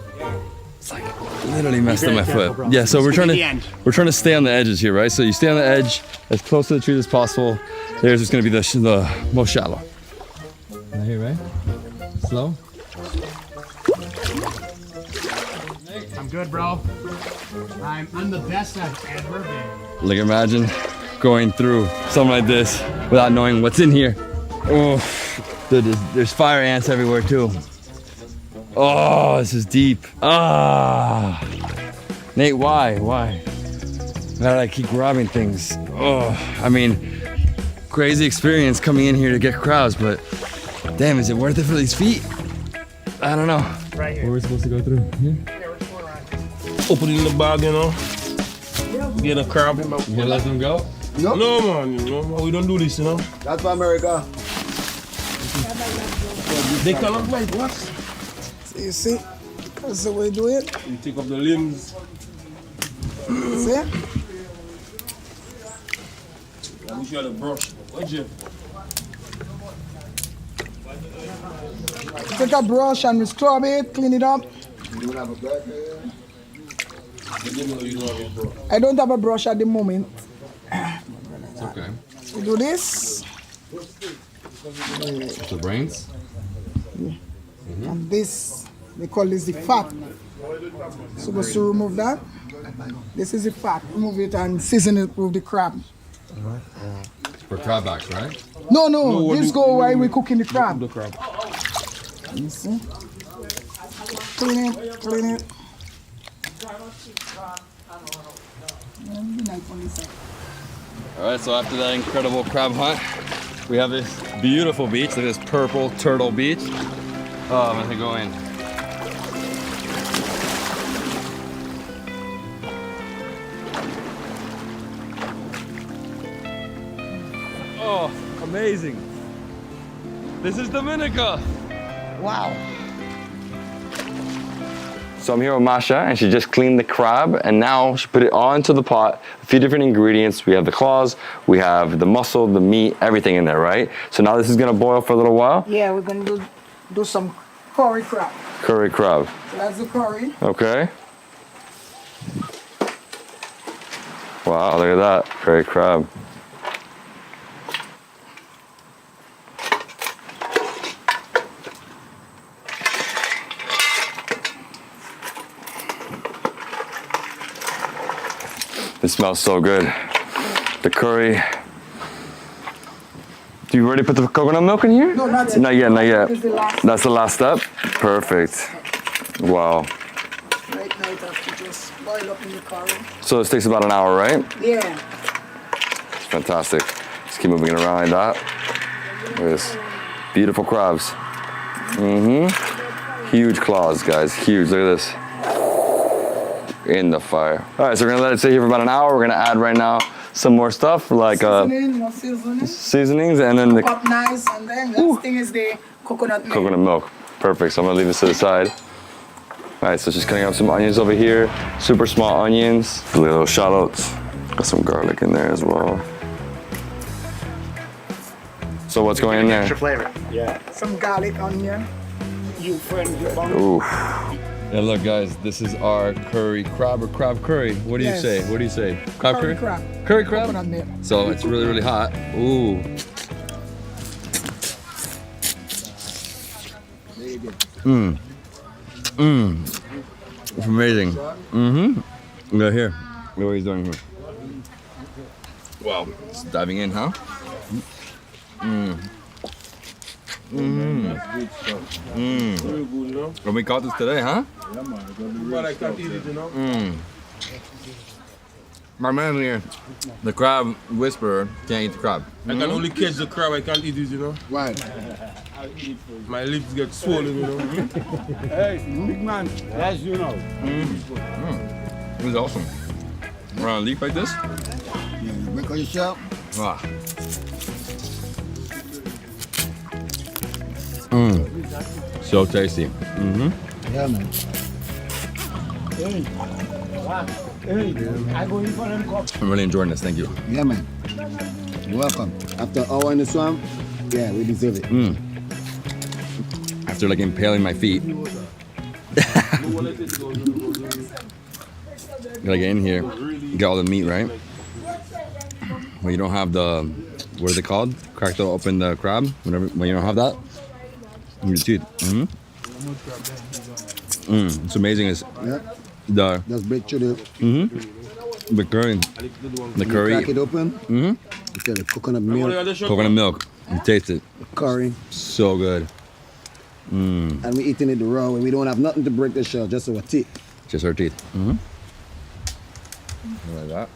It's like literally messed up my foot. bro. Yeah, so It's we're gonna trying be the to stay on the edges here, right? So you stay on the edge as close to the trees as possible. There's just gonna be the most shallow. Right here, right? Slow. I'm good, bro. I'm the best I've ever been. Like imagine going through something like this without knowing what's in here. Oh, dude, there's fire ants everywhere too. Oh, this is deep. Ah, Nate, why? I gotta like keep grabbing things. Oh, I mean, crazy experience coming in here to get crabs, but damn, is it worth it for these feet? I don't know. Right here. Where are we supposed to go through? Here? open it in the bag, you know. Get a crab. You gonna let them go? Nope. No, man. You know, we don't do this, you know. That's for America. They cannot like what? See, you see? That's the way you do it. You take up the limbs. See? I wish you had a brush. Where'd you? Take a brush and scrub it, clean it up. I don't have a brush at the moment. It's okay. You do this. The brains? And this, they call this the fat. Supposed to remove that. This is the fat. Remove it and season it with the crab. For crab backs, right? No, this go while we cooking the crab. You see? Clean it, clean it. Alright, so after that incredible crab hunt, we have this beautiful beach. Look at this purple turtle beach. Oh, I'm gonna go in. Oh, Amazing. This is Dominica. Wow. So I'm here with Masha, and she just cleaned the crab, and now she put it all into the pot. A few different ingredients. We have the claws, we have the muscle, the meat, everything in there, right? So now this is gonna boil for a little while. Yeah, we're gonna do some curry crab. Curry crab. So that's the curry. Okay. Wow, look at that, curry crab. It smells so good. The curry. Do you already put the coconut milk in here? No, not yet. Not yet, not yet. This is the last That's the last step? Perfect. Wow. Right now it has to just boil up in the curry. So this takes about an hour, right? Yeah. It's fantastic. Just keep moving it around like that. Look at this. Beautiful crabs. Huge claws, guys. Huge. Look at this. In the fire. All right, so we're gonna let it sit here for about an hour. We're gonna add right now some more stuff like seasonings, and then the Cook up nice, and then the next thing is the coconut milk. coconut milk. Perfect. So I'm gonna leave this to the side. All right, so just cutting up some onions over here. Super small onions, little shallots. Got some garlic in there as well. So what's going in there? Extra flavor. Yeah. Some garlic, onion. You friend, you Oof. And look, guys, this is our curry crab or crab curry. What do you Yes. say? What do you say? Crab curry? crab. Curry crab? Coconut milk. So it's really, really hot. Ooh. It's amazing. Look here. Look what he's doing here. Wow. Just diving in, huh? And we caught this today, huh? But I can't eat it, you know. My man here, the crab whisperer, can't eat the crab. I can only catch the crab, I can't eat it, you know. Why? My lips get swollen, you know. Hey, big man. As you know. It was awesome. We're on a leaf like this. Yeah, you break on yourself. Wow. So tasty. Yeah, man. Hey. I go in for them cup. I'm really enjoying this. Thank you. Yeah, man. You're welcome. After an hour in the swamp, yeah, we deserve it. After like impaling my feet. Gotta get in here, get all the meat, right? When you don't have the, what is it called? Crack open the crab. When you don't have that, in your teeth. It's amazing. It's That's breadfruit. the curry. The curry. Crack it open. You get the coconut milk. Coconut milk. You taste it. Curry. So good. And we eating it the raw way. We don't have nothing to break the shell, just our teeth. Just our teeth. Like that.